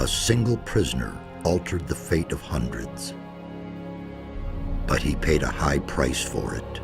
A single prisoner altered the fate of hundreds, but he paid a high price for it.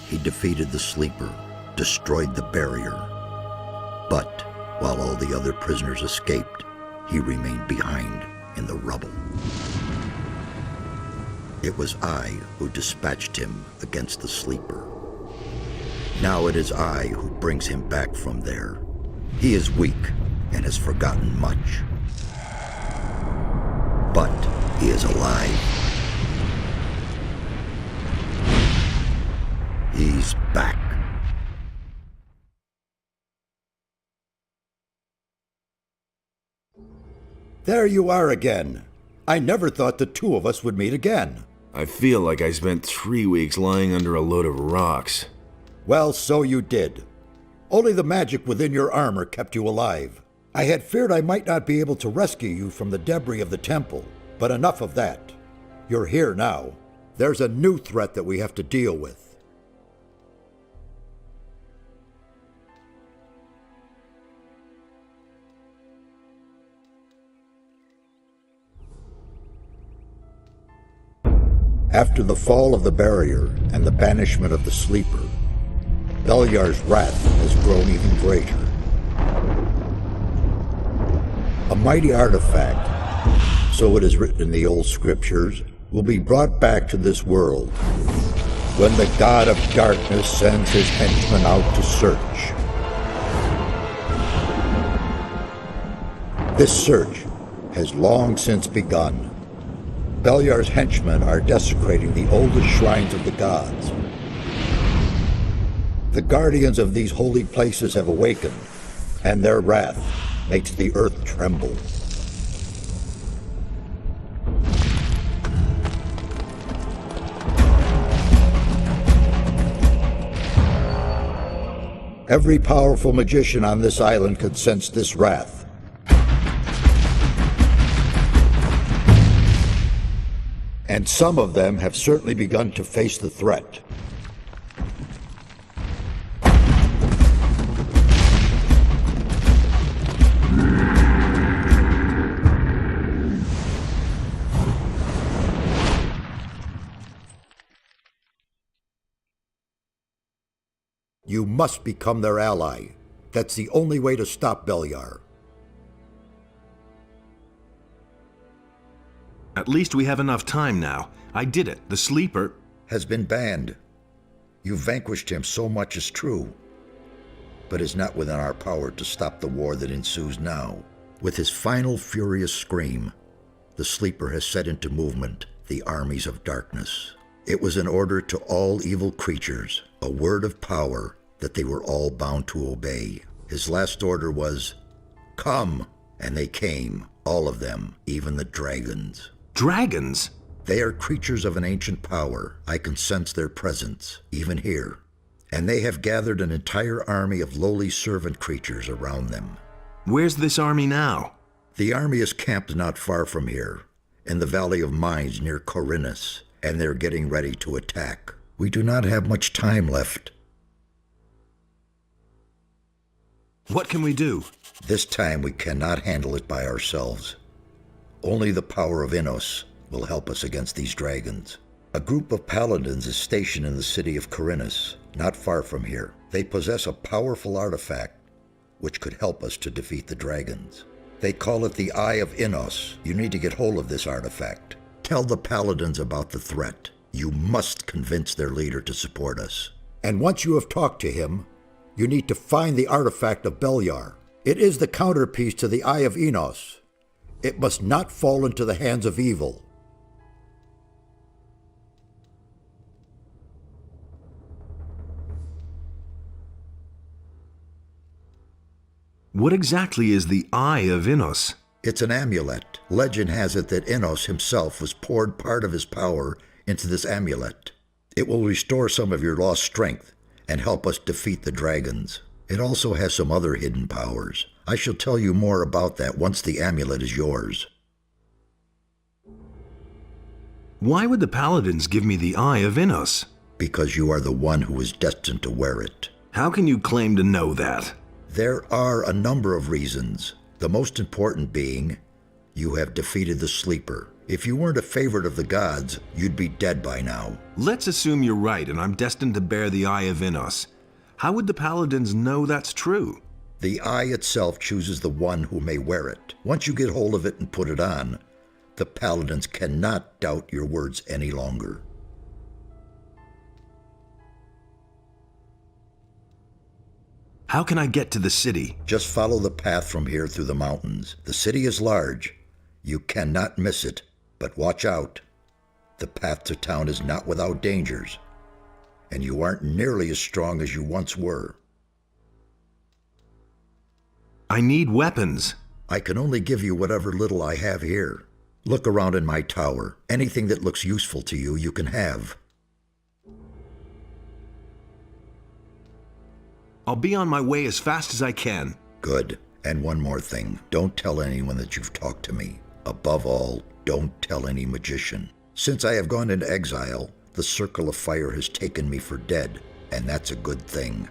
He defeated the Sleeper, destroyed the barrier. But while all the other prisoners escaped, he remained behind in the rubble. It was I who dispatched him against the Sleeper. Now it is I who brings him back from there. He is weak and has forgotten much. But he is alive. He's back. There you are again. I never thought the two of us would meet again. I feel like I spent 3 weeks lying under a load of rocks. Well, so you did. Only the magic within your armor kept you alive. I had feared I might not be able to rescue you from the debris of the temple, but enough of that. You're here now. There's a new threat that we have to deal with. After the fall of the barrier and the banishment of the Sleeper, Beliar's wrath has grown even greater. A mighty artifact, so it is written in the old scriptures, will be brought back to this world when the God of darkness sends his henchmen out to search. This search has long since begun. Beliar's henchmen are desecrating the oldest shrines of the gods. The guardians of these holy places have awakened, and their wrath makes the earth tremble. Every powerful magician on this island could sense this wrath. And some of them have certainly begun to face the threat. You must become their ally. That's the only way to stop Beliar. At least we have enough time now. I did it. The Sleeper has been banned. You vanquished him, so much is true. But it's not within our power to stop the war that ensues now. With his final furious scream, the Sleeper has set into movement the armies of darkness. It was an order to all evil creatures, a word of power that they were all bound to obey. His last order was, "Come!" And they came, all of them, even the dragons. Dragons? They are creatures of an ancient power. I can sense their presence, even here. And they have gathered an entire army of lowly servant creatures around them. Where's this army now? The army is camped not far from here, in the Valley of Mines near Corinus, and they're getting ready to attack. We do not have much time left. What can we do? This time we cannot handle it by ourselves. Only the power of Innos will help us against these dragons. A group of paladins is stationed in the city of Corinus, not far from here. They possess a powerful artifact which could help us to defeat the dragons. They call it the Eye of Innos. You need to get hold of this artifact. Tell the Paladins about the threat. You must convince their leader to support us. And once you have talked to him, you need to find the artifact of Beliar. It is the counterpiece to the Eye of Innos. It must not fall into the hands of evil. What exactly is the Eye of Innos? It's an amulet. Legend has it that Innos himself was poured part of his power into this amulet. It will restore some of your lost strength and help us defeat the dragons. It also has some other hidden powers. I shall tell you more about that once the amulet is yours. Why would the Paladins give me the Eye of Innos? Because you are the one who is destined to wear it. How can you claim to know that? There are a number of reasons, the most important being you have defeated the Sleeper. If you weren't a favorite of the gods, you'd be dead by now. Let's assume you're right and I'm destined to bear the Eye of Innos. How would the Paladins know that's true? The eye itself chooses the one who may wear it. Once you get hold of it and put it on, the Paladins cannot doubt your words any longer. How can I get to the city? Just follow the path from here through the mountains. The city is large. You cannot miss it, but watch out. The path to town is not without dangers, and you aren't nearly as strong as you once were. I need weapons. I can only give you whatever little I have here. Look around in my tower. Anything that looks useful to you, you can have. I'll be on my way as fast as I can. Good. And one more thing. Don't tell anyone that you've talked to me. Above all, don't tell any magician. Since I have gone into exile, the Circle of Fire has taken me for dead, and that's a good thing.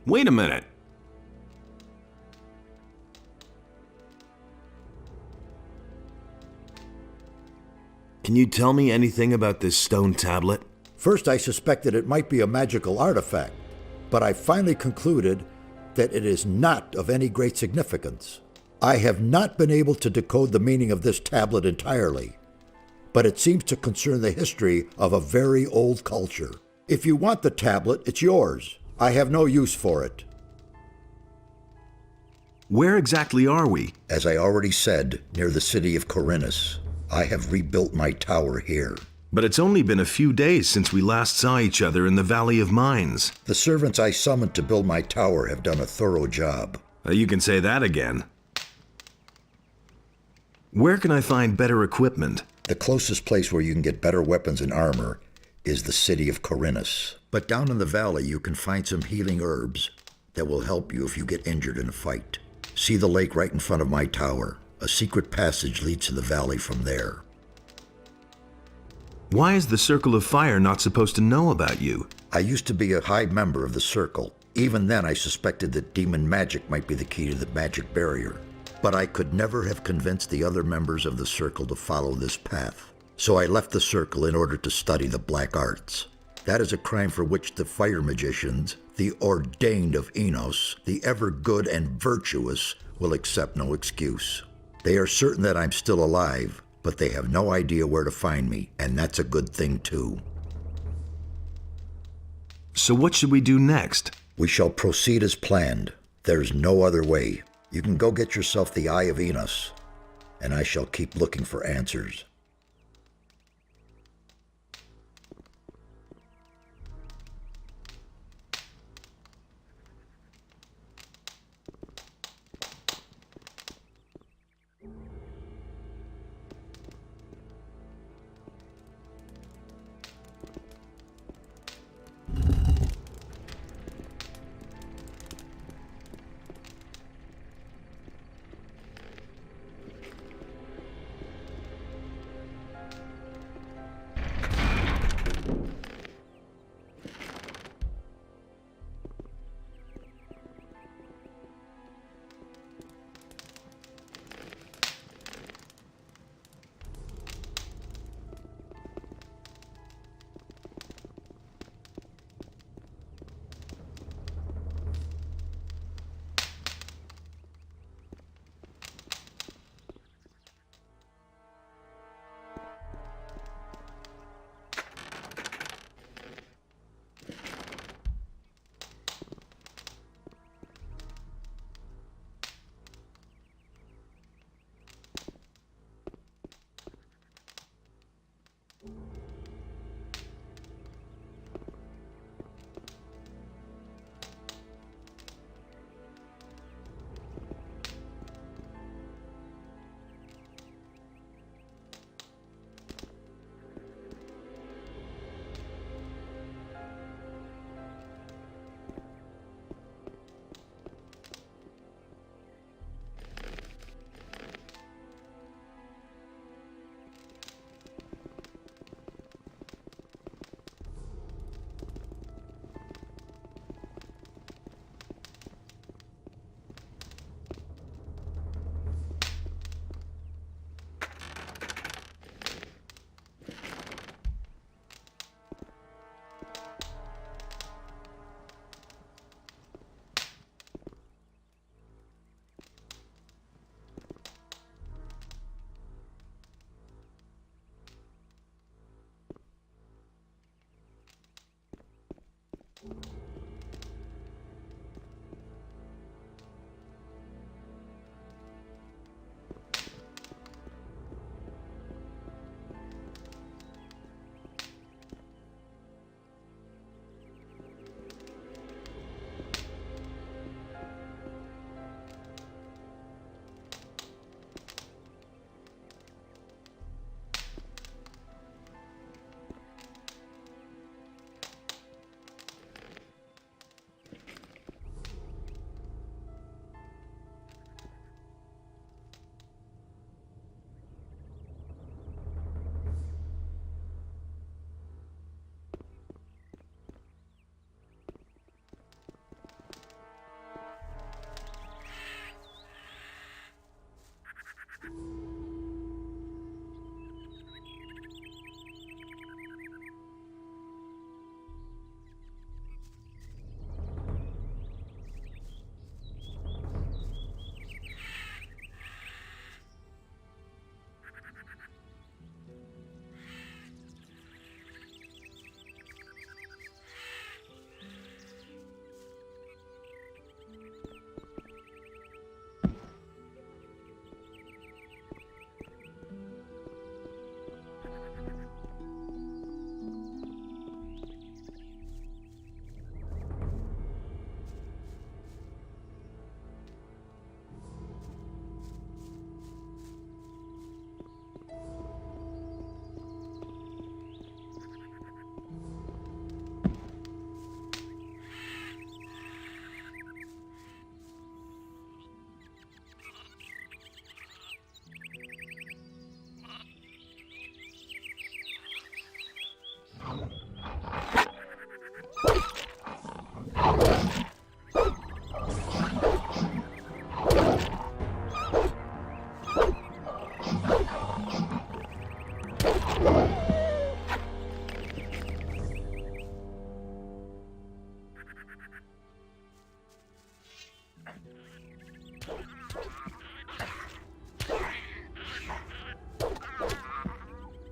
Wait a minute. Can you tell me anything about this stone tablet? First, I suspected it might be a magical artifact, but I finally concluded that it is not of any great significance. I have not been able to decode the meaning of this tablet entirely, but it seems to concern the history of a very old culture. If you want the tablet, it's yours. I have no use for it. Where exactly are we? As I already said, near the city of Corinus. I have rebuilt my tower here. But it's only been a few days since we last saw each other in the Valley of Mines. The servants I summoned to build my tower have done a thorough job. You can say that again. Where can I find better equipment? The closest place where you can get better weapons and armor is the city of Corinus. But down in the valley you can find some healing herbs that will help you if you get injured in a fight. See the lake right in front of my tower. A secret passage leads to the valley from there. Why is the Circle of Fire not supposed to know about you? I used to be a high member of the Circle. Even then I suspected that demon magic might be the key to the magic barrier. But I could never have convinced the other members of the Circle to follow this path. So I left the Circle in order to study the black arts. That is a crime for which the fire magicians, the ordained of Enos, the ever good and virtuous, will accept no excuse. They are certain that I'm still alive, but they have no idea where to find me, and that's a good thing too. So what should we do next? We shall proceed as planned. There's no other way. You can go get yourself the Eye of Enos, and I shall keep looking for answers.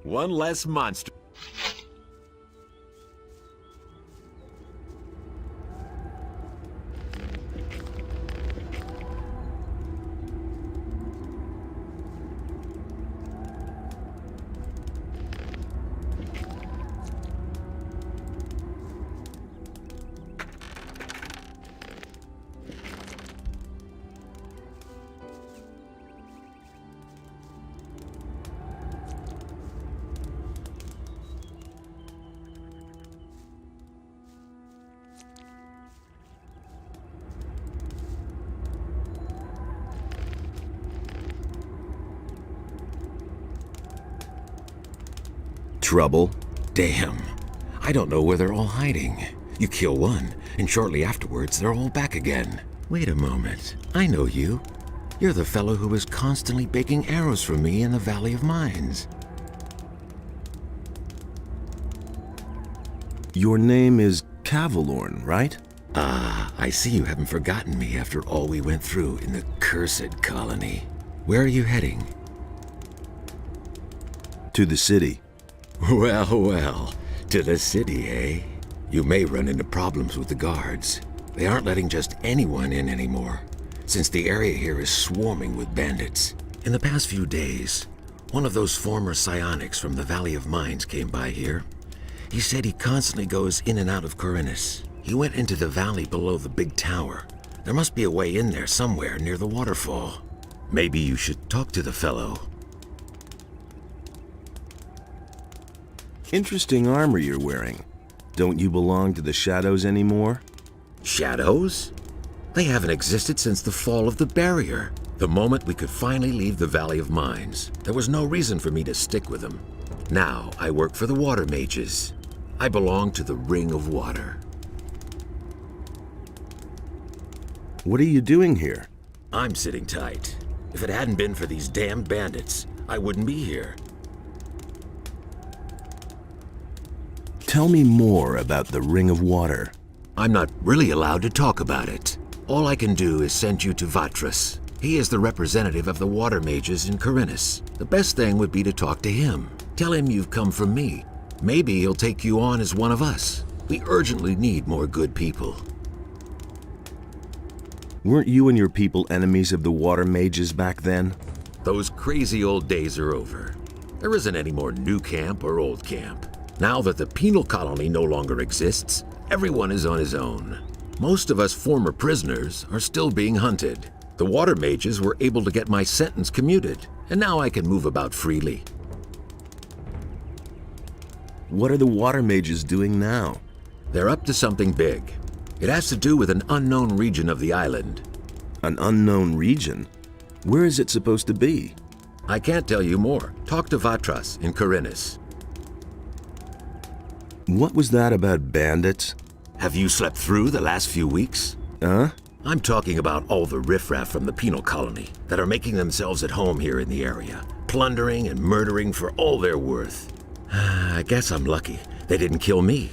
One less monster. Trouble? Damn. I don't know where they're all hiding. You kill one, and shortly afterwards they're all back again. Wait a moment. I know you. You're the fellow who was constantly baking arrows for me in the Valley of Mines. Your name is Cavalorn, right? Ah, I see you haven't forgotten me after all we went through in the cursed colony. Where are you heading? To the city. Well, well. To the city, eh? You may run into problems with the guards. They aren't letting just anyone in anymore, since the area here is swarming with bandits. In the past few days, one of those former psionics from the Valley of Mines came by here. He said he constantly goes in and out of Corinus. He went into the valley below the big tower. There must be a way in there somewhere near the waterfall. Maybe you should talk to the fellow. Interesting armor you're wearing. Don't you belong to the Shadows anymore? Shadows? They haven't existed since the fall of the barrier. The moment we could finally leave the Valley of Mines, there was no reason for me to stick with them. Now I work for the Water Mages. I belong to the Ring of Water. What are you doing here? I'm sitting tight. If it hadn't been for these damn bandits, I wouldn't be here. Tell me more about the Ring of Water. I'm not really allowed to talk about it. All I can do is send you to Vatras. He is the representative of the Water Mages in Corinus. The best thing would be to talk to him. Tell him you've come from me. Maybe he'll take you on as one of us. We urgently need more good people. Weren't you and your people enemies of the Water Mages back then? Those crazy old days are over. There isn't any more new camp or old camp. Now that the penal colony no longer exists, everyone is on his own. Most of us former prisoners are still being hunted. The Water Mages were able to get my sentence commuted, and now I can move about freely. What are the Water Mages doing now? They're up to something big. It has to do with an unknown region of the island. An unknown region? Where is it supposed to be? I can't tell you more. Talk to Vatras in Corinus. What was that about bandits? Have you slept through the last few weeks? Huh? I'm talking about all the riffraff from the penal colony that are making themselves at home here in the area, plundering and murdering for all they're worth. I guess I'm lucky they didn't kill me.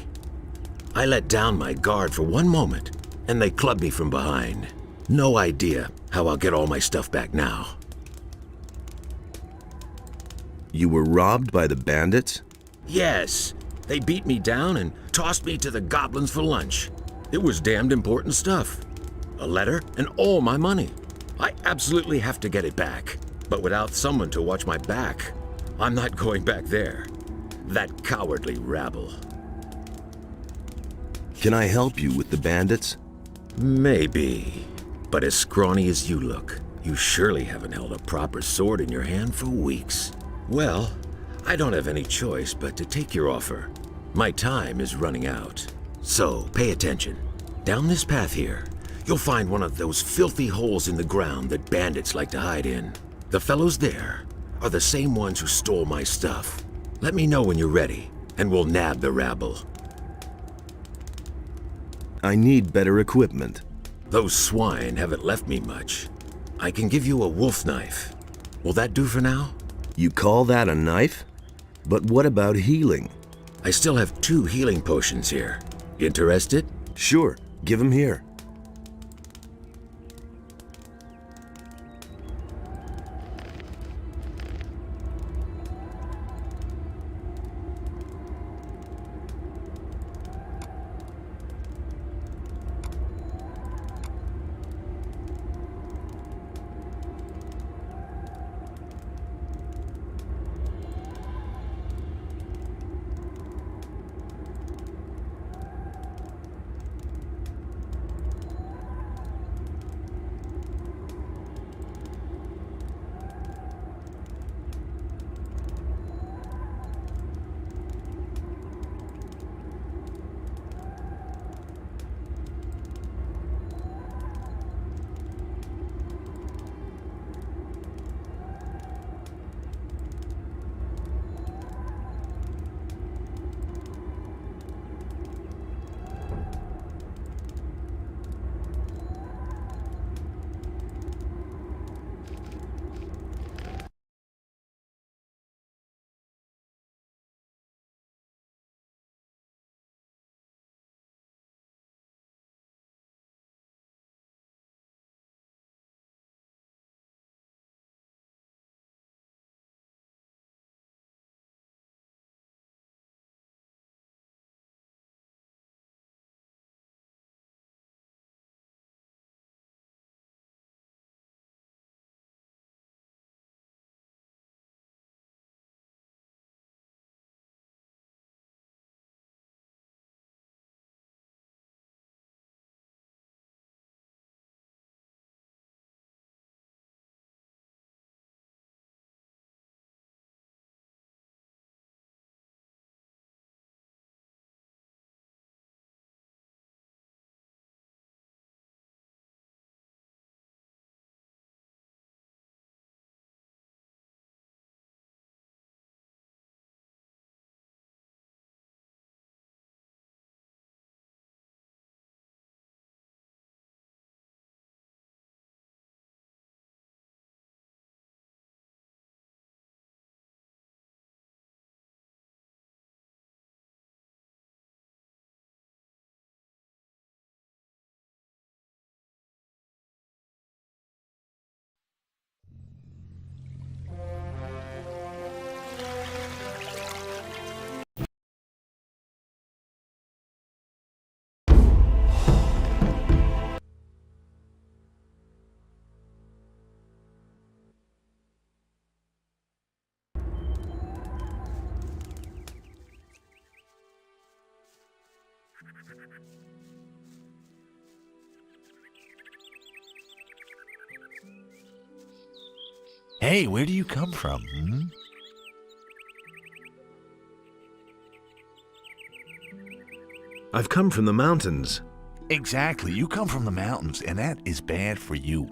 I let down my guard for one moment, and they clubbed me from behind. No idea how I'll get all my stuff back now. You were robbed by the bandits? Yes, they beat me down and tossed me to the goblins for lunch. It was damned important stuff. A letter and all my money. I absolutely have to get it back. But without someone to watch my back, I'm not going back there. That cowardly rabble. Can I help you with the bandits? Maybe. But as scrawny as you look, you surely haven't held a proper sword in your hand for weeks. Well, I don't have any choice but to take your offer. My time is running out. So, pay attention. Down this path here, you'll find one of those filthy holes in the ground that bandits like to hide in. The fellows there are the same ones who stole my stuff. Let me know when you're ready, and we'll nab the rabble. I need better equipment. Those swine haven't left me much. I can give you a wolf knife. Will that do for now? You call that a knife? But what about healing? I still have 2 healing potions here. Interested? Sure, give 'em here. Hey, where do you come from? I've come from the mountains. Exactly, you come from the mountains, and that is bad for you.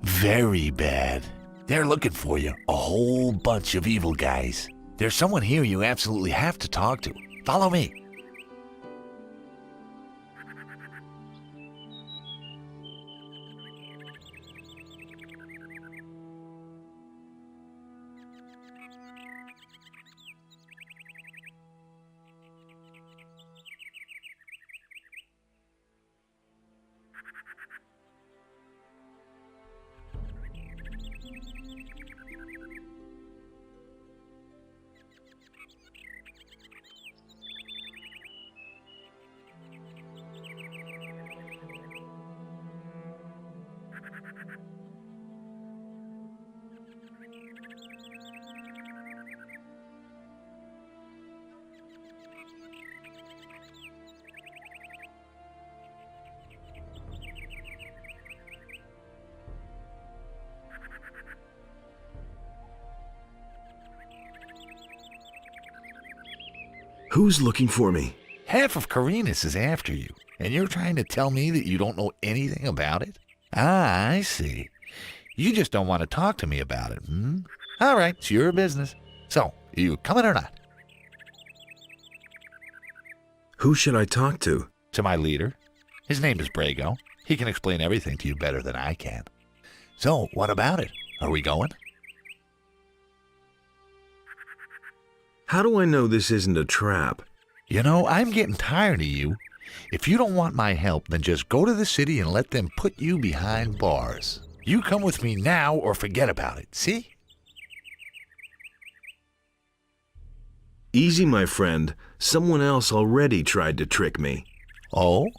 Very bad. They're looking for you, a whole bunch of evil guys. There's someone here you absolutely have to talk to. Follow me. Who's looking for me? Half of Carinus is after you, and you're trying to tell me that you don't know anything about it? Ah, I see. You just don't want to talk to me about it, All right, it's your business. So, you coming or not? Who should I talk to? To my leader. His name is Brago. He can explain everything to you better than I can. So, what about it? Are we going? How do I know this isn't a trap? You know, I'm getting tired of you. If you don't want my help, then just go to the city and let them put you behind bars. You come with me now or forget about it, see? Easy, my friend. Someone else already tried to trick me. Oh?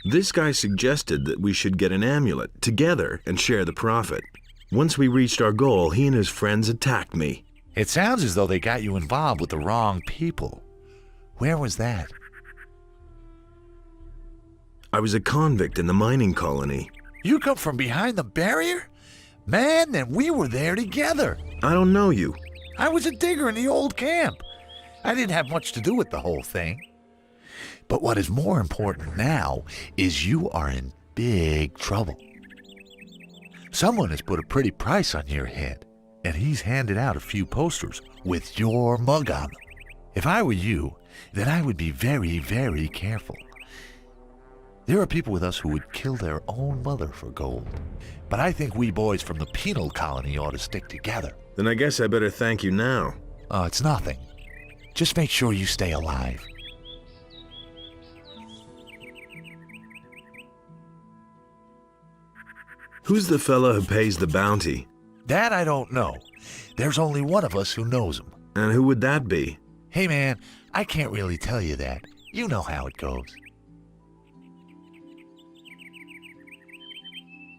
This guy suggested that we should get an amulet together and share the profit. Once we reached our goal, he and his friends attacked me. It sounds as though they got you involved with the wrong people. Where was that? I was a convict in the mining colony. You come from behind the barrier? Man, then we were there together. I don't know you. I was a digger in the old camp. I didn't have much to do with the whole thing. But what is more important now is you are in big trouble. Someone has put a pretty price on your head, and he's handed out a few posters with your mug on them. If I were you, then I would be very, very careful. There are people with us who would kill their own mother for gold. But I think we boys from the penal colony ought to stick together. Then I guess I better thank you now. It's nothing. Just make sure you stay alive. Who's the fella who pays the bounty? That I don't know. There's only one of us who knows him. And who would that be? Hey man, I can't really tell you that. You know how it goes.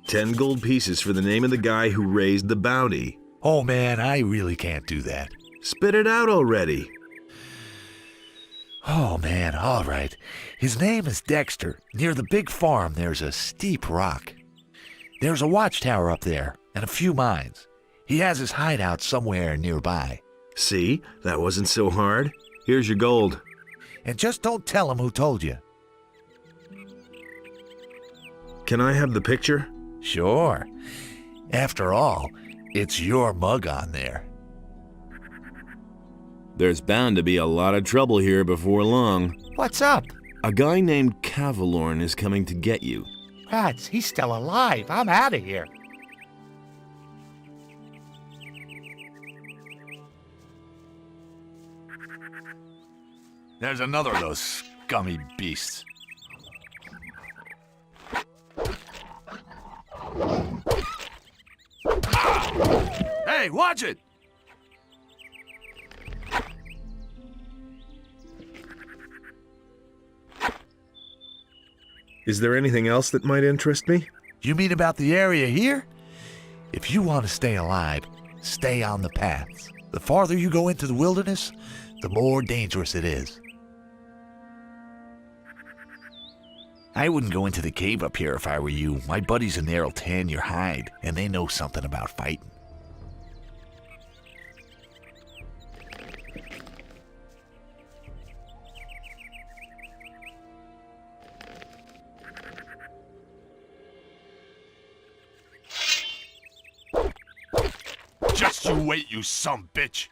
10 gold pieces for the name of the guy who raised the bounty. Oh man, I really can't do that. Spit it out already. Oh man, all right. His name is Dexter. Near the big farm, there's a steep rock. There's a watchtower up there and a few mines. He has his hideout somewhere nearby. See, that wasn't so hard. Here's your gold. And just don't tell him who told you. Can I have the picture? Sure. After all, it's your mug on there. There's bound to be a lot of trouble here before long. What's up? A guy named Cavalorn is coming to get you. Rats, he's still alive. I'm out of here. There's another of those scummy beasts. Hey, watch it! Is there anything else that might interest me? You mean about the area here? If you want to stay alive, stay on the paths. The farther you go into the wilderness, the more dangerous it is. I wouldn't go into the cave up here if I were you. My buddies in there will tan your hide, and they know something about fighting. Just you wait, you some bitch!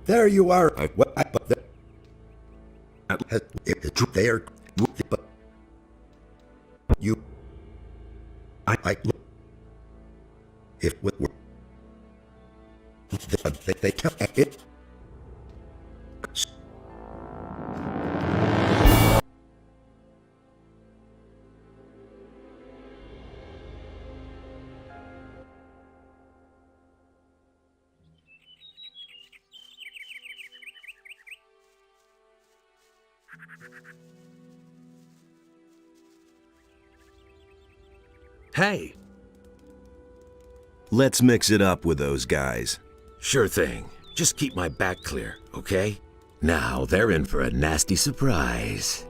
There you are. There. You. I. If they tell it. Hey! Let's mix it up with those guys. Sure thing. Just keep my back clear, okay? Now they're in for a nasty surprise.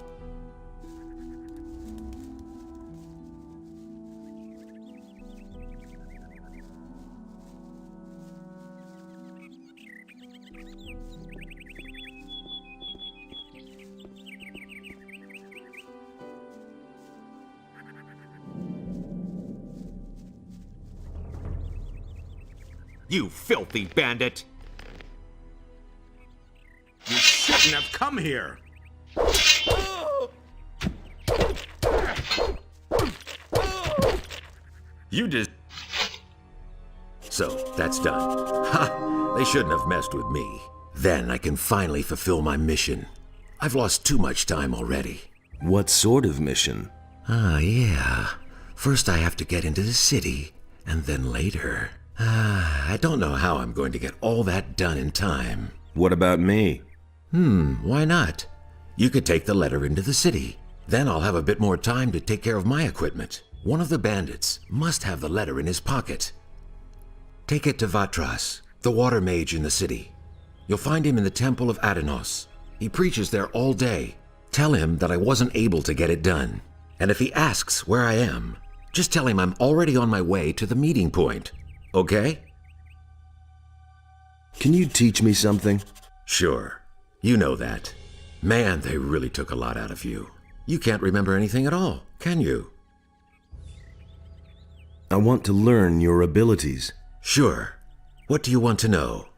You filthy bandit! You shouldn't have come here! You just... So, that's done. Ha! They shouldn't have messed with me. Then I can finally fulfill my mission. I've lost too much time already. What sort of mission? Yeah. First I have to get into the city, and then later... I don't know how I'm going to get all that done in time. What about me? Why not? You could take the letter into the city. Then I'll have a bit more time to take care of my equipment. One of the bandits must have the letter in his pocket. Take it to Vatras, the water mage in the city. You'll find him in the temple of Adenos. He preaches there all day. Tell him that I wasn't able to get it done. And if he asks where I am, just tell him I'm already on my way to the meeting point. Okay? Can you teach me something? Sure. You know that. Man, they really took a lot out of you. You can't remember anything at all, can you? I want to learn your abilities. Sure. What do you want to know?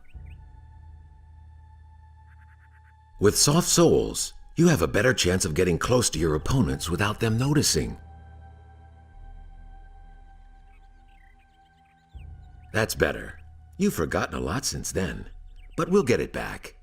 With soft souls, you have a better chance of getting close to your opponents without them noticing. That's better. You've forgotten a lot since then, but we'll get it back.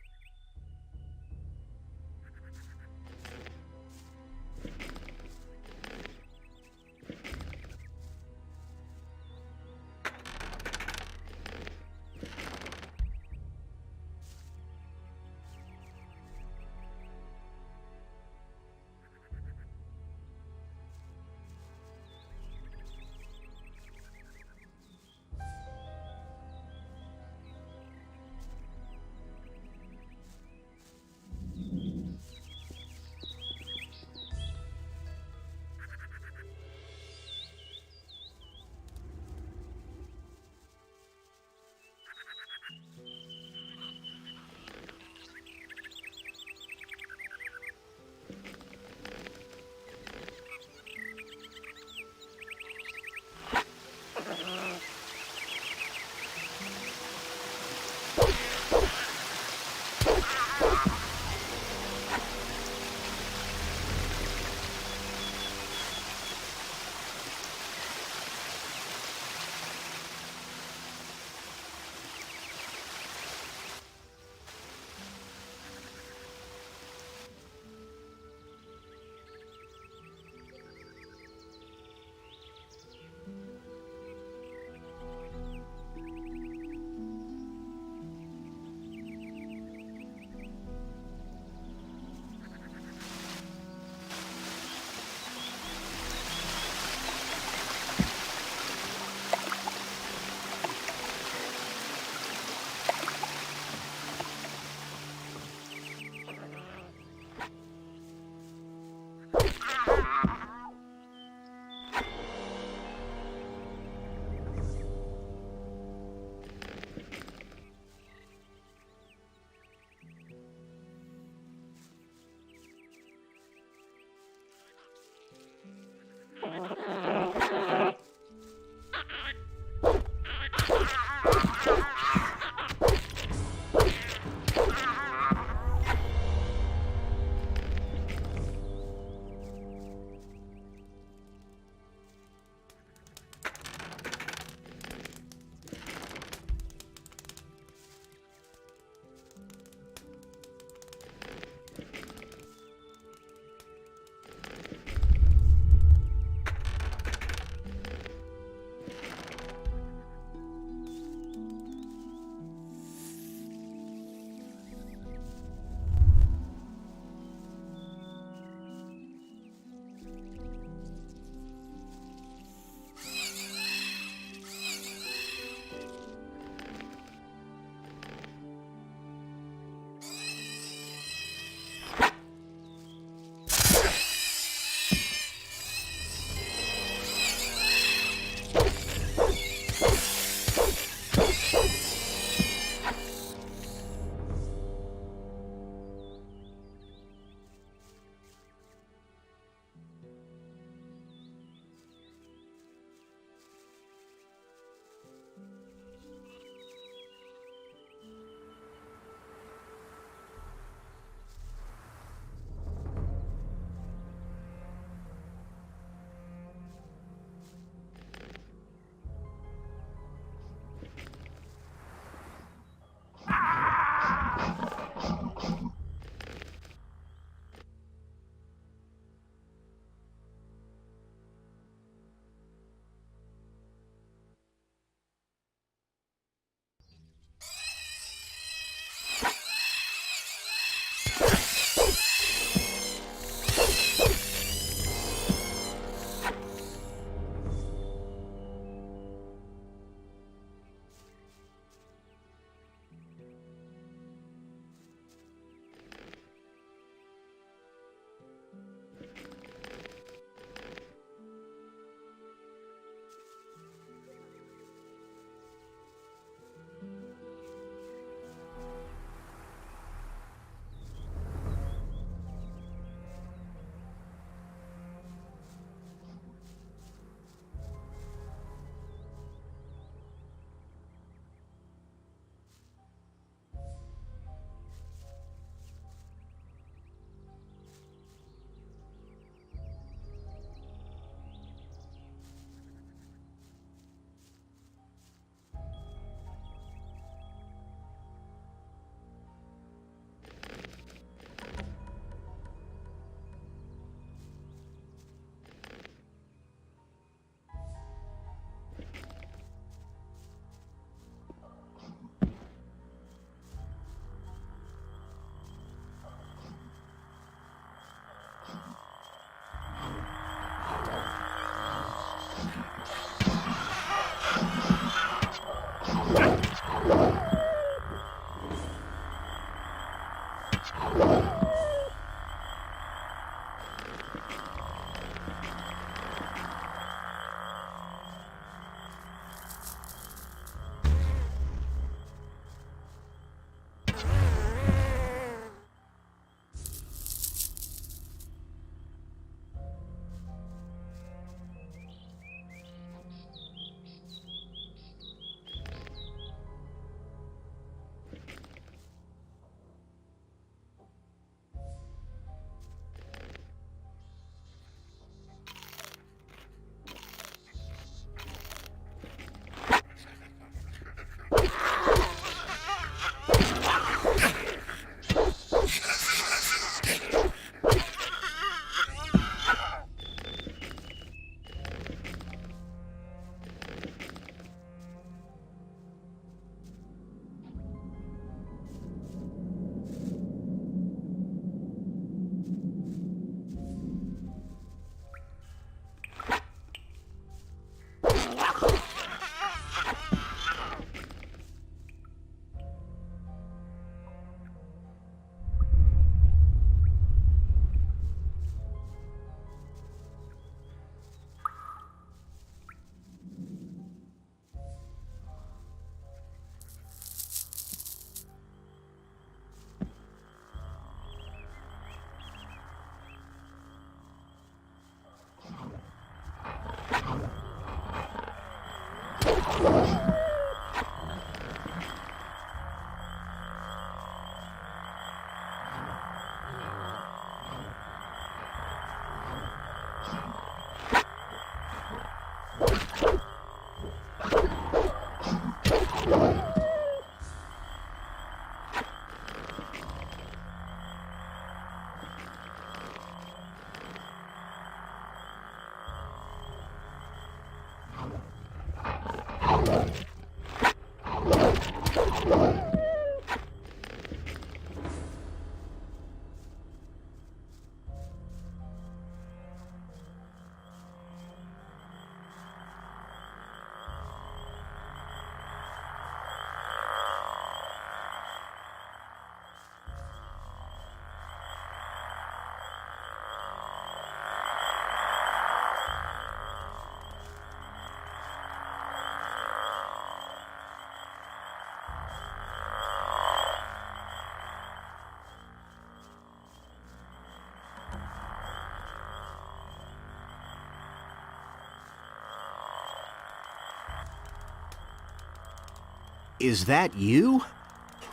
Is that you?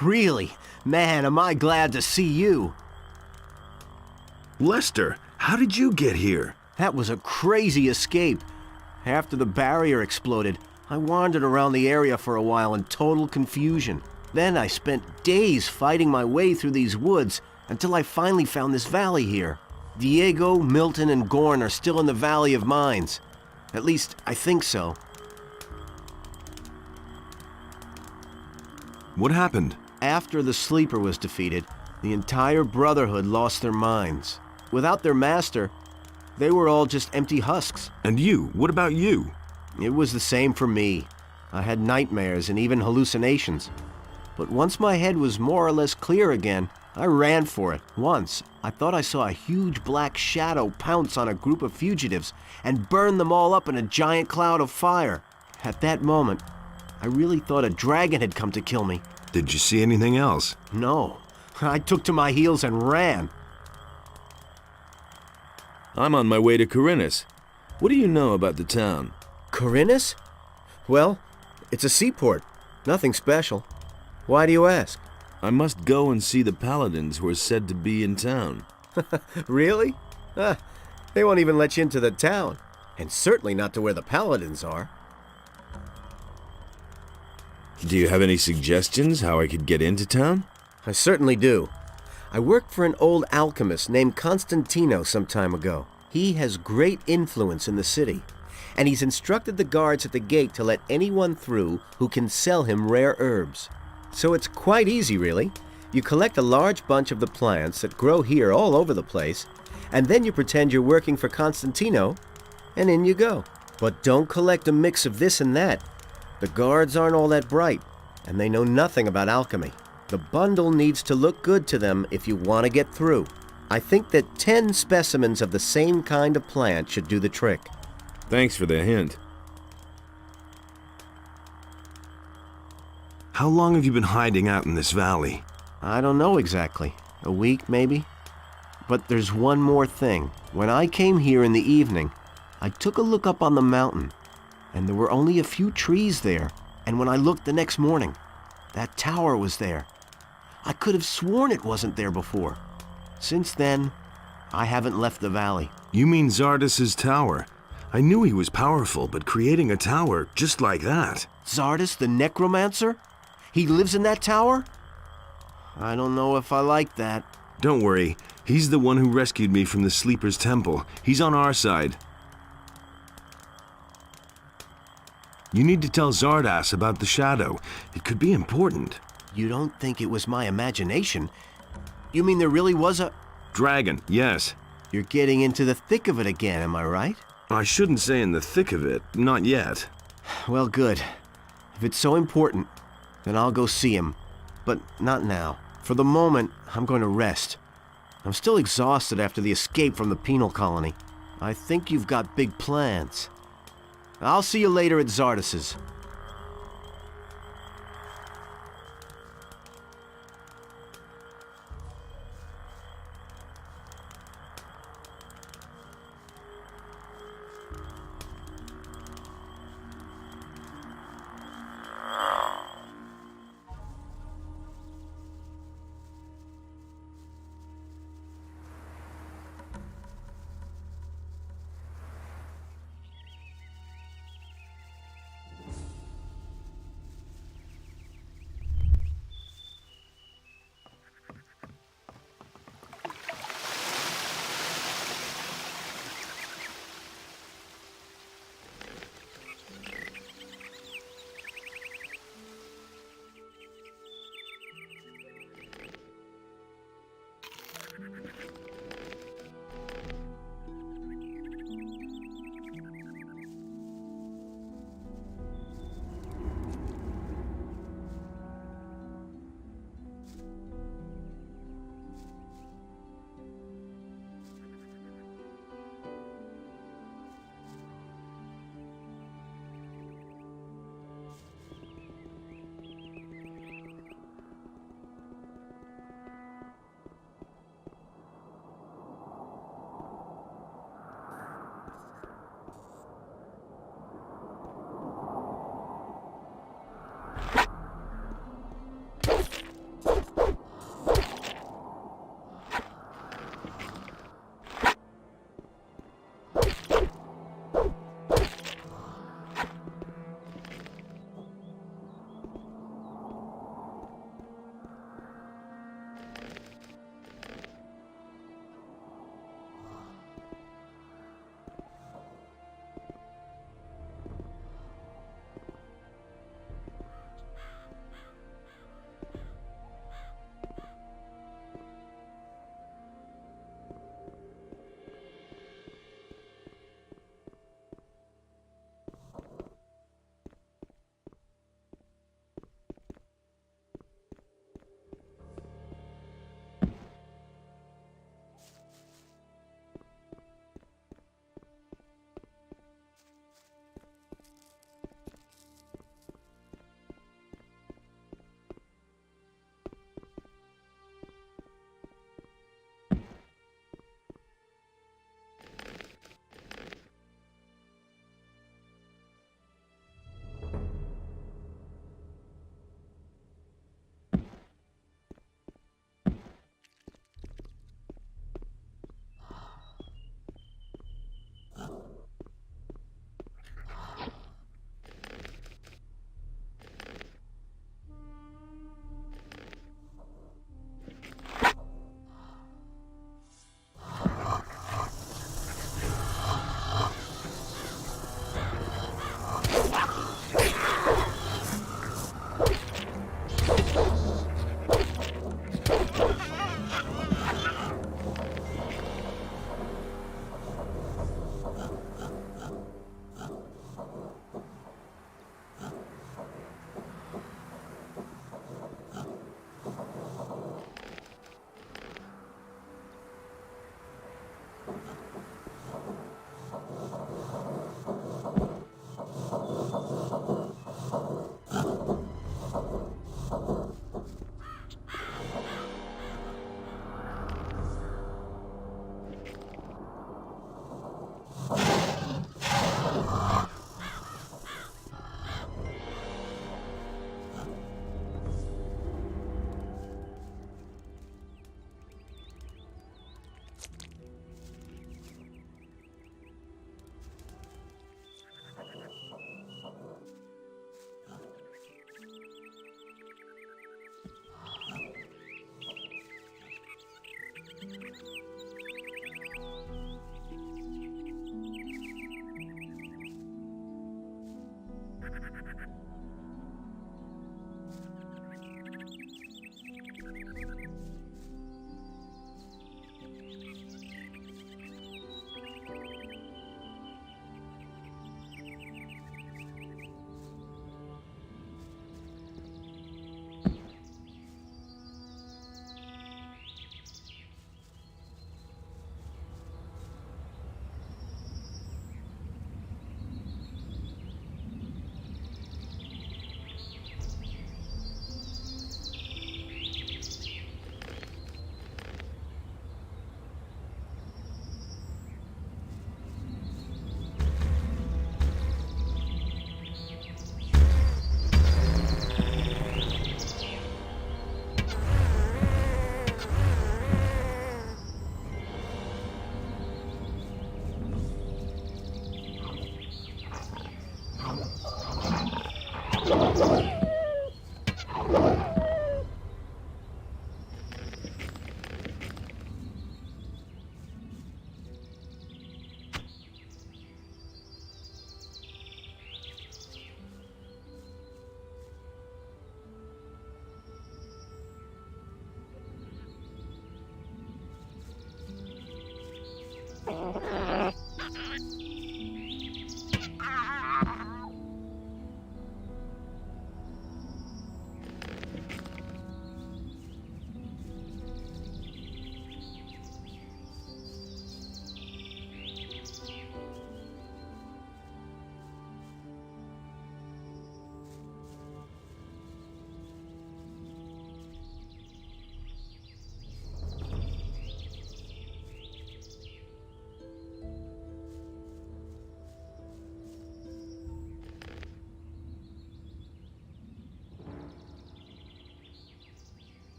Really? Man, am I glad to see you. Lester, how did you get here? That was a crazy escape. After the barrier exploded, I wandered around the area for a while in total confusion. Then I spent days fighting my way through these woods until I finally found this valley here. Diego, Milton, and Gorn are still in the Valley of Mines. At least, I think so. What happened? After the Sleeper was defeated, the entire Brotherhood lost their minds. Without their master, they were all just empty husks. And you? What about you? It was the same for me. I had nightmares and even hallucinations. But once my head was more or less clear again, I ran for it. Once, I thought I saw a huge black shadow pounce on a group of fugitives and burn them all up in a giant cloud of fire. At that moment, I really thought a dragon had come to kill me. Did you see anything else? No. I took to my heels and ran. I'm on my way to Corinus. What do you know about the town? Corinus? Well, it's a seaport. Nothing special. Why do you ask? I must go and see the paladins who are said to be in town. Really? They won't even let you into the town. And certainly not to where the paladins are. Do you have any suggestions how I could get into town? I certainly do. I worked for an old alchemist named Constantino some time ago. He has great influence in the city, and he's instructed the guards at the gate to let anyone through who can sell him rare herbs. So it's quite easy, really. You collect a large bunch of the plants that grow here all over the place, and then you pretend you're working for Constantino, and in you go. But don't collect a mix of this and that. The guards aren't all that bright, and they know nothing about alchemy. The bundle needs to look good to them if you want to get through. I think that 10 specimens of the same kind of plant should do the trick. Thanks for the hint. How long have you been hiding out in this valley? I don't know exactly. A week, maybe? But there's one more thing. When I came here in the evening, I took a look up on the mountain, and there were only a few trees there. And when I looked the next morning, that tower was there. I could have sworn it wasn't there before. Since then, I haven't left the valley. You mean Zardas's tower? I knew he was powerful, but creating a tower just like that... Zardas the necromancer? He lives in that tower? I don't know if I like that. Don't worry, he's the one who rescued me from the Sleeper's temple. He's on our side. You need to tell Zardas about the shadow. It could be important. You don't think it was my imagination? You mean there really was a... Dragon, yes. You're getting into the thick of it again, am I right? I shouldn't say in the thick of it, not yet. Well, good. If it's so important, then I'll go see him. But not now. For the moment, I'm going to rest. I'm still exhausted after the escape from the penal colony. I think you've got big plans. I'll see you later at Zardas's.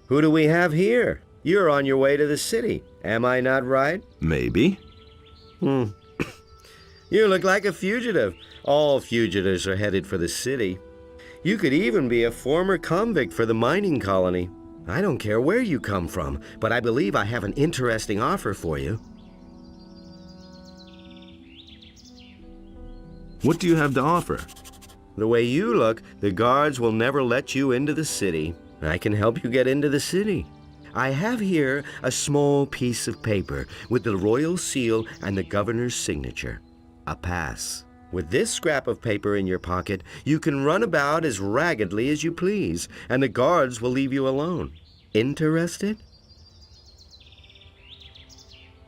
Who do we have here? You're on your way to the city. Am I not right? Maybe. You look like a fugitive. All fugitives are headed for the city. You could even be a former convict for the mining colony. I don't care where you come from, but I believe I have an interesting offer for you. What do you have to offer? The way you look, the guards will never let you into the city. I can help you get into the city. I have here a small piece of paper with the royal seal and the governor's signature. A pass. With this scrap of paper in your pocket, you can run about as raggedly as you please, and the guards will leave you alone. Interested?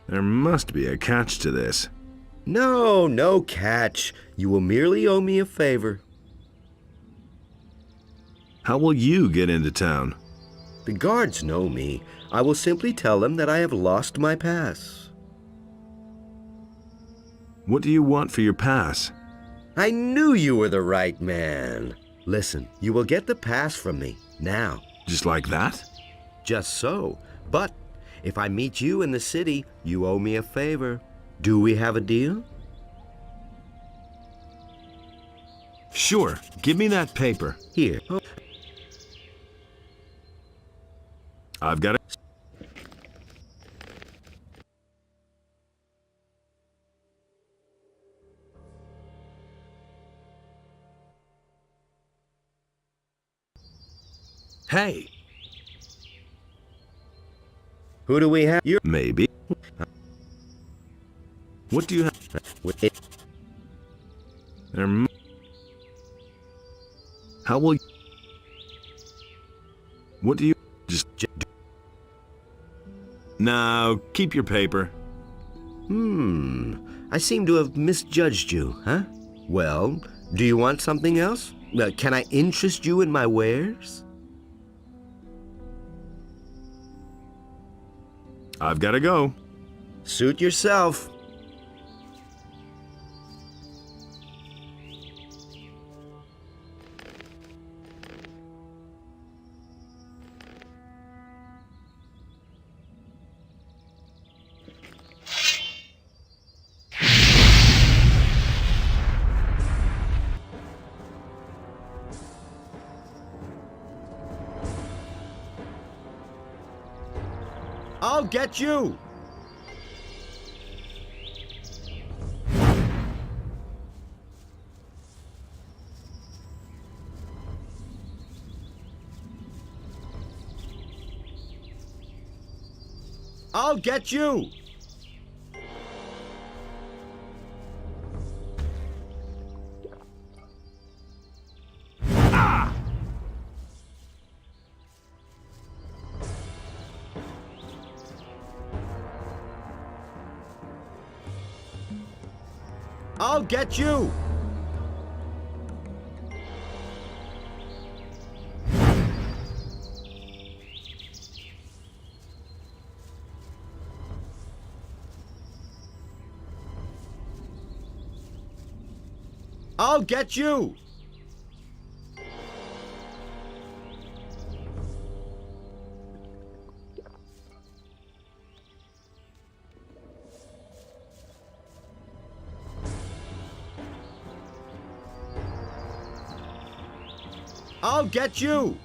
There must be a catch to this. No, no catch. You will merely owe me a favor. How will you get into town? The guards know me. I will simply tell them that I have lost my pass. What do you want for your pass? I knew you were the right man. Listen, you will get the pass from me, now. Just like that? Just so. But if I meet you in the city, you owe me a favor. Do we have a deal? Sure. Give me that paper. Here. I've got it. Hey, Who do we have? You. maybe. What do you have? There m- How will you... What do you... Just... No, keep your paper. I seem to have misjudged you, huh? Well, do you want something else? Can I interest you in my wares? I've got to go. Suit yourself. I'll get you! I'll get you! I'll get you! I'll get you! I'll get you!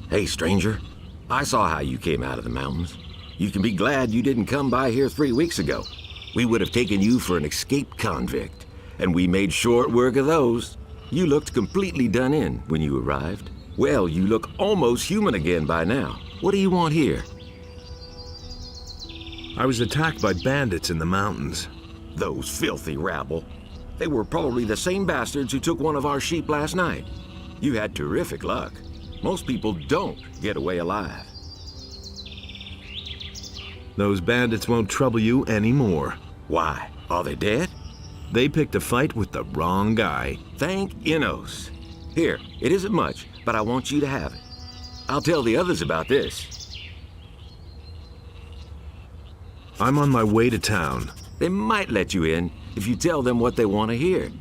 Hey, stranger. I saw how you came out of the mountains. You can be glad you didn't come by here 3 weeks ago. We would have taken you for an escaped convict, and we made short work of those. You looked completely done in when you arrived. Well, you look almost human again by now. What do you want here? I was attacked by bandits in the mountains. Those filthy rabble. They were probably the same bastards who took one of our sheep last night. You had terrific luck. Most people don't get away alive. Those bandits won't trouble you anymore. Why? Are they dead? They picked a fight with the wrong guy. Thank Innos. Here, it isn't much, but I want you to have it. I'll tell the others about this. I'm on my way to town. They might let you in if you tell them what they want to hear.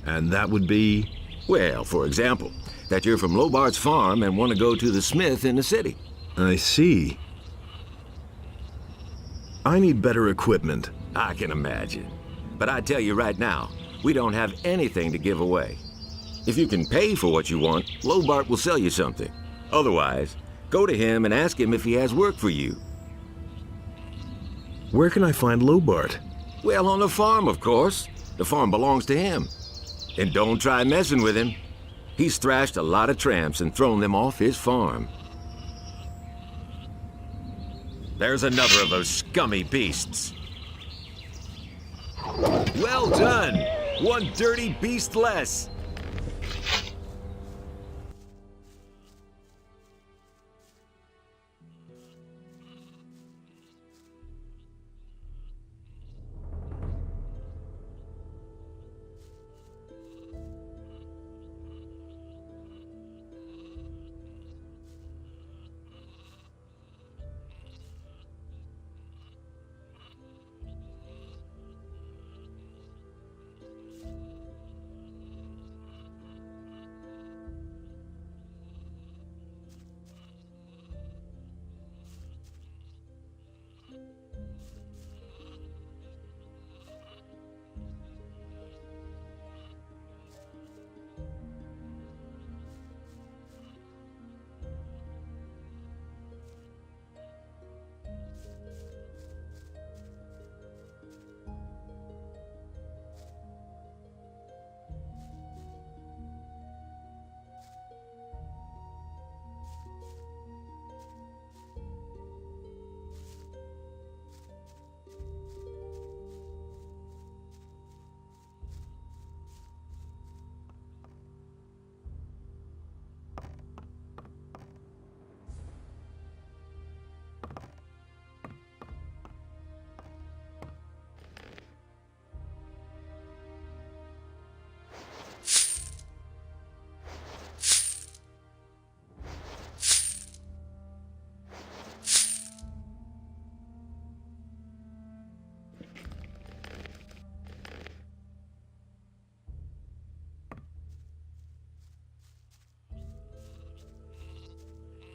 And that would be? Well, for example, that you're from Lobart's farm and want to go to the smith in the city. I see. I need better equipment. I can imagine. But I tell you right now, we don't have anything to give away. If you can pay for what you want, Lobart will sell you something. Otherwise, go to him and ask him if he has work for you. Where can I find Lobart? Well, on the farm, of course. The farm belongs to him. And don't try messing with him. He's thrashed a lot of tramps and thrown them off his farm. There's another of those scummy beasts. Well done! One dirty beast less.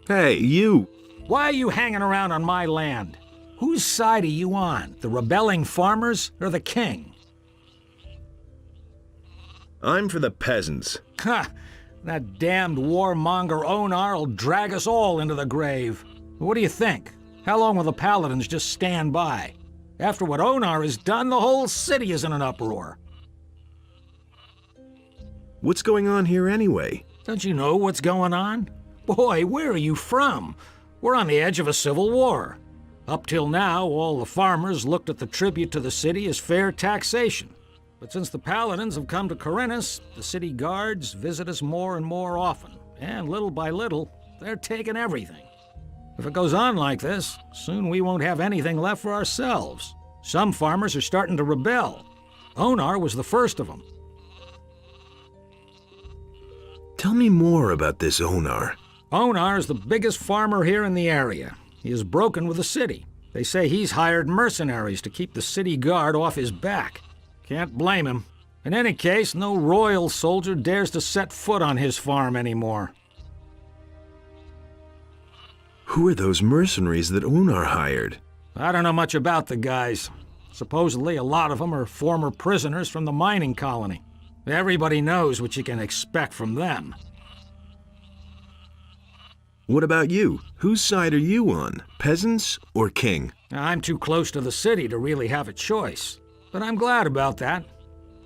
Hey, you! Why are you hanging around on my land? Whose side are you on? The rebelling farmers or the king? I'm for the peasants. Ha! That damned warmonger NOTR will drag us all into the grave. What do you think? How long will the paladins just stand by? After what NOTR has done, the whole city is in an uproar. What's going on here anyway? Don't you know what's going on? Boy, where are you from? We're on the edge of a civil war. Up till now, all the farmers looked at the tribute to the city as fair taxation. But since the paladins have come to Corinthus, the city guards visit us more and more often, and little by little, they're taking everything. If it goes on like this, soon we won't have anything left for ourselves. Some farmers are starting to rebel. Onar was the first of them. Tell me more about this Onar. Onar is the biggest farmer here in the area. He is broken with the city. They say he's hired mercenaries to keep the city guard off his back. Can't blame him. In any case, no royal soldier dares to set foot on his farm anymore. Who are those mercenaries that Onar hired? I don't know much about the guys. Supposedly, a lot of them are former prisoners from the mining colony. Everybody knows what you can expect from them. What about you? Whose side are you on? Peasants or king? I'm too close to the city to really have a choice. But I'm glad about that.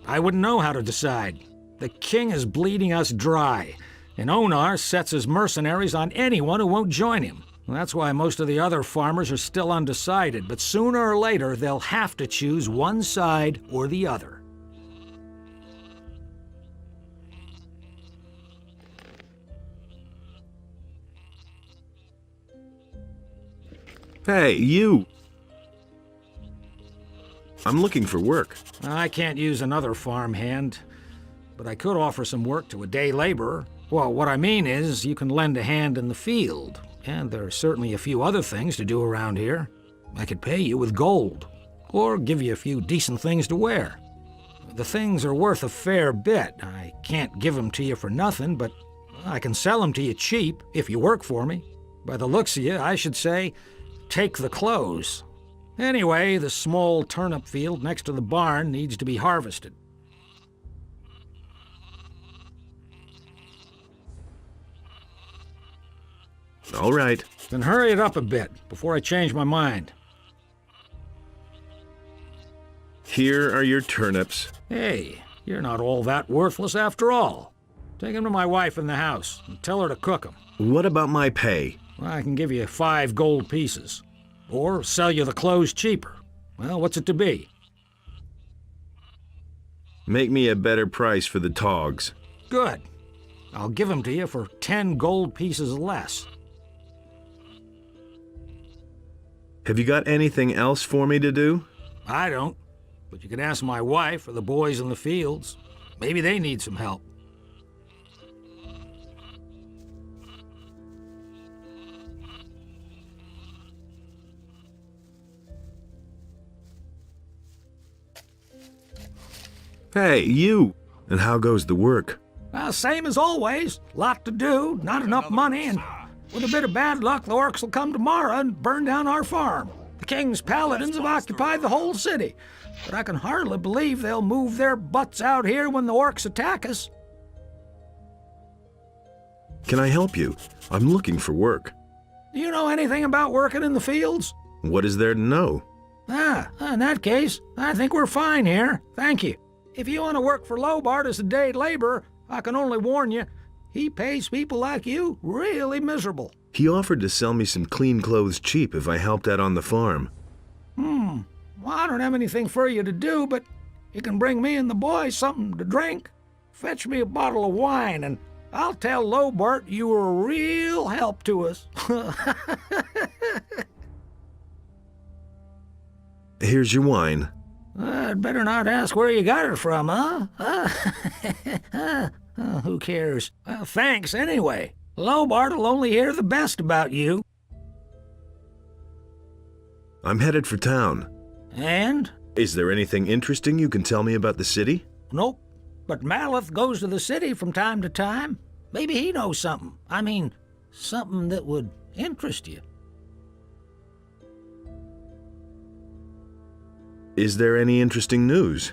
I wouldn't know how to decide. The king is bleeding us dry, and Onar sets his mercenaries on anyone who won't join him. That's why most of the other farmers are still undecided, but sooner or later they'll have to choose one side or the other. Hey, you! I'm looking for work. I can't use another farmhand, but I could offer some work to a day laborer. Well, what I mean is, you can lend a hand in the field, and there are certainly a few other things to do around here. I could pay you with gold, or give you a few decent things to wear. The things are worth a fair bit. I can't give them to you for nothing, but I can sell them to you cheap if you work for me. By the looks of you, I should say, take the clothes. Anyway, the small turnip field next to the barn needs to be harvested. All right. Then hurry it up a bit before I change my mind. Here are your turnips. Hey, you're not all that worthless after all. Take them to my wife in the house and tell her to cook them. What about my pay? I can give you 5 gold pieces. Or sell you the clothes cheaper. Well, what's it to be? Make me a better price for the togs. Good. I'll give them to you for 10 gold pieces less. Have you got anything else for me to do? I don't. But you can ask my wife or the boys in the fields. Maybe they need some help. Hey, you! And how goes the work? Same as always. Lot to do, not enough money, and with a bit of bad luck, the orcs will come tomorrow and burn down our farm. The king's paladins have occupied the whole city, but I can hardly believe they'll move their butts out here when the orcs attack us. Can I help you? I'm looking for work. Do you know anything about working in the fields? What is there to know? In that case, I think we're fine here. Thank you. If you want to work for Lobart as a day laborer, I can only warn you, he pays people like you really miserable. He offered to sell me some clean clothes cheap if I helped out on the farm. Well, I don't have anything for you to do, but you can bring me and the boys something to drink. Fetch me a bottle of wine, and I'll tell Lobart you were a real help to us. Here's your wine. I'd better not ask where you got it from, huh? Who cares? Thanks anyway. Lobart will only hear the best about you. I'm headed for town. And? Is there anything interesting you can tell me about the city? Nope. But Maleth goes to the city from time to time. Maybe he knows something. I mean, something that would interest you. Is there any interesting news?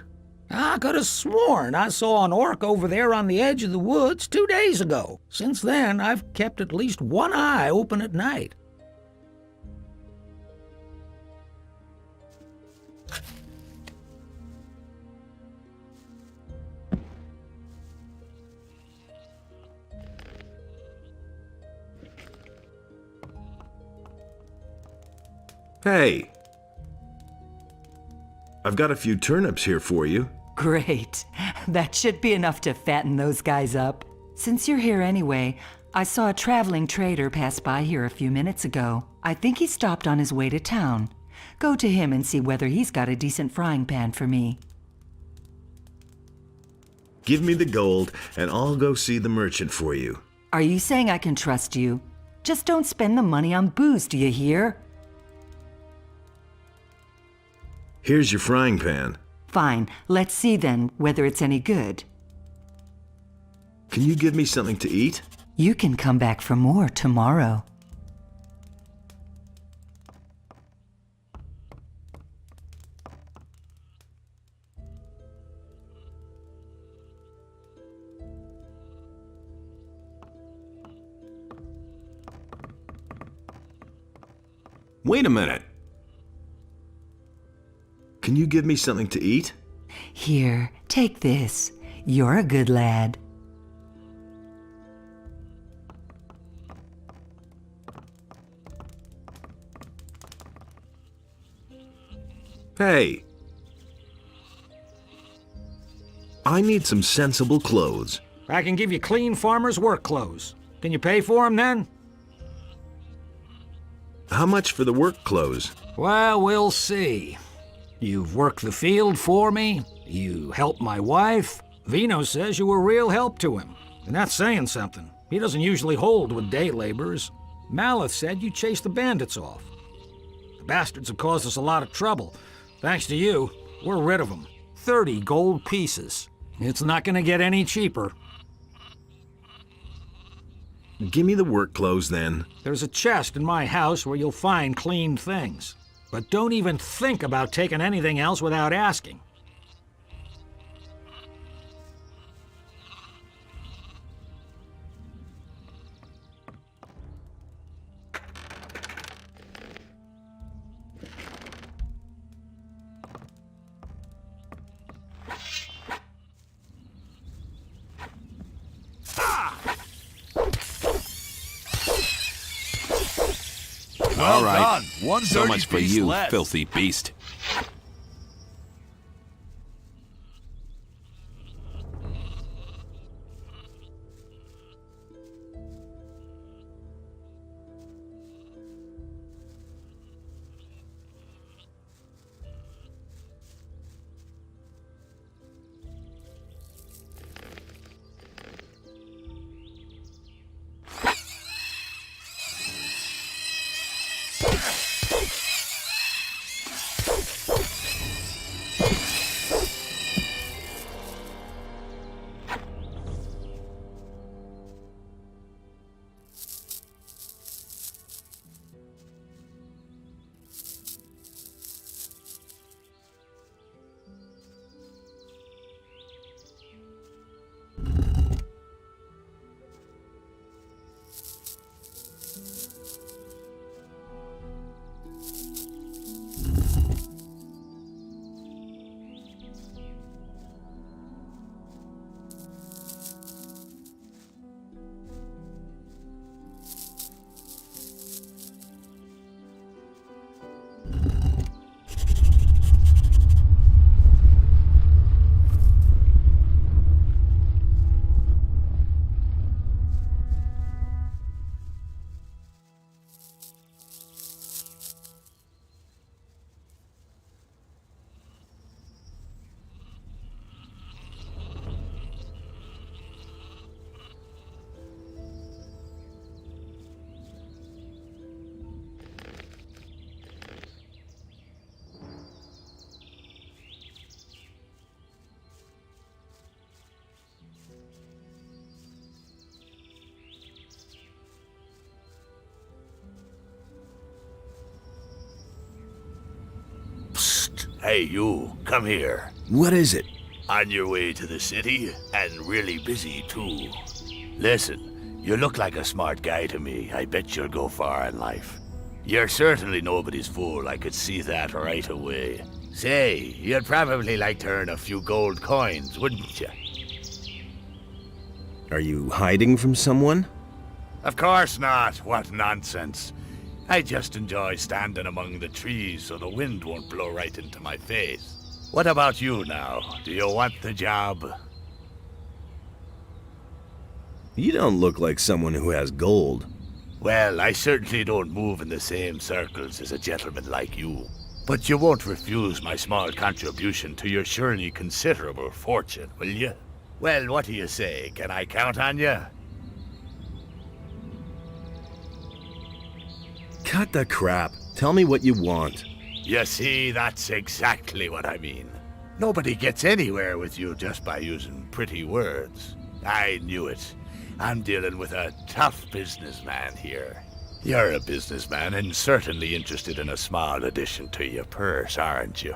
I could have sworn I saw an orc over there on the edge of the woods 2 days ago. Since then, I've kept at least one eye open at night. Hey! I've got a few turnips here for you. Great. That should be enough to fatten those guys up. Since you're here anyway, I saw a traveling trader pass by here a few minutes ago. I think he stopped on his way to town. Go to him and see whether he's got a decent frying pan for me. Give me the gold, and I'll go see the merchant for you. Are you saying I can trust you? Just don't spend the money on booze, do you hear? Here's your frying pan. Fine. Let's see then whether it's any good. Can you give me something to eat? You can come back for more tomorrow. Wait a minute. Can you give me something to eat? Here, take this. You're a good lad. Hey! I need some sensible clothes. I can give you clean farmer's work clothes. Can you pay for 'em then? How much for the work clothes? Well, we'll see. You've worked the field for me. You helped my wife. Vino says you were real help to him. And that's saying something. He doesn't usually hold with day laborers. Maleth said you chased the bandits off. The bastards have caused us a lot of trouble. Thanks to you, we're rid of them. 30 gold pieces. It's not gonna get any cheaper. Give me the work clothes then. There's a chest in my house where you'll find clean things. But don't even think about taking anything else without asking. Well All right. done. One So dirty much for piece you, left. filthy beast. Hey, you, come here. What is it? On your way to the city, and really busy, too. Listen, you look like a smart guy to me. I bet you'll go far in life. You're certainly nobody's fool, I could see that right away. Say, you'd probably like to earn a few gold coins, wouldn't you? Are you hiding from someone? Of course not. What nonsense. I just enjoy standing among the trees so the wind won't blow right into my face. What about you now? Do you want the job? You don't look like someone who has gold. Well, I certainly don't move in the same circles as a gentleman like you. But you won't refuse my small contribution to your surely considerable fortune, will you? Well, what do you say? Can I count on you? Cut the crap. Tell me what you want. You see, that's exactly what I mean. Nobody gets anywhere with you just by using pretty words. I knew it. I'm dealing with a tough businessman here. You're a businessman and certainly interested in a small addition to your purse, aren't you?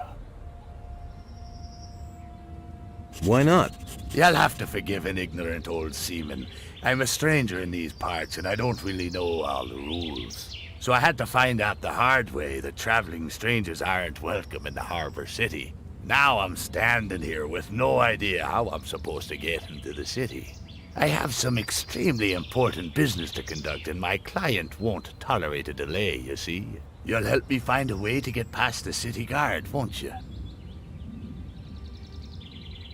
Why not? You'll have to forgive an ignorant old seaman. I'm a stranger in these parts and I don't really know all the rules. So I had to find out the hard way that traveling strangers aren't welcome in the harbor city. Now I'm standing here with no idea how I'm supposed to get into the city. I have some extremely important business to conduct, and my client won't tolerate a delay, you see. You'll help me find a way to get past the city guard, won't you?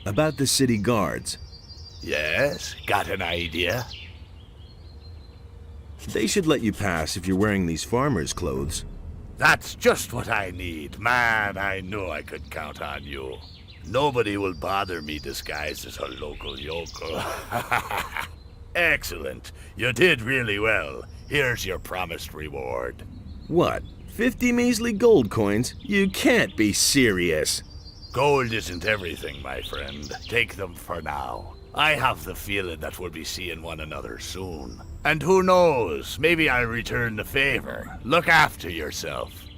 About the city guards. Yes, got an idea? They should let you pass if you're wearing these farmer's clothes. That's just what I need. Man, I knew I could count on you. Nobody will bother me disguised as a local yokel. Excellent. You did really well. Here's your promised reward. What? 50 measly gold coins? You can't be serious. Gold isn't everything, my friend. Take them for now. I have the feeling that we'll be seeing one another soon. And who knows, maybe I'll return the favor. Look after yourself.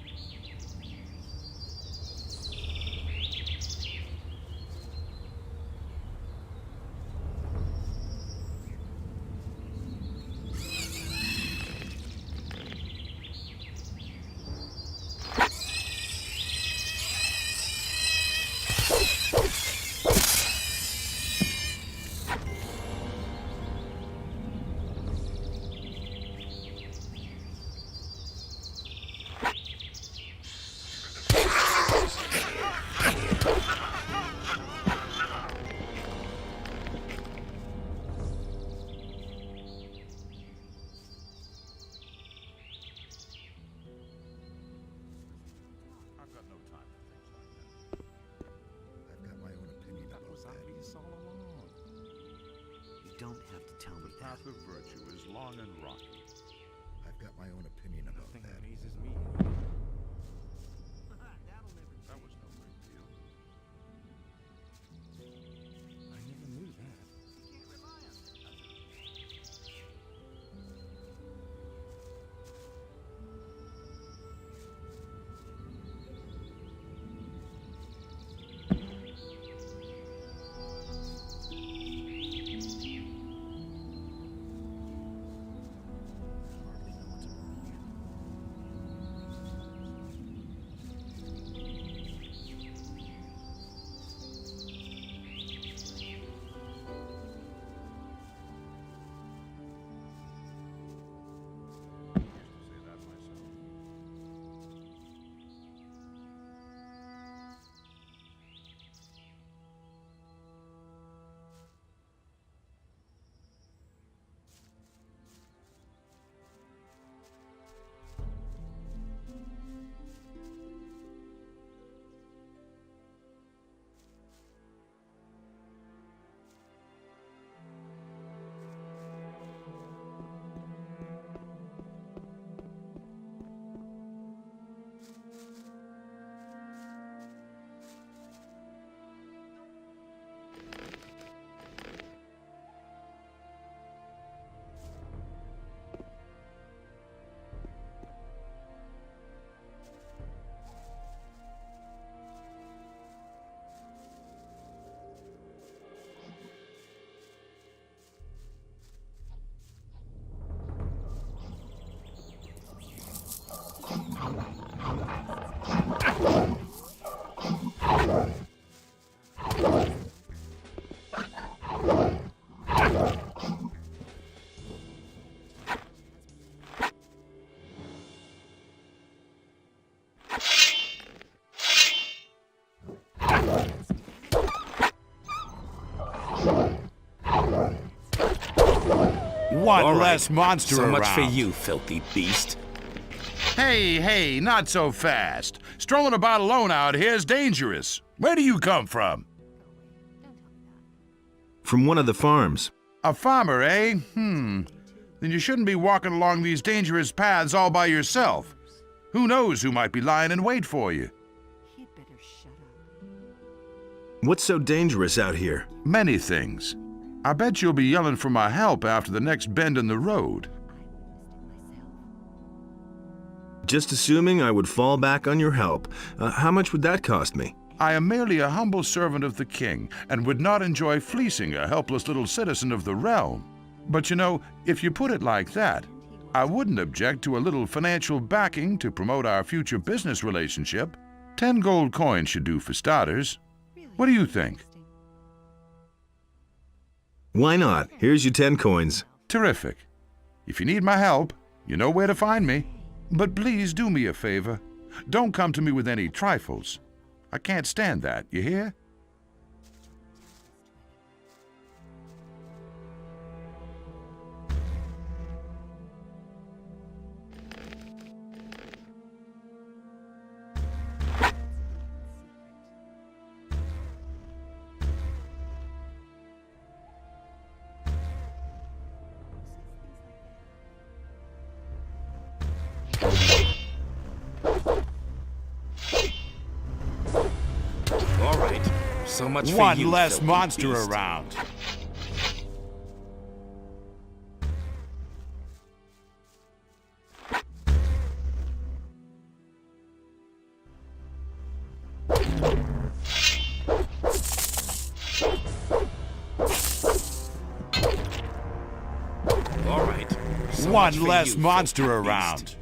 Don't have to tell me The path of virtue is long and rocky. I've got my own opinion about Nothing that. amazes me. That was no big deal. I never knew that. One All less right. monster So around. much for you, filthy beast. Hey, not so fast. Strolling about alone out here is dangerous. Where do you come from? From one of the farms. A farmer, eh? Then you shouldn't be walking along these dangerous paths all by yourself. Who knows who might be lying in wait for you? He'd better shut up. What's so dangerous out here? Many things. I bet you'll be yelling for my help after the next bend in the road. Just assuming I would fall back on your help. How much would that cost me? I am merely a humble servant of the king, and would not enjoy fleecing a helpless little citizen of the realm. But you know, if you put it like that, I wouldn't object to a little financial backing to promote our future business relationship. 10 gold coins should do for starters. What do you think? Why not? Here's your 10 coins. Terrific. If you need my help, you know where to find me. But please do me a favor. Don't come to me with any trifles. I can't stand that, you hear? All right. So much for One you, less filthy monster beast. around. All right. So much One for less you, monster filthy around. beast.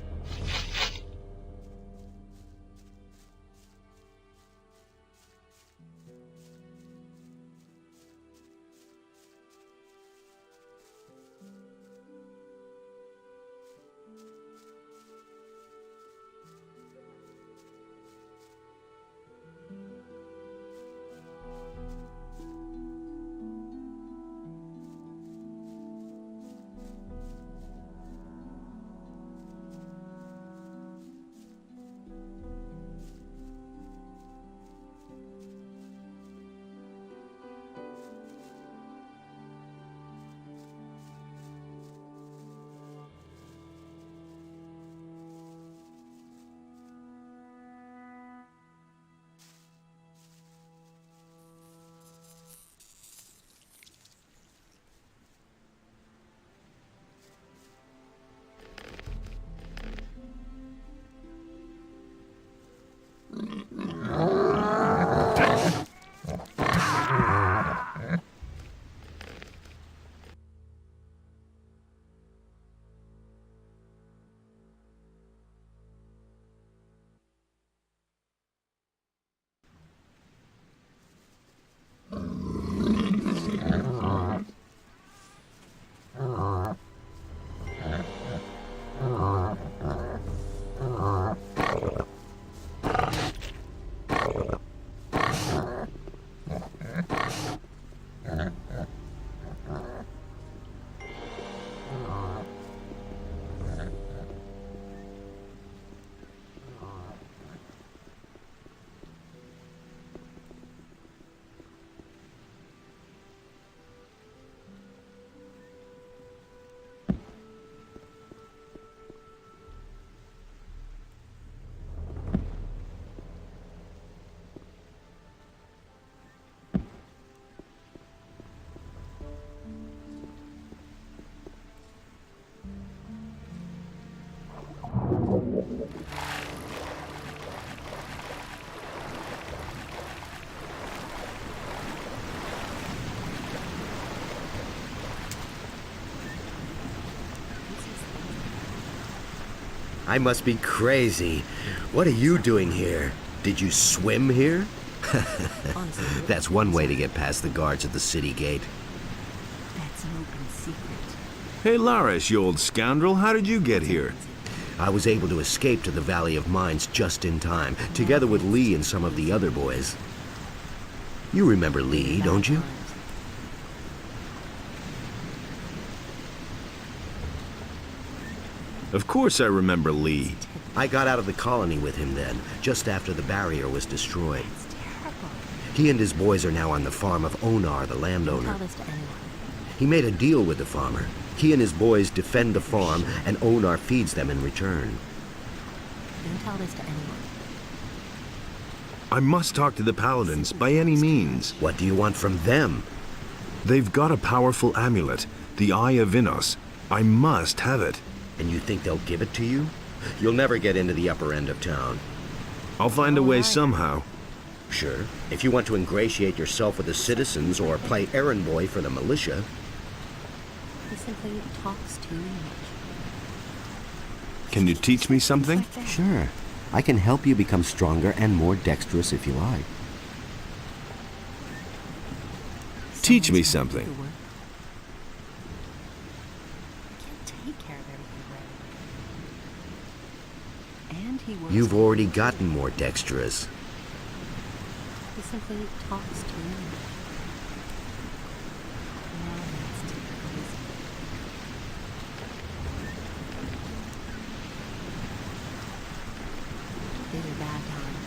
I must be crazy. What are you doing here? Did you swim here? That's one way to get past the guards at the city gate. That's an open secret. Hey, Larish, you old scoundrel, how did you get here? I was able to escape to the Valley of Mines just in time, together with Lee and some of the other boys. You remember Lee, don't you? Of course I remember Lee. I got out of the colony with him then, just after the barrier was destroyed. He and his boys are now on the farm of Onar, the landowner. He made a deal with the farmer. He and his boys defend the farm, and Onar feeds them in return. Don't tell this to anyone. I must talk to the paladins by any means. What do you want from them? They've got a powerful amulet, the Eye of Innos. I must have it. And you think they'll give it to you? You'll never get into the upper end of town. I'll find a way somehow. Sure, if you want to ingratiate yourself with the citizens or play errand boy for the militia. He simply talks too much. Can you teach me something? Sure. I can help you become stronger and more dexterous if you like. Teach me something. I can't take care of everything right. And he works. You've already gotten more dexterous. He simply talks too much. Now let's take it easy. These are bad times.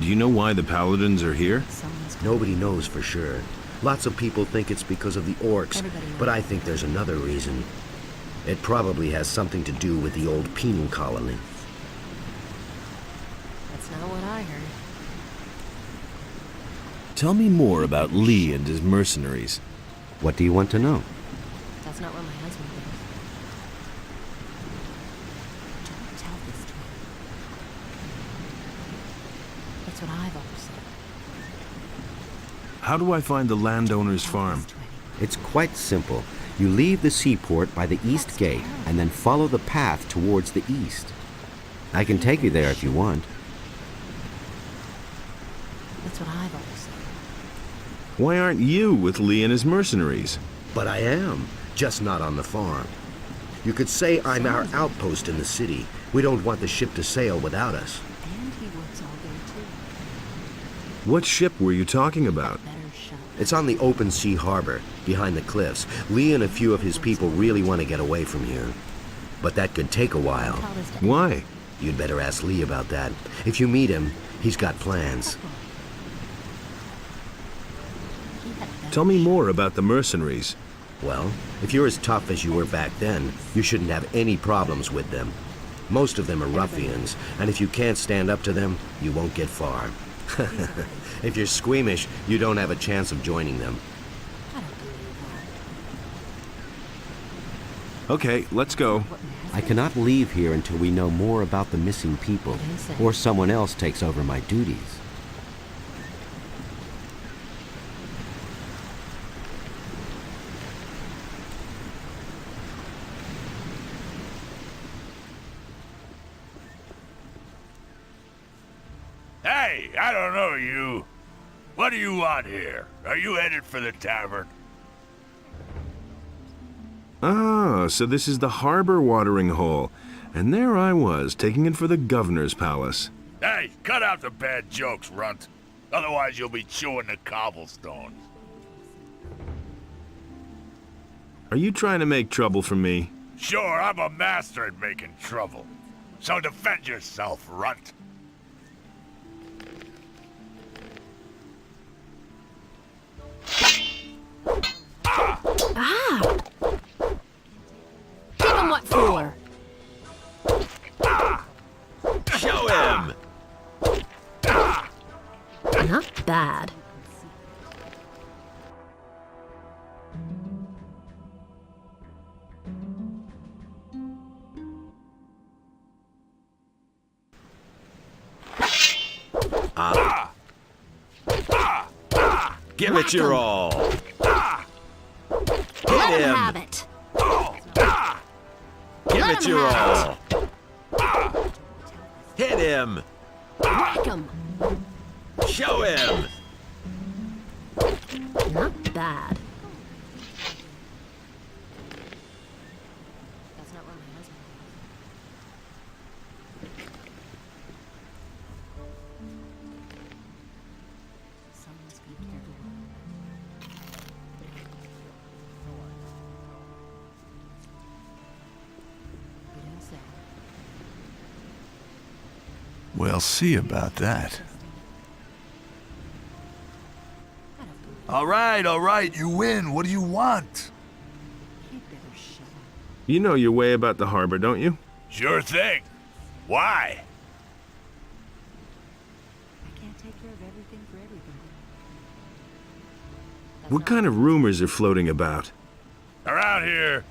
Do you know why the paladins are here? Nobody knows for sure. Lots of people think it's because of the orcs, but I think there's another reason. It probably has something to do with the old penal colony. That's not what I heard. Tell me more about Lee and his mercenaries. What do you want to know? That's not what my husband thinks. Don't tell this to him. That's what I've always said. How do I find the landowner's farm? It's quite simple. You leave the seaport by the east gate and then follow the path towards the east. I can take you there if you want. That's what I've always said. Why aren't you with Lee and his mercenaries? But I am, just not on the farm. You could say I'm our outpost in the city. We don't want the ship to sail without us. And he works all day too. What ship were you talking about? Better shut. It's on the open sea harbor, behind the cliffs. Lee and a few of his people really want to get away from here. But that could take a while. Tell this to Why? You'd better ask Lee about that. If you meet him, he's got plans. He had better Tell me more about the mercenaries. Well, if you're as tough as you were back then, you shouldn't have any problems with them. Most of them are ruffians, and if you can't stand up to them, you won't get far. If you're squeamish, you don't have a chance of joining them. I don't believe that. Okay, let's go. What my husband I cannot leave here until we know more about the missing people, or someone else takes over my duties. Hey, I don't know you. What do you want here? Are you headed for the tavern? Ah, so this is the harbor watering hole. And there I was, taking it for the governor's palace. Hey, cut out the bad jokes, runt. Otherwise you'll be chewing the cobblestone. Are you trying to make trouble for me? Sure, I'm a master at making trouble. So defend yourself, runt. Give him what for? Show him! Not bad. Give it your all. Let Hit him him. have it. Give Let it him your have all. Hit him. Whack him. Show him. Not bad. That's not what my husband thinks. We'll see about that. All right, you win. What do you want? You know your way about the harbor, don't you? Sure thing. Why? I can't take care of everything for everybody. What kind of rumors are floating about? Around here,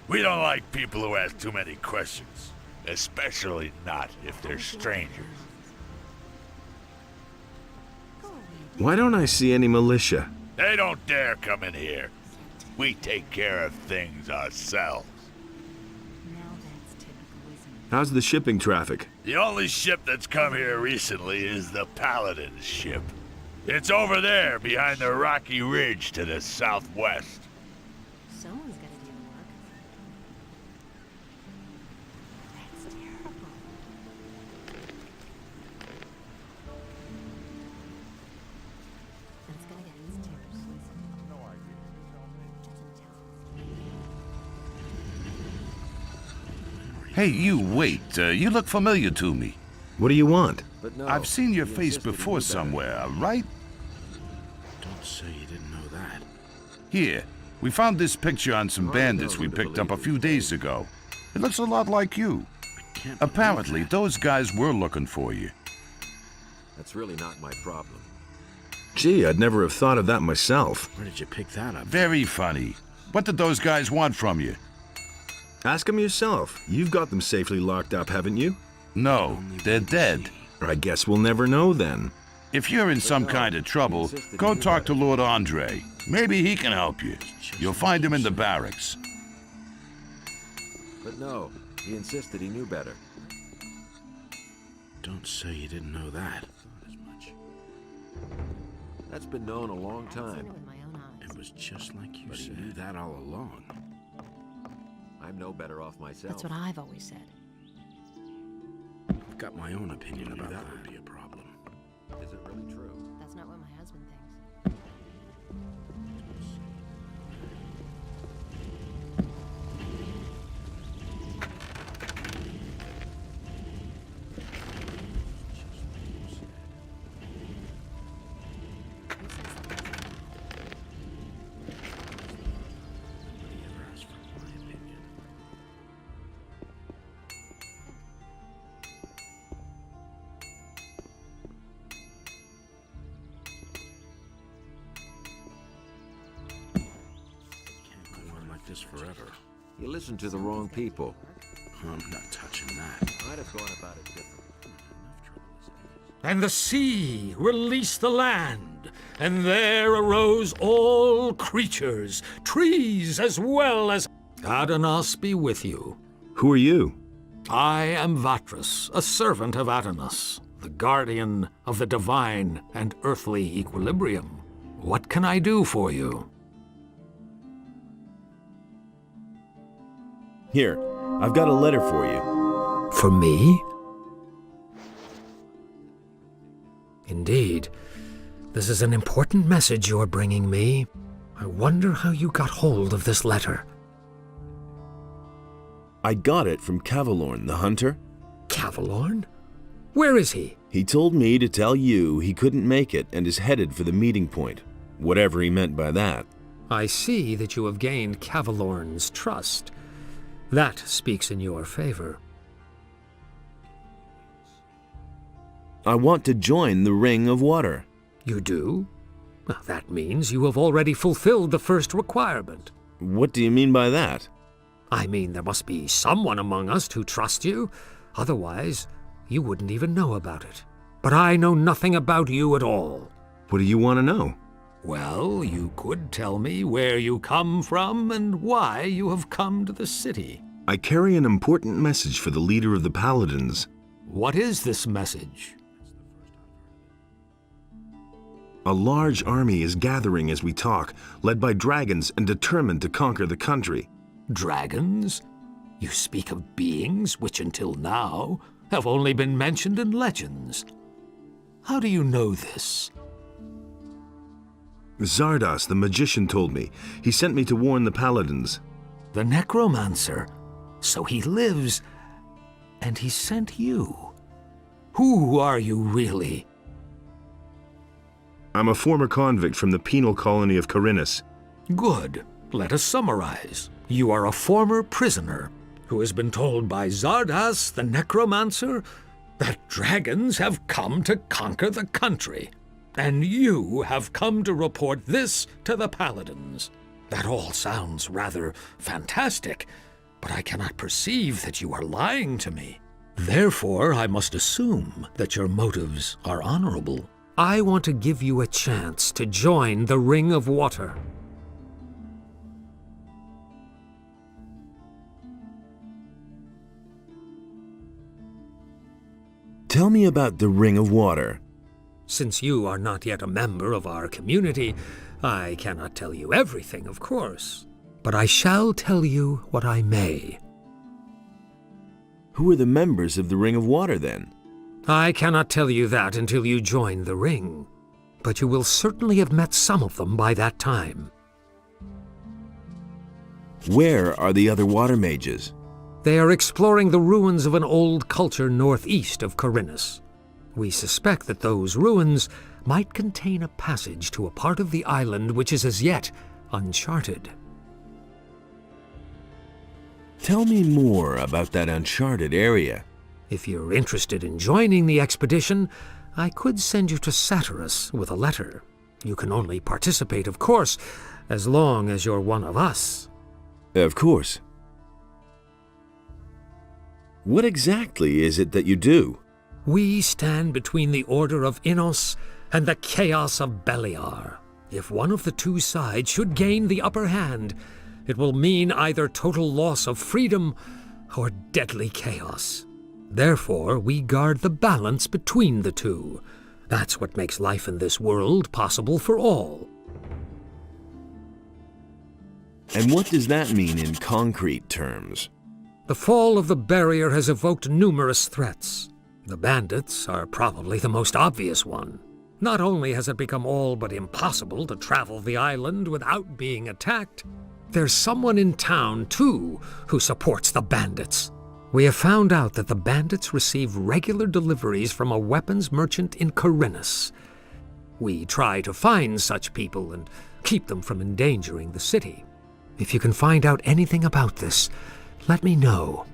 we don't like people who ask too many questions. Especially not if they're strangers. Why don't I see any militia? They don't dare come in here. We take care of things ourselves. How's the shipping traffic? The only ship that's come here recently is the Paladin's ship. It's over there, behind the rocky ridge to the southwest. Someone's got to do the work. That's terrible. It's gonna get its tears. No idea. Hey, you, wait. You look familiar to me. What do you want? I've seen your face before somewhere, right? Don't say you didn't know that. Here, we found this picture on some bandits we picked up a few days ago. It looks a lot like you. Apparently, those guys were looking for you. That's really not my problem. Gee, I'd never have thought of that myself. Where did you pick that up? Very funny. What did those guys want from you? Ask them yourself. You've got them safely locked up, haven't you? No, they're dead. I guess we'll never know then. If you're in some kind of trouble, go talk to Lord Andre. Maybe he can help you. You'll find him in the barracks. But no, he insisted he knew better. Don't say you didn't know that. That's been known a long I've seen time. it with my own eyes. It was just like you said. You knew that all along. I'm no better off myself. That's what I've always said. I've got my own opinion about that. Would be a problem. Is it really true? That's not what my husband thinks. Nobody ever asked for my opinion. Can't go on like this forever. You listen to the wrong people. I'm not touching that. I'd have gone about it differently. Enough trouble as it is. And the sea released the land, and there arose all creatures, trees as well as... Adanos be with you. Who are you? I am Vatras, a servant of Adanos, the guardian of the divine and earthly equilibrium. What can I do for you? Here, I've got a letter for you. For me? Indeed. This is an important message you're bringing me. I wonder how you got hold of this letter. I got it from Cavalorn, the hunter. Cavalorn? Where is he? He told me to tell you he couldn't make it and is headed for the meeting point. Whatever he meant by that. I see that you have gained Cavalorn's trust. That speaks in your favor. I want to join the Ring of Water. You do? Well, that means you have already fulfilled the first requirement. What do you mean by that? I mean, there must be someone among us who trusts you. Otherwise, you wouldn't even know about it. But I know nothing about you at all. What do you want to know? Well, you could tell me where you come from and why you have come to the city. I carry an important message for the leader of the Paladins. What is this message? A large army is gathering as we talk, led by dragons and determined to conquer the country. Dragons? You speak of beings which until now have only been mentioned in legends. How do you know this? Zardos, the magician, told me. He sent me to warn the Paladins. The necromancer? So he lives, and he sent you. Who are you really? I'm a former convict from the penal colony of Corinus. Good. Let us summarize. You are a former prisoner who has been told by Zardas the necromancer that dragons have come to conquer the country, and you have come to report this to the paladins. That all sounds rather fantastic, but I cannot perceive that you are lying to me. Therefore, I must assume that your motives are honorable. I want to give you a chance to join the Ring of Water. Tell me about the Ring of Water. Since you are not yet a member of our community, I cannot tell you everything, of course. But I shall tell you what I may. Who are the members of the Ring of Water, then? I cannot tell you that until you join the ring. But you will certainly have met some of them by that time. Where are the other water mages? They are exploring the ruins of an old culture northeast of Corinus. We suspect that those ruins might contain a passage to a part of the island which is as yet uncharted. Tell me more about that uncharted area. If you're interested in joining the expedition, I could send you to Satyrus with a letter. You can only participate, of course, as long as you're one of us. Of course. What exactly is it that you do? We stand between the Order of Innos and the Chaos of Beliar. If one of the two sides should gain the upper hand, it will mean either total loss of freedom or deadly chaos. Therefore, we guard the balance between the two. That's what makes life in this world possible for all. And what does that mean in concrete terms? The fall of the barrier has evoked numerous threats. The bandits are probably the most obvious one. Not only has it become all but impossible to travel the island without being attacked, there's someone in town, too, who supports the bandits. We have found out that the bandits receive regular deliveries from a weapons merchant in Corinus. We try to find such people and keep them from endangering the city. If you can find out anything about this, let me know.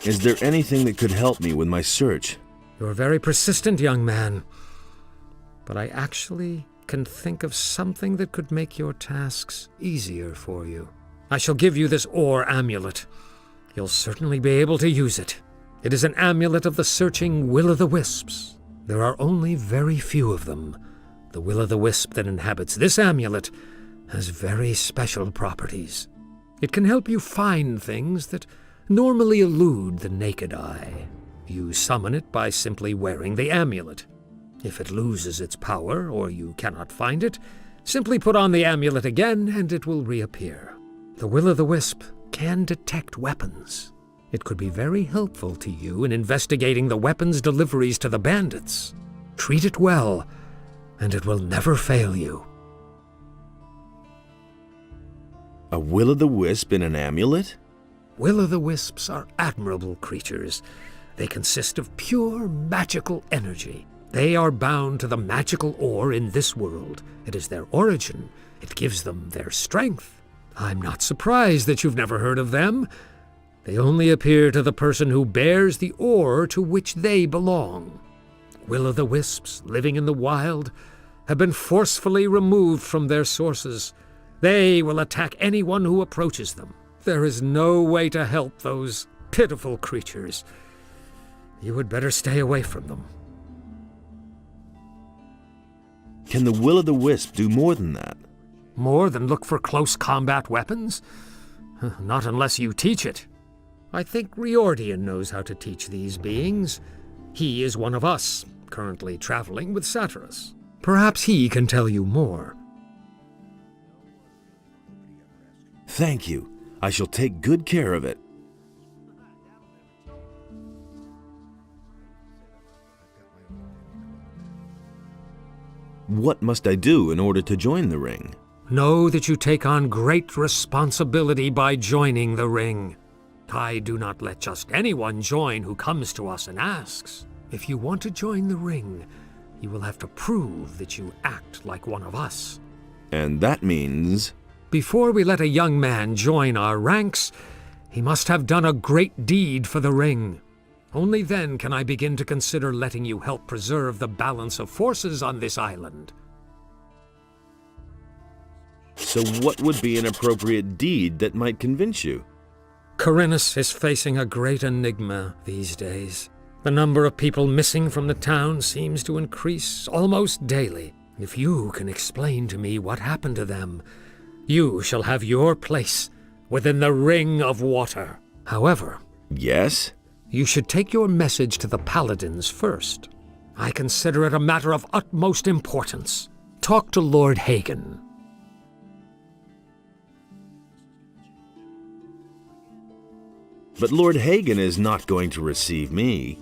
Is there anything that could help me with my search? You're very persistent, young man. But I actually can think of something that could make your tasks easier for you. I shall give you this ore amulet. You'll certainly be able to use it. It is an amulet of the searching will-o'-the-wisps. There are only very few of them. The will-o'-the-wisp that inhabits this amulet has very special properties. It can help you find things that normally elude the naked eye. You summon it by simply wearing the amulet. If it loses its power, or you cannot find it, simply put on the amulet again and it will reappear. The will-o'-the-wisp can detect weapons. It could be very helpful to you in investigating the weapons deliveries to the bandits. Treat it well, and it will never fail you. A will-o'-the-wisp in an amulet? Will-o'-the-wisps are admirable creatures. They consist of pure magical energy. They are bound to the magical ore in this world. It is their origin. It gives them their strength. I'm not surprised that you've never heard of them. They only appear to the person who bears the ore to which they belong. Will-o'-the-wisps living in the wild have been forcefully removed from their sources. They will attack anyone who approaches them. There is no way to help those pitiful creatures. You had better stay away from them. Can the will-o'-the-wisp do more than that? More than look for close combat weapons? Not unless you teach it. I think Riordian knows how to teach these beings. He is one of us, currently traveling with Satyrus. Perhaps he can tell you more. Thank you. I shall take good care of it. What must I do in order to join the ring? Know that you take on great responsibility by joining the ring. I do not let just anyone join who comes to us and asks. If you want to join the ring, you will have to prove that you act like one of us. And that means... Before we let a young man join our ranks, he must have done a great deed for the ring. Only then can I begin to consider letting you help preserve the balance of forces on this island. So what would be an appropriate deed that might convince you? Corinus is facing a great enigma these days. The number of people missing from the town seems to increase almost daily. If you can explain to me what happened to them, you shall have your place within the Ring of Water. However... Yes? You should take your message to the paladins first. I consider it a matter of utmost importance. Talk to Lord Hagen. But Lord Hagen is not going to receive me.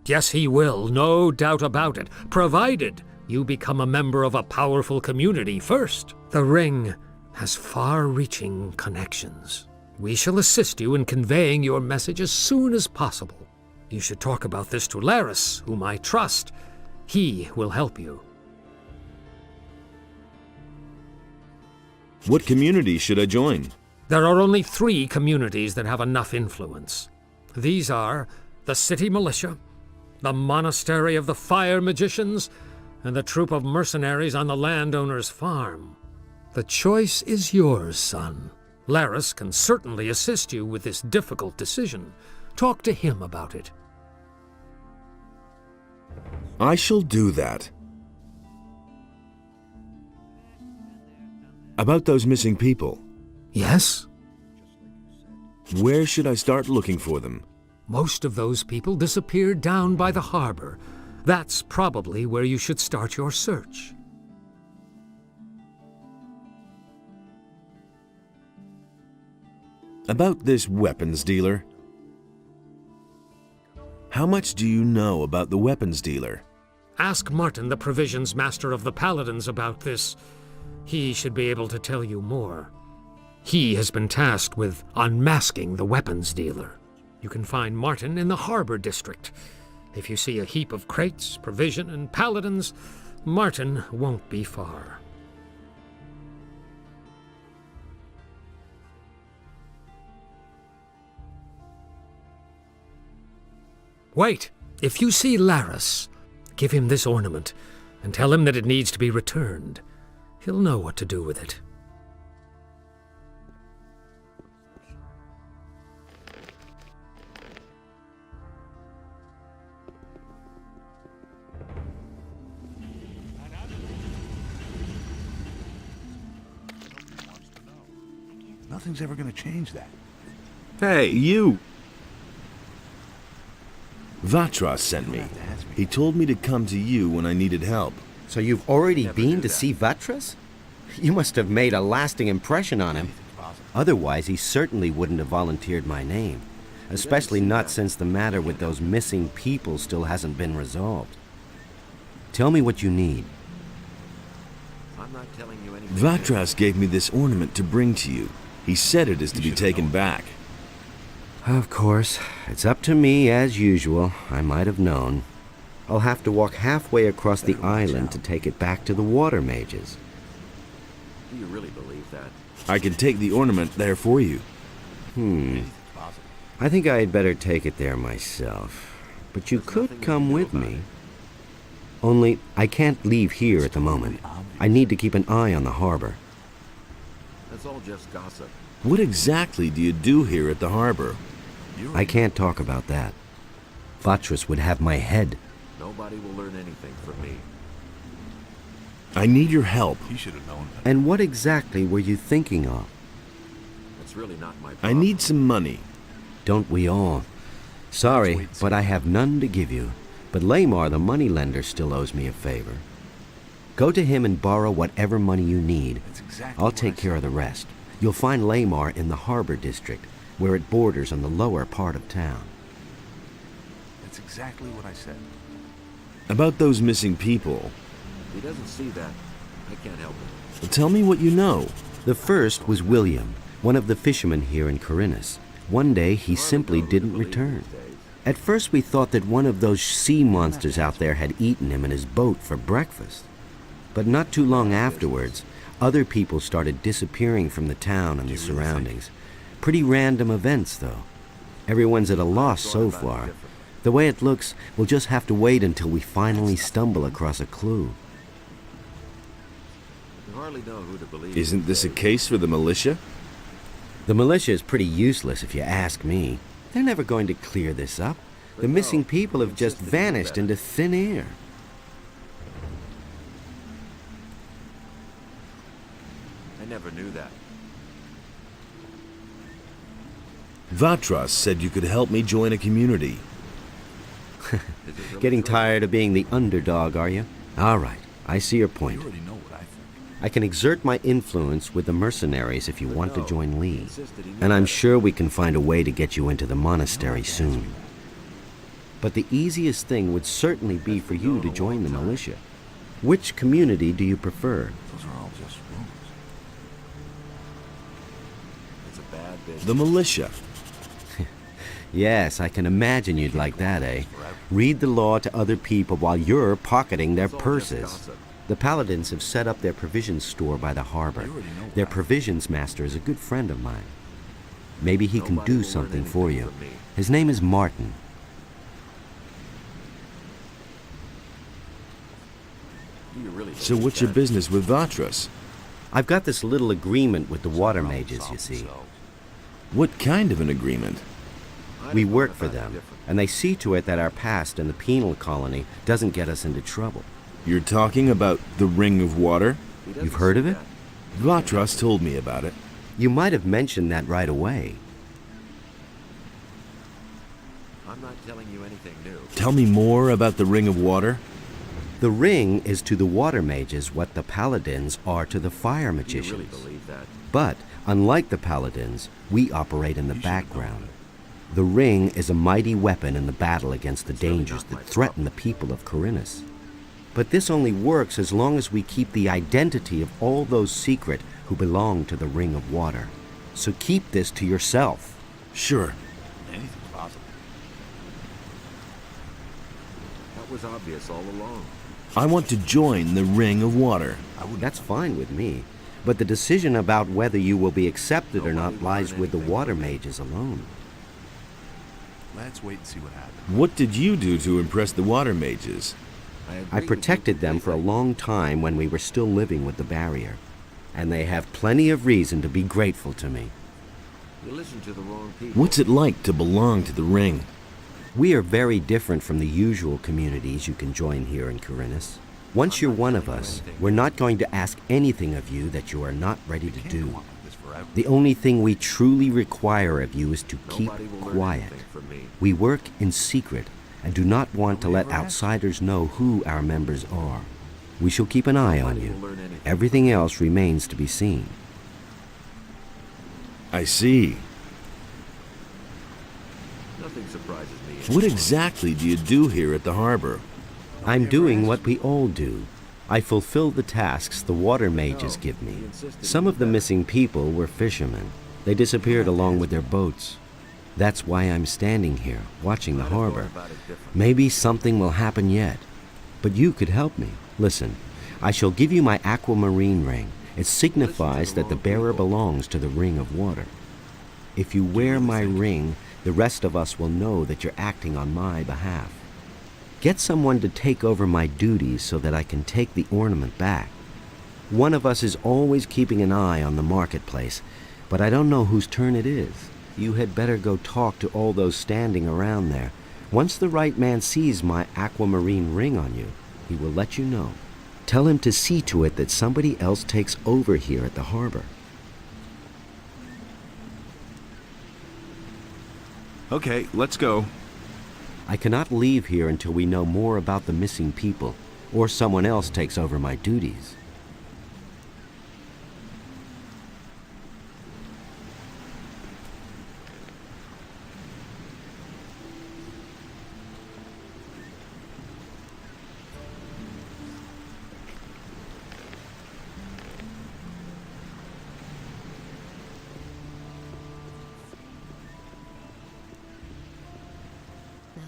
Yes, he will, no doubt about it, provided you become a member of a powerful community first. The ring has far-reaching connections. We shall assist you in conveying your message as soon as possible. You should talk about this to Laris, whom I trust. He will help you. What community should I join? There are only 3 communities that have enough influence. These are the City Militia, the Monastery of the Fire Magicians, and the troop of mercenaries on the landowner's farm. The choice is yours, son. Laris can certainly assist you with this difficult decision. Talk to him about it. I shall do that. About those missing people. Yes? Where should I start looking for them? Most of those people disappeared down by the harbor. That's probably where you should start your search. About this weapons dealer. How much do you know about the weapons dealer? Ask Martin, the provisions master of the Paladins, about this. He should be able to tell you more. He has been tasked with unmasking the weapons dealer. You can find Martin in the harbor district. If you see a heap of crates, provision, and paladins, Martin won't be far. Wait! If you see Laris, give him this ornament and tell him that it needs to be returned. He'll know what to do with it. Nothing's ever going to change that. Hey, you! Vatras sent me. He told me to come to you when I needed help. So you've already been to see Vatras? You must have made a lasting impression on him. Otherwise, he certainly wouldn't have volunteered my name. Especially not since the matter with those missing people still hasn't been resolved. Tell me what you need. Vatras gave me this ornament to bring to you. He said it is to be taken back. Of course. It's up to me, as usual. I might have known. I'll have to walk halfway across the island to take it back to the water mages. Do you really believe that? I can take the ornament there for you. I think I'd better take it there myself. But you could come with me. Only, I can't leave here at the moment. I need to keep an eye on the harbor. That's all just gossip. What exactly do you do here at the harbor? I can't talk about that. Vatras would have my head. Nobody will learn anything from me. I need your help. He should have known that. And what exactly were you thinking of? It's really not my problem. I need some money. Don't we all? Sorry, but I have none to give you. But Lamar, the moneylender, still owes me a favor. Go to him and borrow whatever money you need. I'll take care of the rest. You'll find Lamar in the harbor district, where it borders on the lower part of town. That's exactly what I said. About those missing people. He doesn't see that. I can't help it. Tell me what you know. The first was William, one of the fishermen here in Corinus. One day, he simply didn't return. At first, we thought that one of those sea monsters out there had eaten him in his boat for breakfast. But not too long afterwards, other people started disappearing from the town and the surroundings. Pretty random events, though. Everyone's at a loss so far. The way it looks, we'll just have to wait until we finally stumble across a clue. Isn't this a case for the militia? The militia is pretty useless if you ask me. They're never going to clear this up. The missing people have just vanished into thin air. I never knew that. Vatras said you could help me join a community. Getting tired of being the underdog, are you? All right, I see your point. I can exert my influence with the mercenaries if you want to join Lee. And I'm sure we can find a way to get you into the monastery soon. But the easiest thing would certainly be for you to join the militia. Which community do you prefer? Those are all just rumors. It's a bad business. The militia. Yes, I can imagine you'd like that, eh? Read the law to other people while you're pocketing their purses. The Paladins have set up their provisions store by the harbor. Their provisions master is a good friend of mine. Maybe he can do something for you. His name is Martin. So what's your business with Vatras? I've got this little agreement with the water mages, you see. What kind of an agreement? We work for them, and they see to it that our past in the penal colony doesn't get us into trouble. You're talking about the Ring of Water? You've heard of it? Vatras told me about it. You might have mentioned that right away. I'm not telling you anything new. Tell me more about the Ring of Water. The ring is to the water mages what the paladins are to the fire magicians. Do you really believe that? But, unlike the paladins, we operate in the background. The ring is a mighty weapon in the battle against the dangers that threaten the people of Corinus. But this only works as long as we keep the identity of all those secret who belong to the Ring of Water. So keep this to yourself. Sure. Anything's possible. That was obvious all along. I want to join the Ring of Water. That's fine with me. But the decision about whether you will be accepted or not lies with the water mages alone. Let's wait and see what happens. What did you do to impress the water mages? I protected them for a long time when we were still living with the barrier. And they have plenty of reason to be grateful to me. You listen to the wrong people. What's it like to belong to the Ring? We are very different from the usual communities you can join here in Corinus. Once you're one of us, we're not going to ask anything of you that you are not ready to do. The only thing we truly require of you is to keep quiet. We work in secret and do not want to let outsiders know who our members are. We shall keep an eye on you. Everything else remains to be seen. I see. Nothing surprises me. What exactly do you do here at the harbor? I'm doing what we all do. I fulfill the tasks the water mages give me. Some of the missing people were fishermen. They disappeared along with their boats. That's why I'm standing here, watching the harbor. Maybe something will happen yet. But you could help me. Listen, I shall give you my aquamarine ring. It signifies that the bearer belongs to the Ring of Water. If you wear my ring, the rest of us will know that you're acting on my behalf. Get someone to take over my duties so that I can take the ornament back. One of us is always keeping an eye on the marketplace, but I don't know whose turn it is. You had better go talk to all those standing around there. Once the right man sees my aquamarine ring on you, he will let you know. Tell him to see to it that somebody else takes over here at the harbor. Okay, let's go. I cannot leave here until we know more about the missing people, or someone else takes over my duties.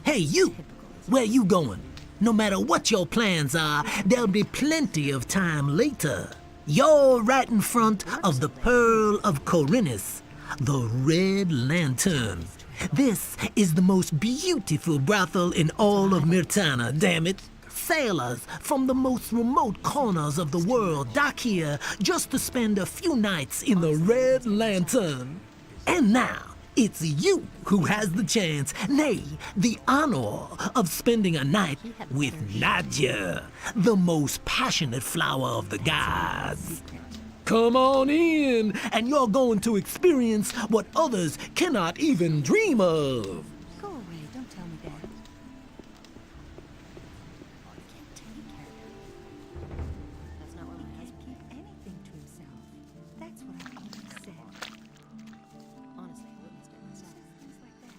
Hey, you! Where you going? No matter what your plans are, there'll be plenty of time later. You're right in front of the Pearl of Corinus, the Red Lantern. This is the most beautiful brothel in all of Myrtana, damn it. Sailors from the most remote corners of the world dock here just to spend a few nights in the Red Lantern. And now, it's you who has the chance, nay, the honor of spending a night with Nadia, the most passionate flower of the gods. Come on in, and you're going to experience what others cannot even dream of. Go away, don't tell me that. I can't take her. That's not what my husband keep anything to himself. That's what I always said. Honestly, I witnessed it myself. Things like that.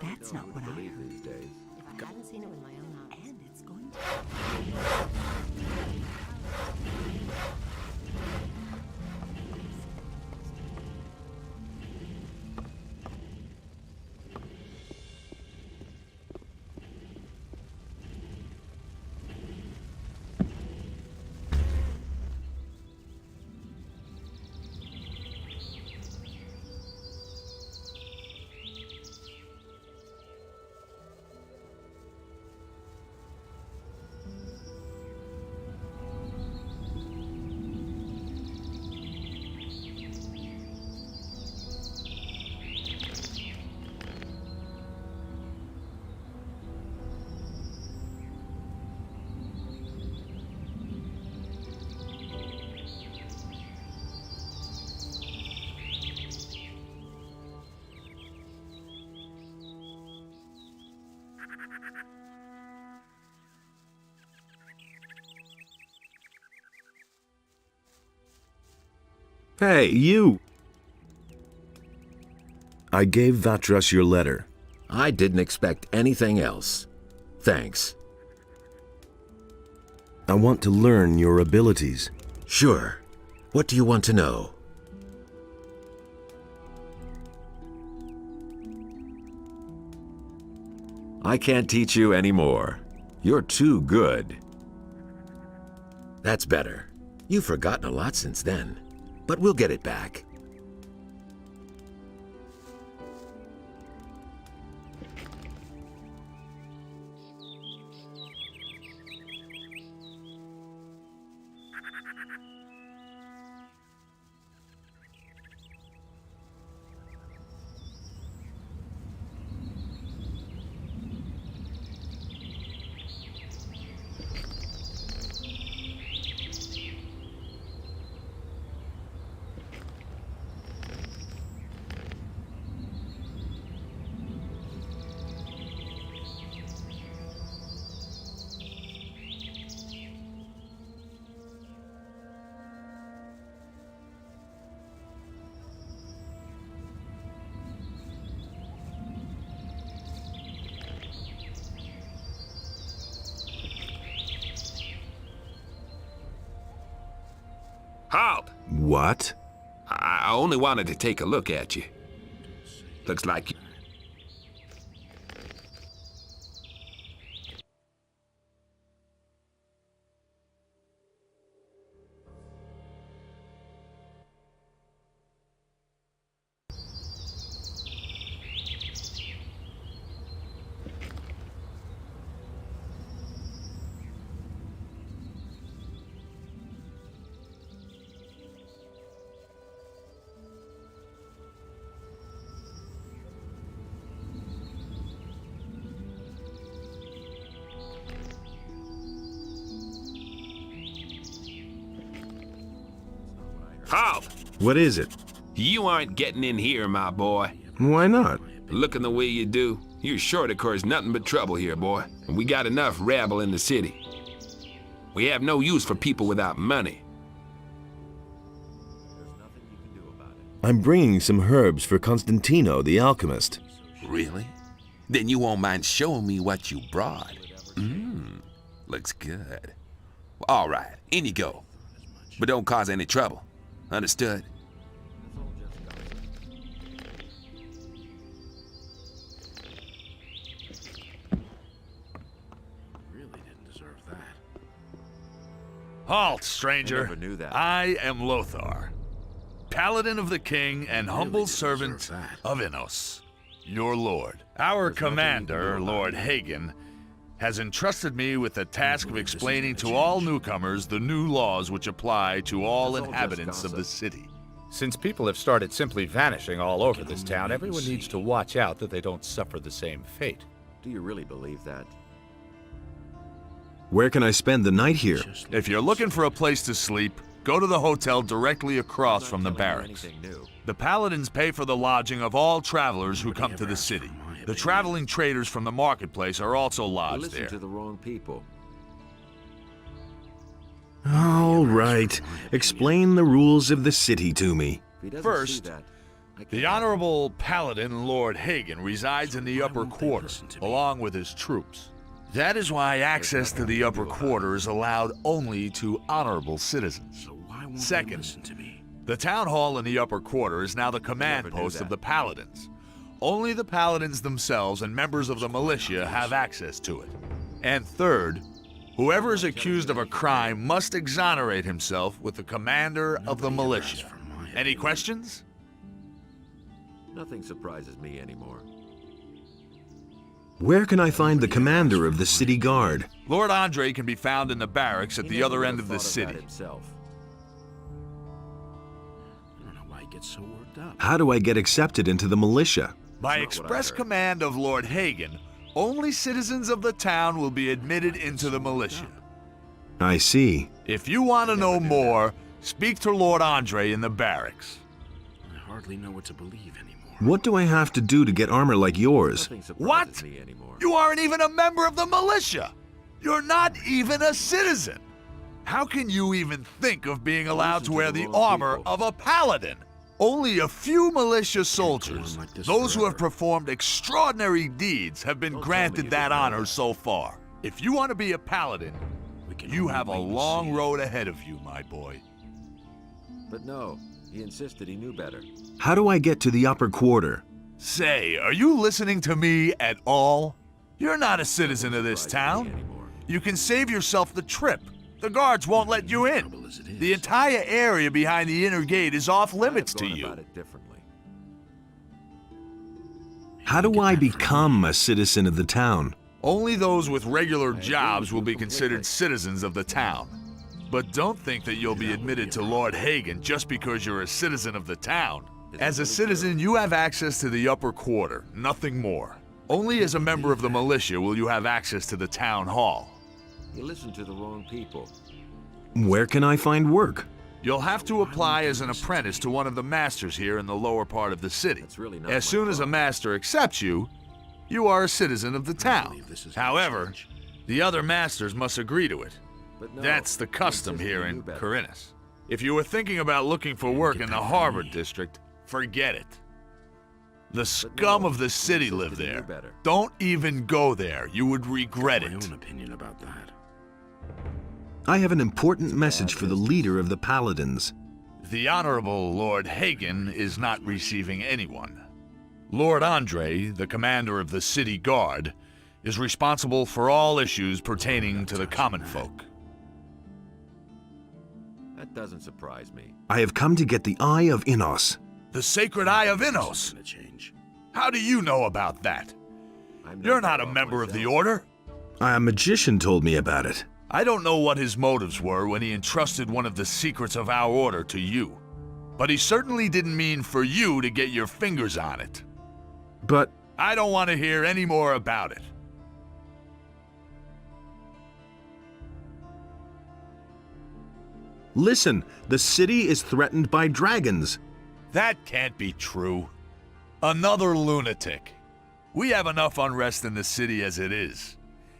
That's not what I heard. If I hadn't seen it with my own eyes. And it's going to... Hey, you! I gave Vatras your letter. I didn't expect anything else. Thanks. I want to learn your abilities. Sure. What do you want to know? I can't teach you anymore. You're too good. That's better. You've forgotten a lot since then, but we'll get it back. Halt! What? I only wanted to take a look at you. Looks like you... Halt! What is it? You aren't getting in here, my boy. Why not? Looking the way you do, you're sure to cause nothing but trouble here, boy. And we got enough rabble in the city. We have no use for people without money. I'm bringing some herbs for Constantino, the alchemist. Really? Then you won't mind showing me what you brought. Looks good. All right, in you go. But don't cause any trouble. Understood? Halt, stranger. I never knew that. I am NOTR, Paladin of the King and humble servant of Innos, your lord. Our commander, Lord Hagen, has entrusted me with the task of explaining to all newcomers the new laws which apply to all inhabitants of the city. Since people have started simply vanishing all over this town, everyone needs to watch out that they don't suffer the same fate. Do you really believe that? Where can I spend the night here? If you're looking for a place to sleep, go to the hotel directly across from the barracks. The paladins pay for the lodging of all travelers who come to the city. The traveling traders from the marketplace are also lodged there. Listen to the wrong people. All right. Explain the rules of the city to me. First, the Honorable Paladin Lord Hagen resides in the upper quarter, along with his troops. That is why access to the upper quarter is allowed only to honorable citizens. Second, the town hall in the upper quarter is now the command post of the paladins. Only the paladins themselves and members of the militia have access to it. And third, whoever is accused of a crime must exonerate himself with the commander of the militia. Any questions? Nothing surprises me anymore. Where can I find the commander of the city guard? Lord Andre can be found in the barracks at the other end of the city. How do I get accepted into the militia? By express command of Lord Hagen, only citizens of the town will be admitted into the militia. I see. If you want to know more, speak to Lord Andre in the barracks. I hardly know what to believe anymore. What do I have to do to get armor like yours? What? You aren't even a member of the militia! You're not even a citizen! How can you even think of being allowed to wear the armor of a paladin? Only a few militia soldiers, those who have performed extraordinary deeds, have been granted that honor so far. If you want to be a paladin, you have a long road ahead of you, my boy. But no, he insisted he knew better. How do I get to the upper quarter? Say, are you listening to me at all? You're not a citizen of this town. You can save yourself the trip. The guards won't let you in. The entire area behind the inner gate is off limits to you. How do I become a citizen of the town? Only those with regular jobs will be considered citizens of the town. But don't think that you'll be admitted to Lord Hagen just because you're a citizen of the town. As a citizen, you have access to the upper quarter, nothing more. Only as a member of the militia will you have access to the town hall. You listened to the wrong people. Where can I find work? You'll have to apply as an apprentice to one of the masters here in the lower part of the city. As soon as a master accepts you, you are a citizen of the town. However, the other masters must agree to it. That's the custom here in Khorinis. If you were thinking about looking for work in the Harbor District, forget it. The scum of the city live there. Don't even go there. You would regret it. My own opinion about that. I have an important message for the leader of the Paladins. The Honorable Lord Hagen is not receiving anyone. Lord Andre, the commander of the city guard, is responsible for all issues pertaining to the common folk. That doesn't surprise me. I have come to get the Eye of Innos. The Sacred Eye of Innos? How do you know about that? You're not a member of the Order. A magician told me about it. I don't know what his motives were when he entrusted one of the secrets of our order to you. But he certainly didn't mean for you to get your fingers on it. But I don't want to hear any more about it. Listen, the city is threatened by dragons. That can't be true. Another lunatic. We have enough unrest in the city as it is.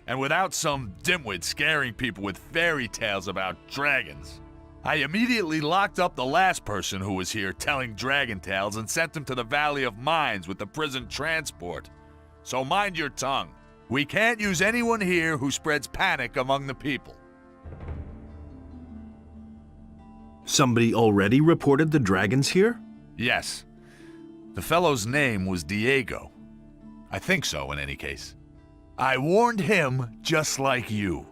And without some dimwit scaring people with fairy tales about dragons. I immediately locked up the last person who was here telling dragon tales and sent him to the Valley of Mines with the prison transport. So mind your tongue. We can't use anyone here who spreads panic among the people. Somebody already reported the dragons here? Yes. The fellow's name was Diego. I think so, in any case. I warned him just like you.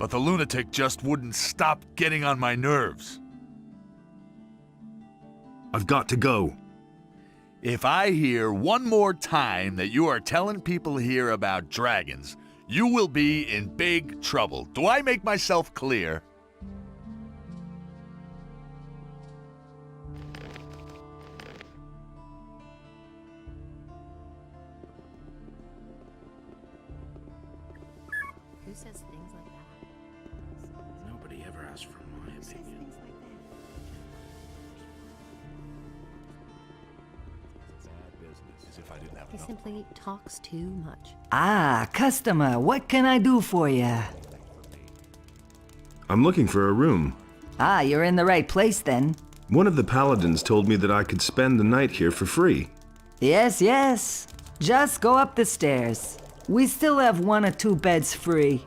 but the lunatic just wouldn't stop getting on my nerves. I've got to go. If I hear one more time that you are telling people here about dragons, you will be in big trouble. Do I make myself clear? Who says things like that? Nobody ever asked for my opinion. He simply talks too much. Ah, customer, what can I do for you? I'm looking for a room. Ah, you're in the right place then. One of the paladins told me that I could spend the night here for free. Yes, yes. Just go up the stairs. We still have 1 or 2 beds free.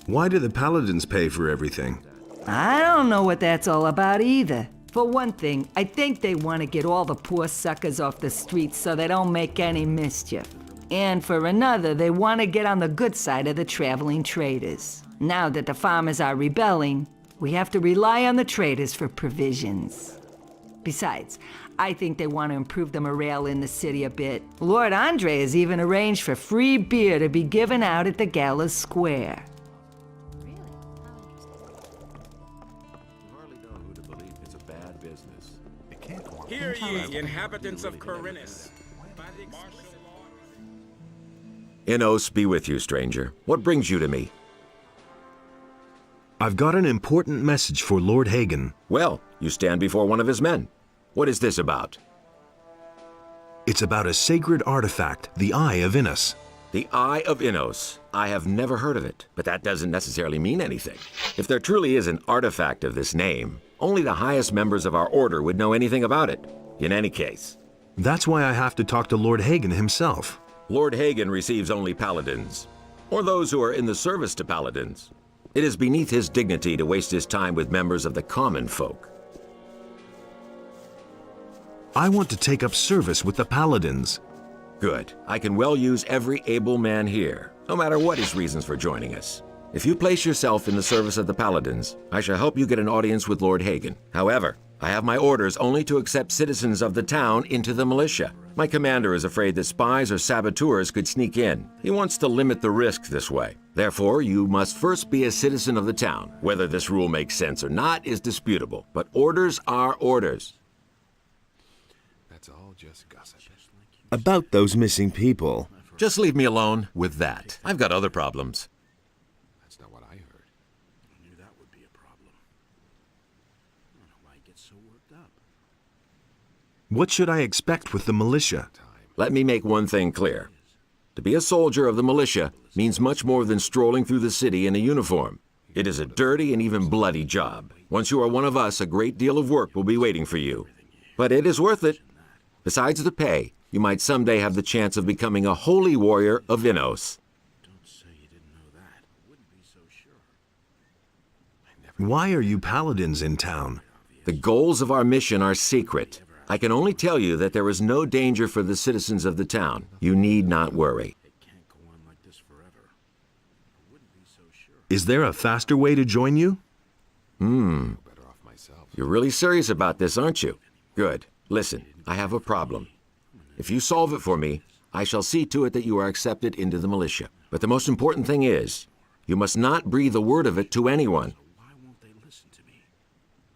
Why do the paladins pay for everything? I don't know what that's all about either. For one thing, I think they want to get all the poor suckers off the streets so they don't make any mischief. And for another, they want to get on the good side of the traveling traders. Now that the farmers are rebelling, we have to rely on the traders for provisions. Besides, I think they want to improve the morale in the city a bit. Lord Andre has even arranged for free beer to be given out at the Gala Square. Hear ye, inhabitants of Corinus. Inos be with you, stranger. What brings you to me? I've got an important message for Lord Hagen. Well, you stand before one of his men. What is this about? It's about a sacred artifact, the Eye of Inos. The Eye of Inos. I have never heard of it, but that doesn't necessarily mean anything. If there truly is an artifact of this name, only the highest members of our order would know anything about it. In any case. That's why I have to talk to Lord Hagen himself. Lord Hagen receives only paladins, or those who are in the service to paladins. It is beneath his dignity to waste his time with members of the common folk. I want to take up service with the paladins. Good. I can well use every able man here, no matter what his reasons for joining us. If you place yourself in the service of the paladins, I shall help you get an audience with Lord Hagen. However, I have my orders only to accept citizens of the town into the militia. My commander is afraid that spies or saboteurs could sneak in. He wants to limit the risk this way. Therefore, you must first be a citizen of the town. Whether this rule makes sense or not is disputable, but orders are orders. That's all just gossip. About those missing people. Just leave me alone with that. I've got other problems. That's not what I heard. I knew that would be a problem. I don't know why he gets so worked up. What should I expect with the militia? Let me make one thing clear. To be a soldier of the militia means much more than strolling through the city in a uniform. It is a dirty and even bloody job. Once you are one of us, a great deal of work will be waiting for you. But it is worth it. Besides the pay, you might someday have the chance of becoming a holy warrior of Inos. Why are you paladins in town? The goals of our mission are secret. I can only tell you that there is no danger for the citizens of the town. You need not worry. Is there a faster way to join you? You're really serious about this, aren't you? Good. Listen, I have a problem. If you solve it for me, I shall see to it that you are accepted into the militia. But the most important thing is, you must not breathe a word of it to anyone.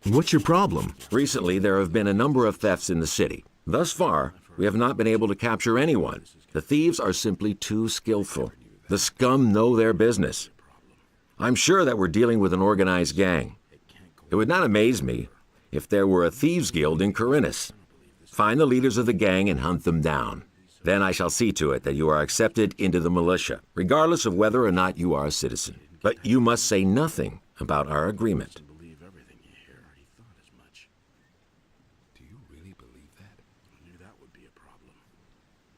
What's your problem? Recently, there have been a number of thefts in the city. Thus far, we have not been able to capture anyone. The thieves are simply too skillful. The scum know their business. I'm sure that we're dealing with an organized gang. It would not amaze me if there were a thieves' guild in Corinus. Find the leaders of the gang and hunt them down. Then I shall see to it that you are accepted into the militia, regardless of whether or not you are a citizen. But you must say nothing about our agreement.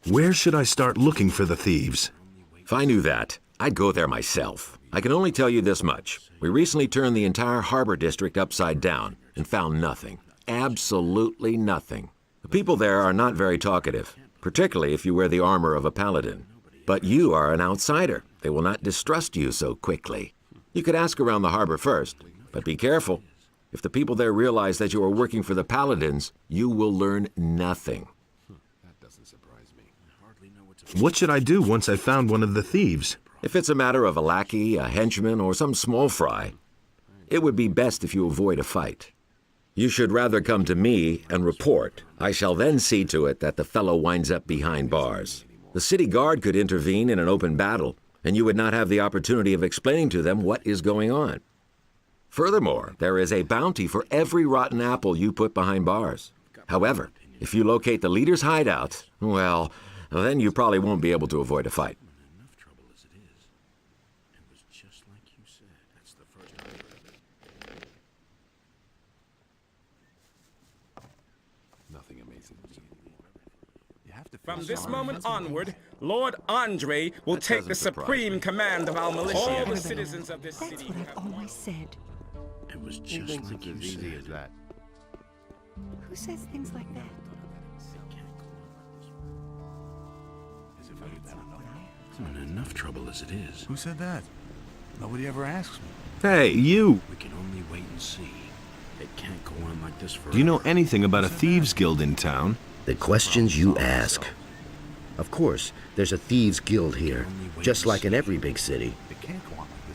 Where should I start looking for the thieves? If I knew that, I'd go there myself. I can only tell you this much. We recently turned the entire harbor district upside down and found nothing. Absolutely nothing. The people there are not very talkative. particularly if you wear the armor of a paladin. But you are an outsider. They will not distrust you so quickly. You could ask around the harbor first, but be careful. If the people there realize that you are working for the paladins, you will learn nothing. What should I do once I've found one of the thieves? If it's a matter of a lackey, a henchman, or some small fry, it would be best if you avoid a fight. You should rather come to me and report. I shall then see to it that the fellow winds up behind bars. The city guard could intervene in an open battle, and you would not have the opportunity of explaining to them what is going on. Furthermore, there is a bounty for every rotten apple you put behind bars. However, if you locate the leader's hideout, well, then you probably won't be able to avoid a fight. From this moment onward, Lord Andre will take the supreme command of our militia. All the citizens of this city have... That's what I've always said. It was just like you said. Who says things like that? I'm in enough trouble as it is. Who said that? Nobody ever asks me. Hey, you! We can only wait and see. It can't go on like this forever. Do you know anything about a thieves' guild in town? The questions you ask. Of course, there's a thieves' guild here, just like in every big city.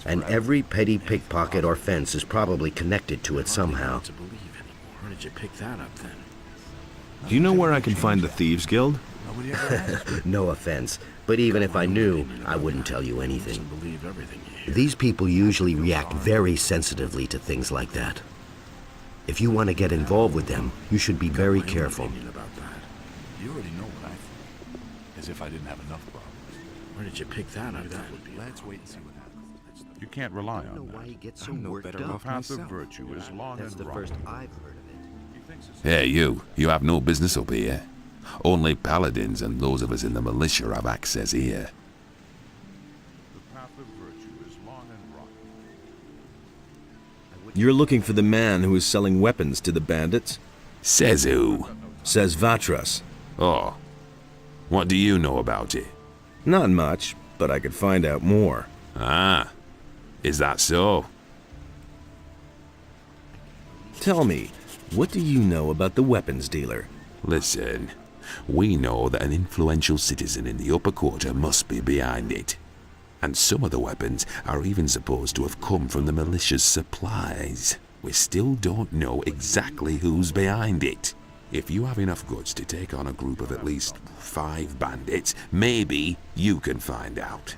And every petty pickpocket or fence is probably connected to it somehow. Where did you pick that up then? Do you know where I can find the thieves' guild? No offense, but even if I knew, I wouldn't tell you anything. These people usually react very sensitively to things like that. If you want to get involved with them, you should be very careful. You already know what I think. As if I didn't have enough problems. Where did you pick that up then? Let's wait and see what happens. You can't rely on that. Why he gets so I'm no worked better up. off path of virtue is long That's and the rocky. first I've heard of it. Hey, you have no business up here. Only paladins and those of us in the militia have access here. The path of virtue is long and rocky. You're looking for the man who is selling weapons to the bandits? Says who? Says Vatras. Oh. What do you know about it? Not much, but I could find out more. Ah. Is that so? Tell me, what do you know about the weapons dealer? Listen, we know that an influential citizen in the upper quarter must be behind it. And some of the weapons are even supposed to have come from the militia's supplies. We still don't know exactly who's behind it. If you have enough guts to take on a group of at least 5 bandits, maybe you can find out.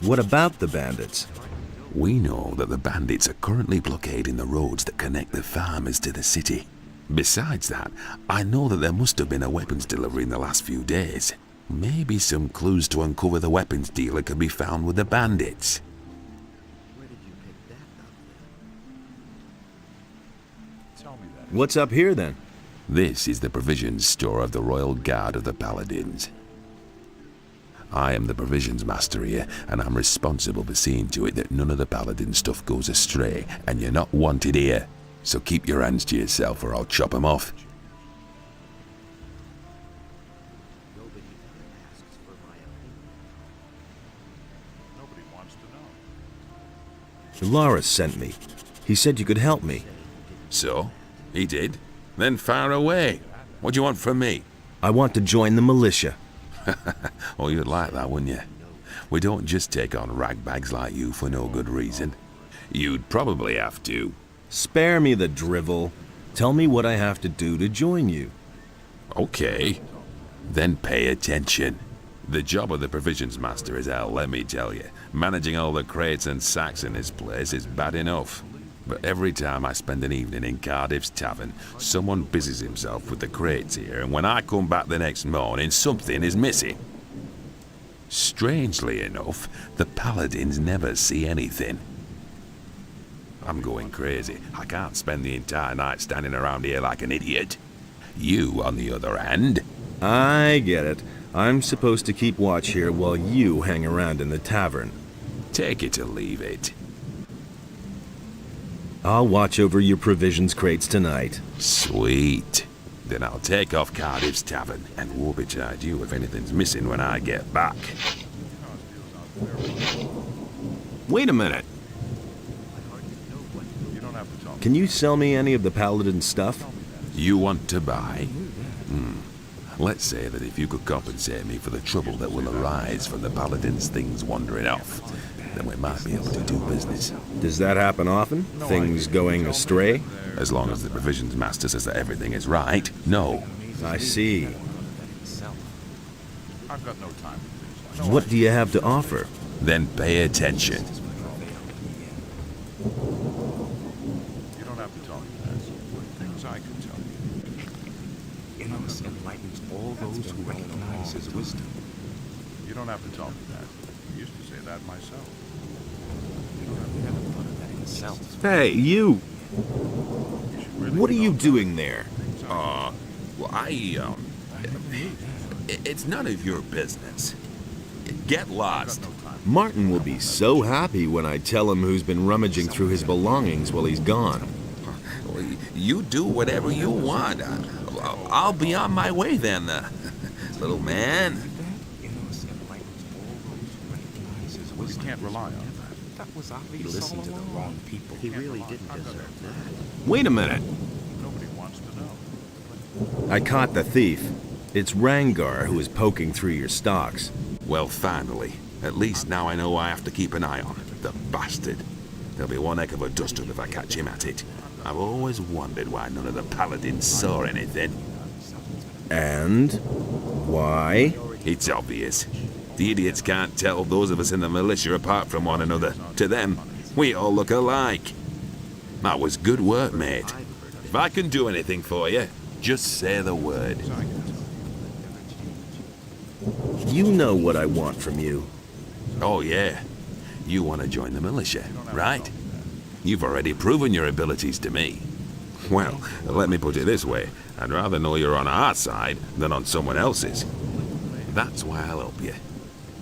What about the bandits? We know that the bandits are currently blockading the roads that connect the farmers to the city. Besides that, I know that there must have been a weapons delivery in the last few days. Maybe some clues to uncover the weapons dealer could be found with the bandits. What's up here then? This is the provisions store of the Royal Guard of the Paladins. I am the provisions master here, and I'm responsible for seeing to it that none of the paladin stuff goes astray, and you're not wanted here. So keep your hands to yourself or I'll chop them off. Laris sent me. He said you could help me. So? He did? Then fire away. What do you want from me? I want to join the militia. Oh, you'd like that, wouldn't you? We don't just take on ragbags like you for no good reason. You'd probably have to. Spare me the drivel. Tell me what I have to do to join you. Okay. Then pay attention. The job of the provisions master is hell, let me tell you. Managing all the crates and sacks in this place is bad enough. But every time I spend an evening in Cardiff's tavern, someone busies himself with the crates here, and when I come back the next morning, something is missing. Strangely enough, the paladins never see anything. I'm going crazy. I can't spend the entire night standing around here like an idiot. You, on the other hand... I get it. I'm supposed to keep watch here while you hang around in the tavern. Take it or leave it. I'll watch over your provisions crates tonight. Sweet. Then I'll take off Cardiff's tavern and woebetide you if anything's missing when I get back. Wait a minute. Can you sell me any of the Paladin stuff? You want to buy? Let's say that if you could compensate me for the trouble that will arise from the Paladin's things wandering off, then we might be able to do business. Does that happen often? Things going astray? As long as the provisions master says that everything is right, no. I see. I've got no time for things like What do you have to offer? Then pay attention. You don't have to tell me that. Things I can tell you. Enos enlightens all those who recognize his wisdom. You don't have to tell me that. I used to say that myself. Hey, you! What are you doing there? Well, it's none of your business. Get lost. Martin will be so happy when I tell him who's been rummaging through his belongings while he's gone. You do whatever you want. I'll be on my way then, little man. We can't rely on that. He listened to the wrong people. He really didn't deserve that. Wait a minute. Nobody wants to know. I caught the thief. It's Rangar who is poking through your stocks. Well, finally. At least now I know I have to keep an eye on it. The bastard. There'll be one heck of a dust-up if I catch him at it. I've always wondered why none of the paladins saw anything. And? Why? It's obvious. The idiots can't tell those of us in the militia apart from one another. To them, we all look alike. That was good work, mate. If I can do anything for you, just say the word. You know what I want from you. Oh, yeah. You want to join the militia, right? You've already proven your abilities to me. Well, let me put it this way. I'd rather know you're on our side than on someone else's. That's why I'll help you.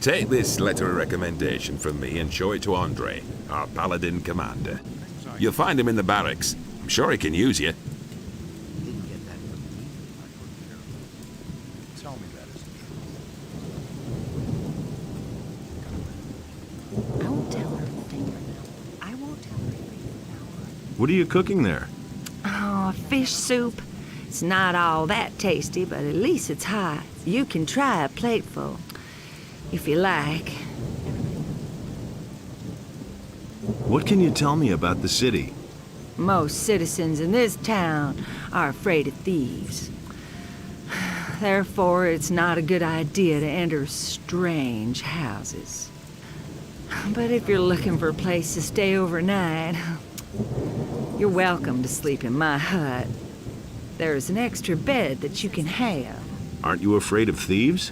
Take this letter of recommendation from me and show it to Andre, our paladin commander. You'll find him in the barracks. I'm sure he can use you. Tell me that isn't I won't tell her anything. I won't tell her. What are you cooking there? Oh, fish soup. It's not all that tasty, but at least it's hot. You can try a plateful, if you like. What can you tell me about the city? Most citizens in this town are afraid of thieves. Therefore, it's not a good idea to enter strange houses. But if you're looking for a place to stay overnight, you're welcome to sleep in my hut. There's an extra bed that you can have. Aren't you afraid of thieves?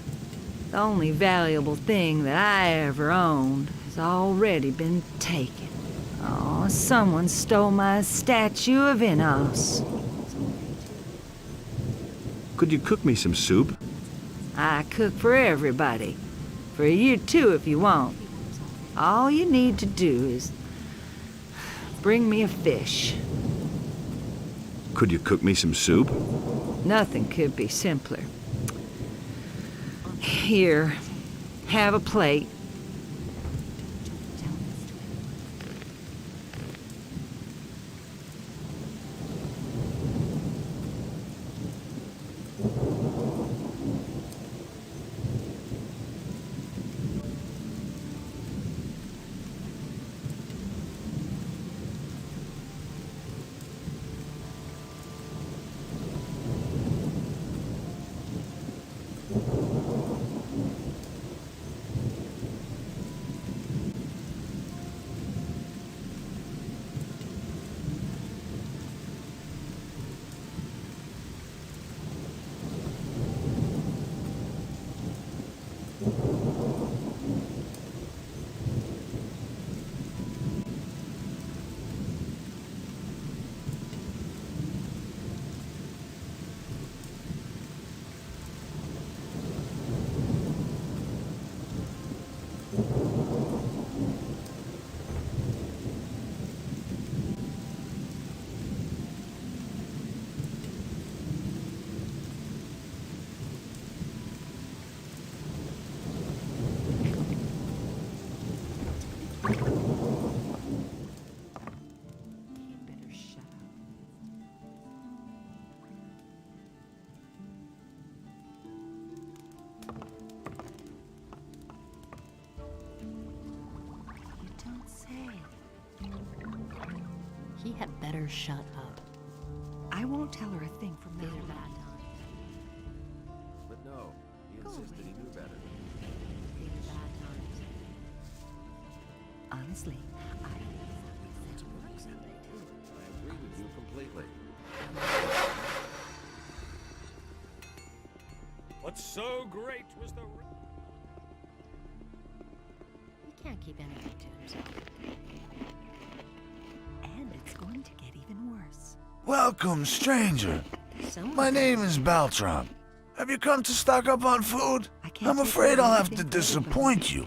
The only valuable thing that I ever owned has already been taken. Oh, someone stole my statue of Enos. Could you cook me some soup? I cook for everybody. For you too, if you want. All you need to do is bring me a fish. Could you cook me some soup? Nothing could be simpler. Here, have a plate. had better shut up. I won't tell her a thing from now These are on. bad times. But no, he insisted he knew better. These are bad times. Honestly, I agree with you completely. What's so great was the... He can't keep anything to himself. and it's going to get even worse. Welcome, stranger. My name is Baltram. Have you come to stock up on food? I'm afraid I'll have to disappoint you.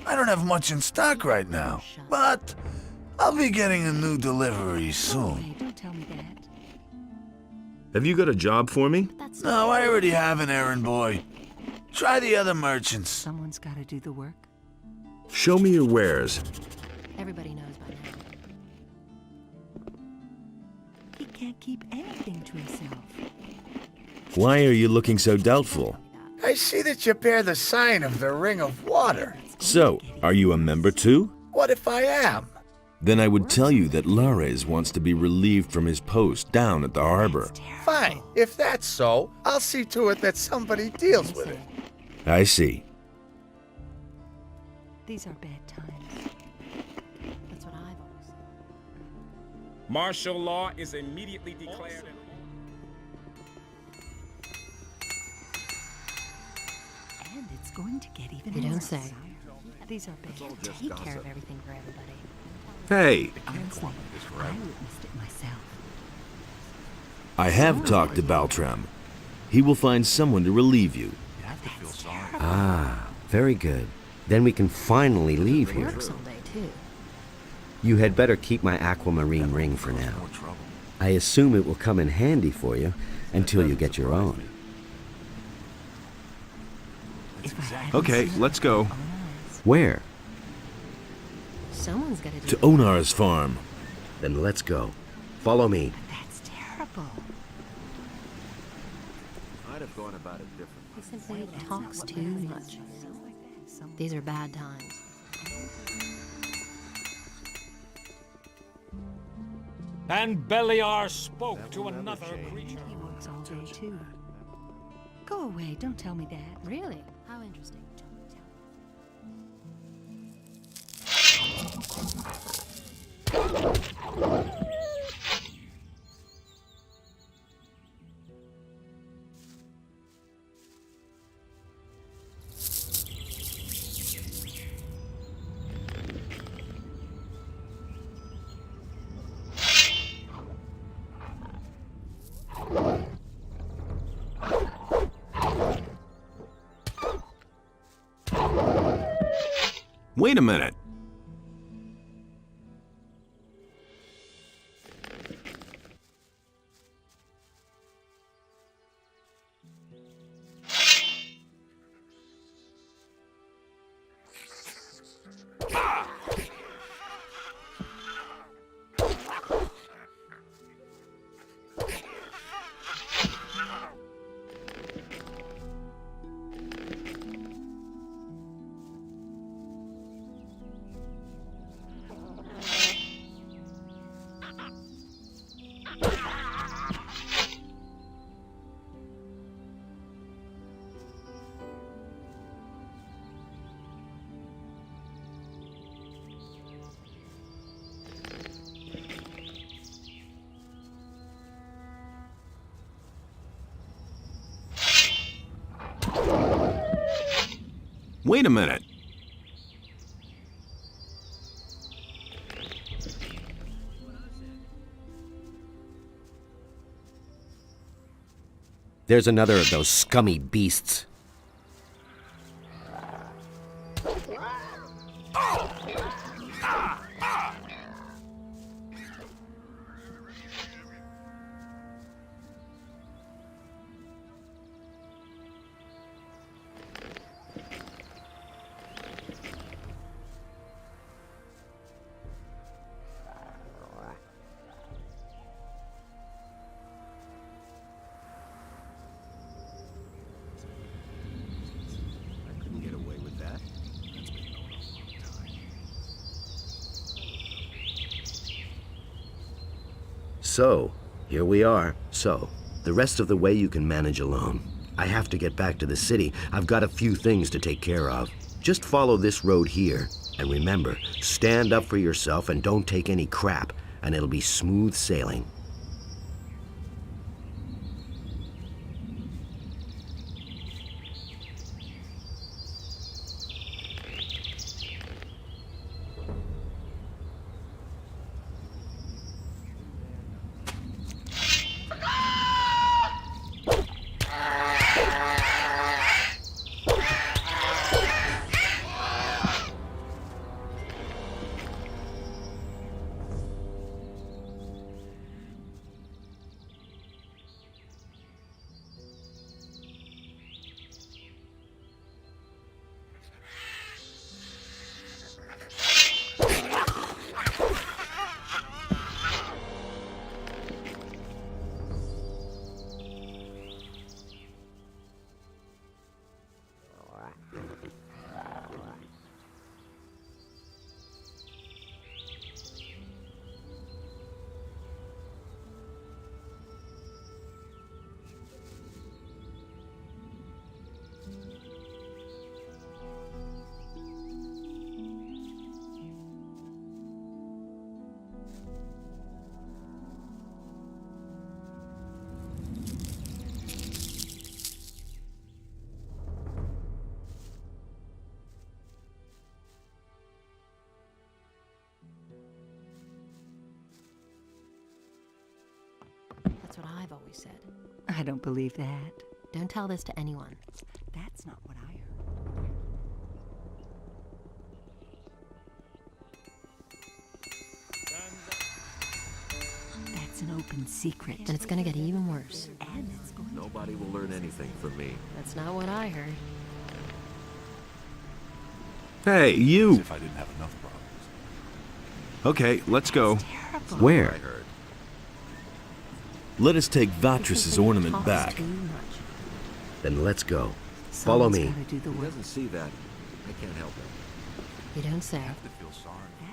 I don't have much in stock right now, but I'll be getting a new delivery soon. Hey, don't tell me that. Have you got a job for me? No, I already have an errand boy. Try the other merchants. Someone's got to do the work. Show me your wares. Everybody knows by now. He can't keep anything to himself. Why are you looking so doubtful? I see that you bear the sign of the Ring of Water. So, are you a member too? What if I am? Then I would tell you that Lares wants to be relieved from his post down at the harbor. Fine. If that's so, I'll see to it that somebody deals with it. I see. These are bad times. That's what I've always said. Martial law is immediately declared. And it's going to get even You don't worse. say. These are bad times. Take care of everything for everybody. Hey, Honestly, I witnessed it myself. I have talked to Baltram. He will find someone to relieve you. You have to feel sorry. Ah, very good. Then we can finally leave here. Works all day, too. You had better keep my aquamarine ring for now. I assume it will come in handy for you until you get your own. Okay, let's go. Where? Someone's got to do To Onar's farm. Then let's go. Follow me. That's terrible. I'd have gone about it differently. He simply talks too much. These are bad times. And Beliar spoke to another creature. He works all day, too. Go away, don't tell me that. Really? How interesting. Wait a minute. Wait a minute. There's another of those scummy beasts. So, here we are. So, the rest of the way you can manage alone. I have to get back to the city. I've got a few things to take care of. Just follow this road here. And remember, stand up for yourself and don't take any crap, and it'll be smooth sailing. That's what I've always said. I don't believe that. Don't tell this to anyone. That's not what I heard. That's an open secret. And it's gonna get even worse. And it's going Nobody will learn anything from me. That's not what I heard. Hey, you! If I didn't have enough problems. Okay, let's go. Where? Let us take Vatris's ornament back. Then let's go. Follow me. He doesn't see that. I can't help it. You don't say.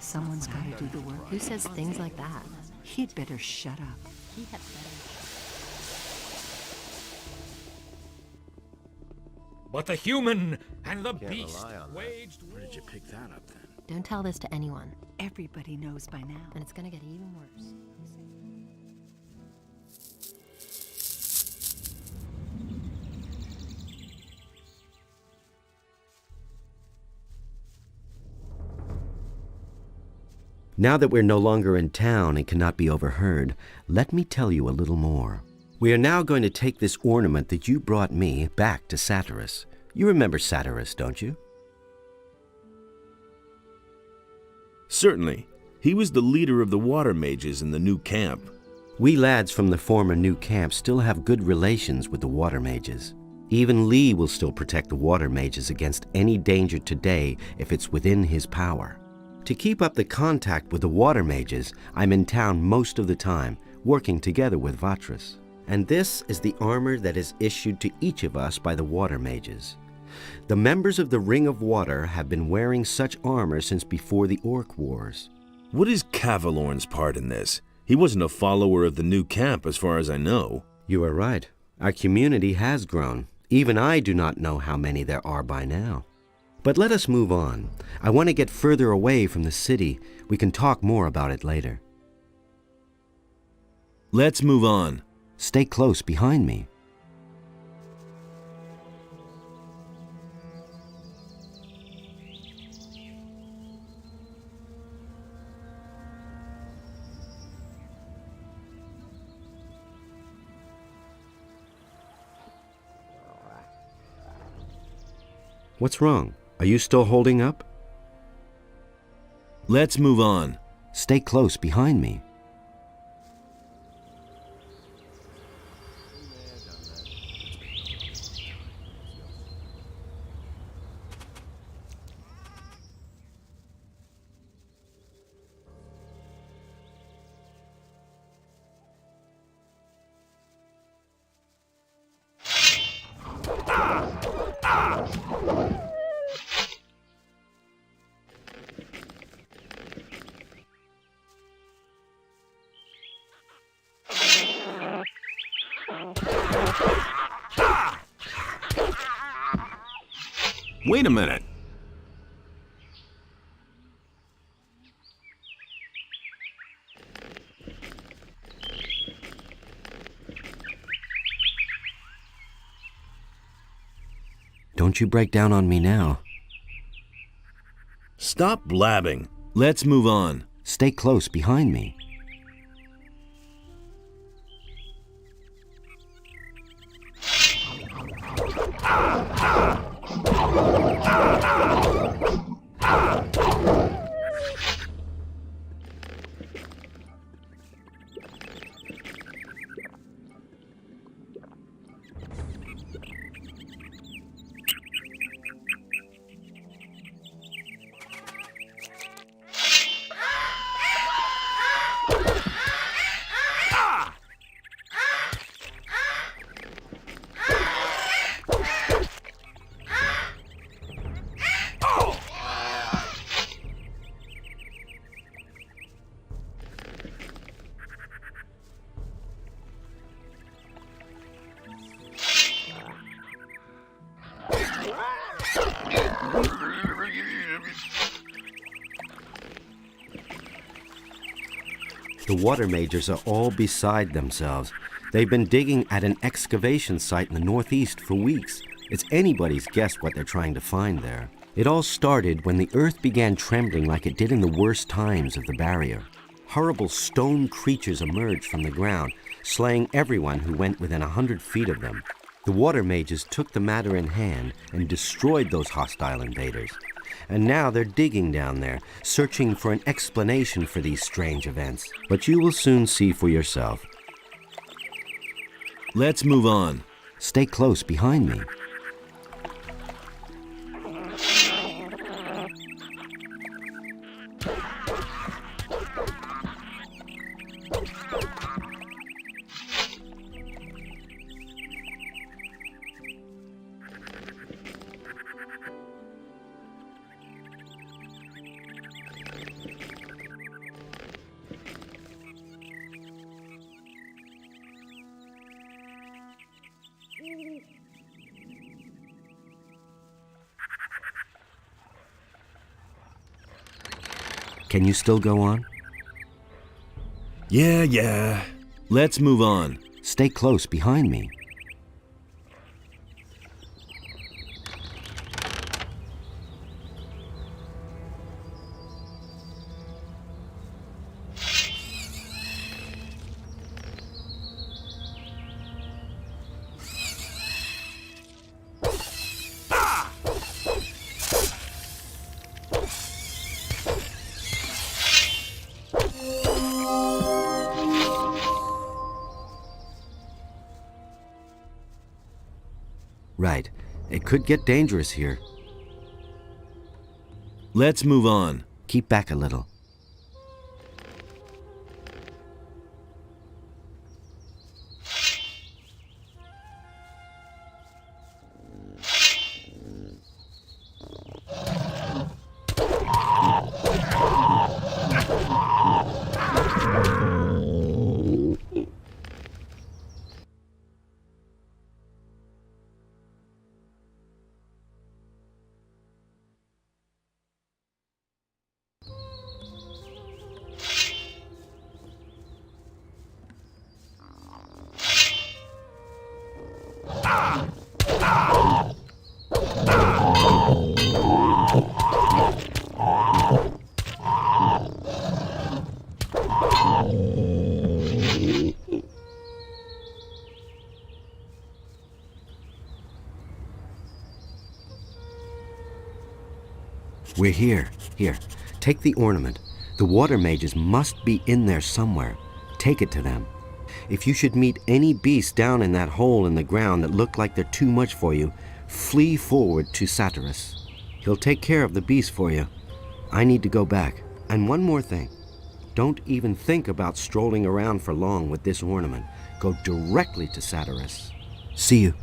Someone's got to do the work. Who says things like that? He'd better shut up. He had better. But the human and the beast waged war. Where did you pick that up then? Don't tell this to anyone. Everybody knows by now. And it's gonna get even worse. Now that we're no longer in town and cannot be overheard, let me tell you a little more. We are now going to take this ornament that you brought me back to Satyrus. You remember Satyrus, don't you? Certainly. He was the leader of the water mages in the new camp. We lads from the former new camp still have good relations with the water mages. Even Lee will still protect the water mages against any danger today if it's within his power. To keep up the contact with the water mages, I'm in town most of the time, working together with Vatris. And this is the armor that is issued to each of us by the water mages. The members of the Ring of Water have been wearing such armor since before the Orc Wars. What is Cavalorn's part in this? He wasn't a follower of the new camp as far as I know. You are right. Our community has grown. Even I do not know how many there are by now. But let us move on. I want to get further away from the city. We can talk more about it later. Let's move on. Stay close behind me. What's wrong? Are you still holding up? Let's move on. Stay close behind me. Wait a minute. Don't you break down on me now. Stop blabbing. Let's move on. Stay close behind me. The water mages are all beside themselves. They've been digging at an excavation site in the northeast for weeks. It's anybody's guess what they're trying to find there. It all started when the earth began trembling like it did in the worst times of the barrier. Horrible stone creatures emerged from the ground, slaying everyone who went within 100 feet of them. The water mages took the matter in hand and destroyed those hostile invaders. And now they're digging down there, searching for an explanation for these strange events. But you will soon see for yourself. Let's move on. Stay close behind me. Can you still go on? Yeah. Let's move on. Stay close behind me. Right. It could get dangerous here. Let's move on. Keep back a little. We're here. Here, take the ornament. The water mages must be in there somewhere. Take it to them. If you should meet any beast down in that hole in the ground that look like they're too much for you, flee forward to Satyrus. He'll take care of the beast for you. I need to go back. And one more thing. Don't even think about strolling around for long with this ornament. Go directly to Satyrus. See you.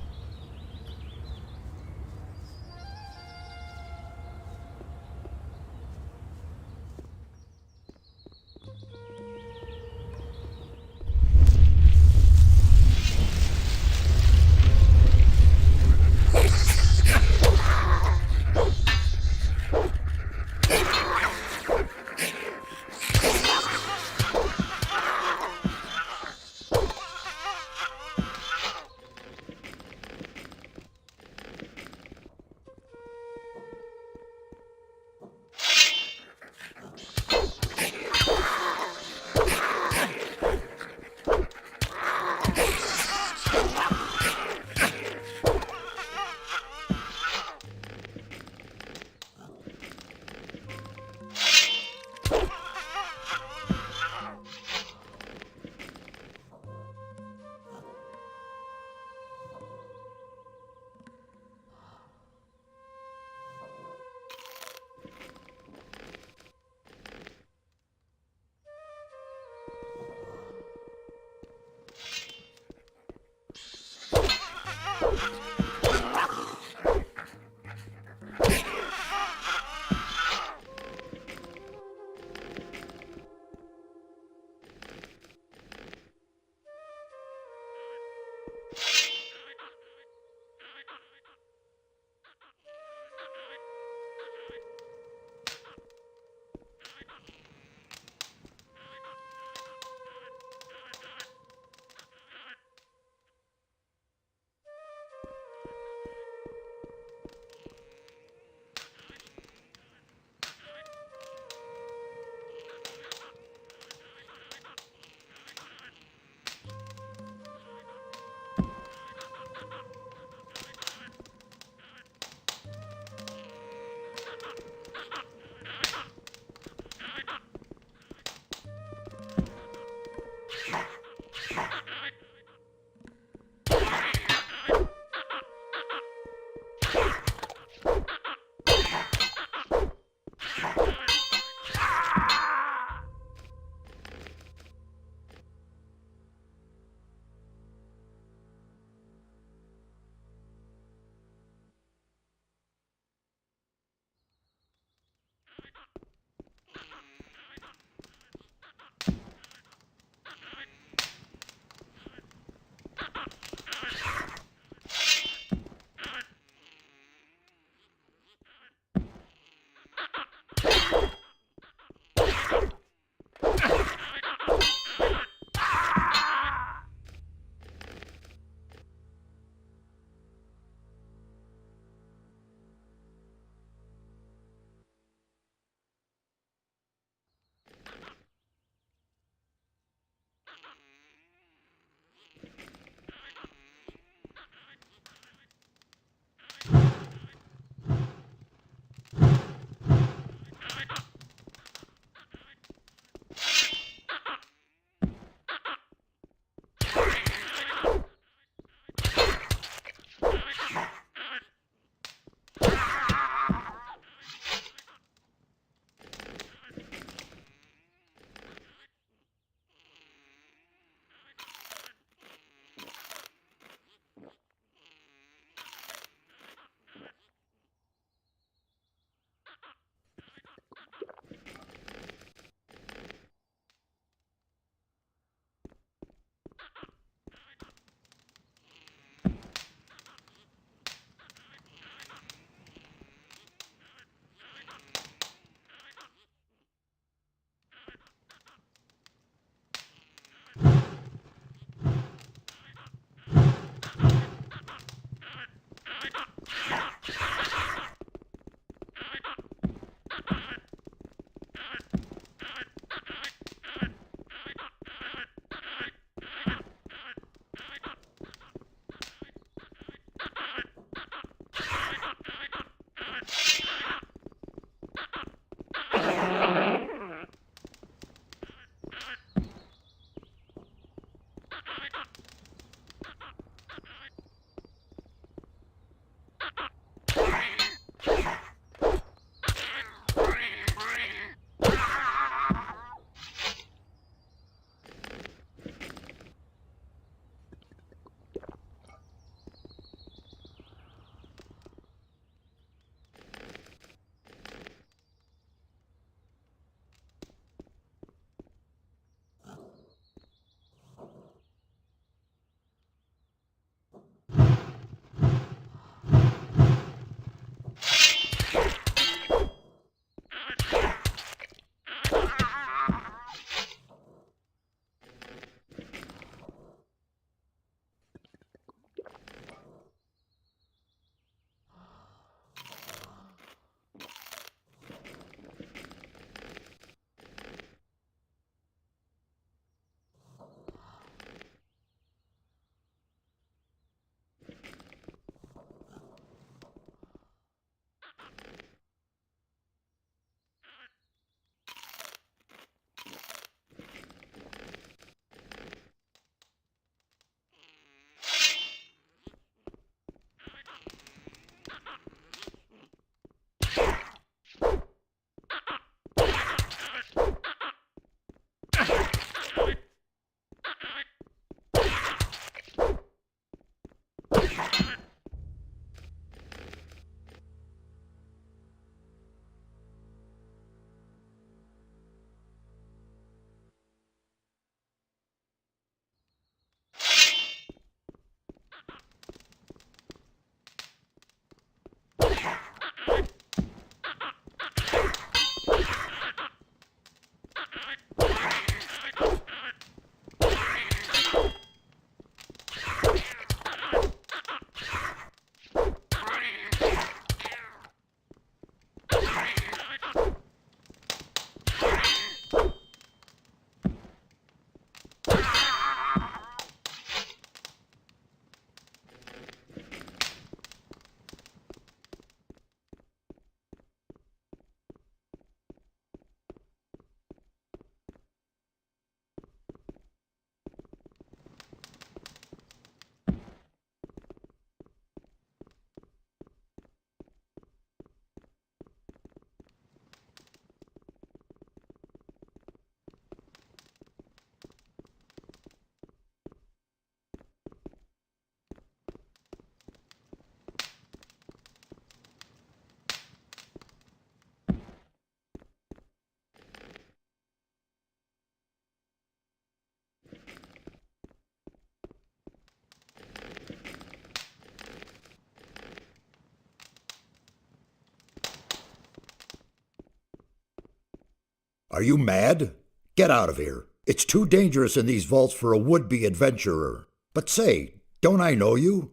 Are you mad? Get out of here. It's too dangerous in these vaults for a would-be adventurer. But say, don't I know you?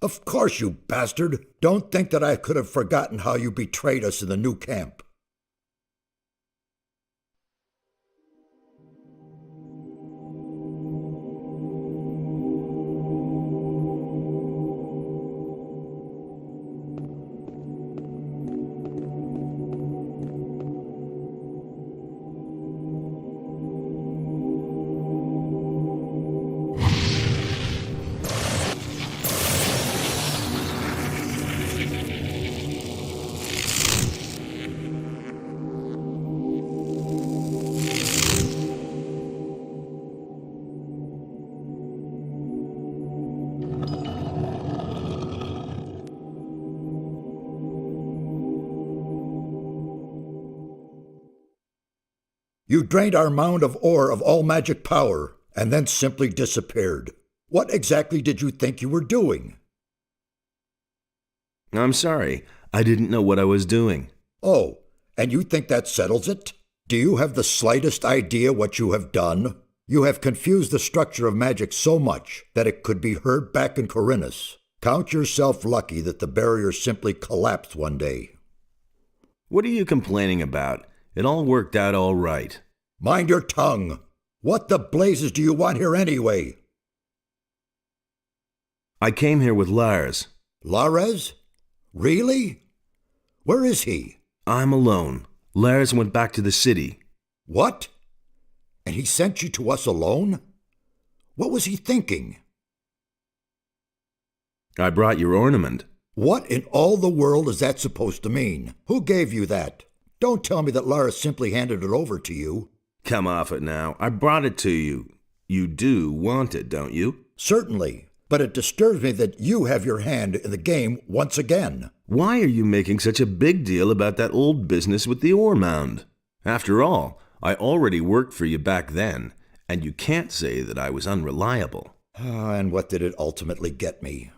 Of course, you bastard. Don't think that I could have forgotten how you betrayed us in the new camp. You drained our mound of ore of all magic power, and then simply disappeared. What exactly did you think you were doing? I'm sorry. I didn't know what I was doing. Oh, and you think that settles it? Do you have the slightest idea what you have done? You have confused the structure of magic so much that it could be heard back in Corinus. Count yourself lucky that the barrier simply collapsed one day. What are you complaining about? It all worked out all right. Mind your tongue. What the blazes do you want here anyway? I came here with Lars. Lares? Really? Where is he? I'm alone. Lars went back to the city. What? And he sent you to us alone? What was he thinking? I brought your ornament. What in all the world is that supposed to mean? Who gave you that? Don't tell me that Lars simply handed it over to you. Come off it now. I brought it to you. You do want it, don't you? Certainly, but it disturbs me that you have your hand in the game once again. Why are you making such a big deal about that old business with the ore mound? After all, I already worked for you back then, and you can't say that I was unreliable. And what did it ultimately get me?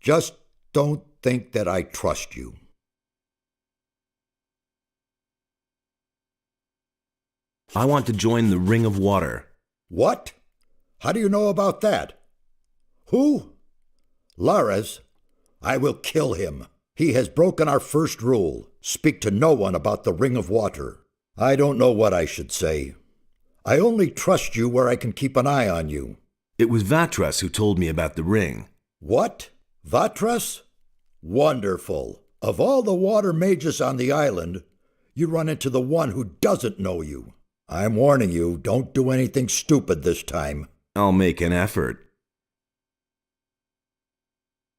Just don't think that I trust you. I want to join the Ring of Water. What? How do you know about that? Who? Lars? I will kill him. He has broken our first rule. Speak to no one about the Ring of Water. I don't know what I should say. I only trust you where I can keep an eye on you. It was Vatras who told me about the ring. What? Vatras? Wonderful. Of all the water mages on the island, you run into the one who doesn't know you. I'm warning you, don't do anything stupid this time. I'll make an effort.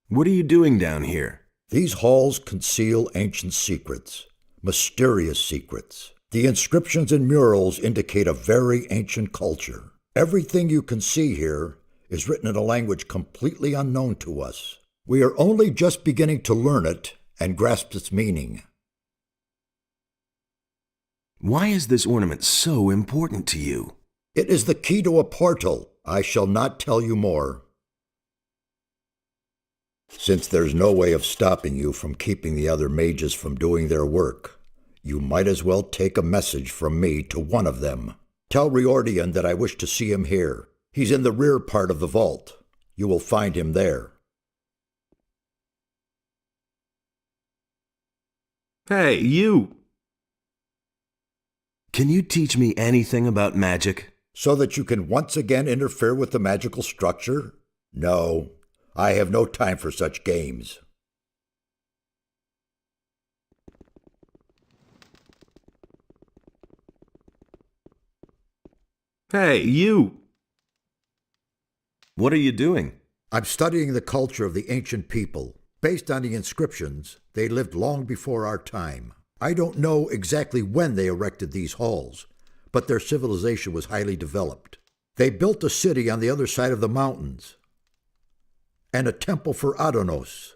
What are you doing down here? These halls conceal ancient secrets, mysterious secrets. The inscriptions and murals indicate a very ancient culture. Everything you can see here is written in a language completely unknown to us. We are only just beginning to learn it and grasp its meaning. Why is this ornament so important to you? It is the key to a portal. I shall not tell you more. Since there's no way of stopping you from keeping the other mages from doing their work, you might as well take a message from me to one of them. Tell Riordian that I wish to see him here. He's in the rear part of the vault. You will find him there. Hey, you! Can you teach me anything about magic? So that you can once again interfere with the magical structure? No, I have no time for such games. Hey, you! What are you doing? I'm studying the culture of the ancient people. Based on the inscriptions, they lived long before our time. I don't know exactly when they erected these halls, but their civilization was highly developed. They built a city on the other side of the mountains, and a temple for Adonos.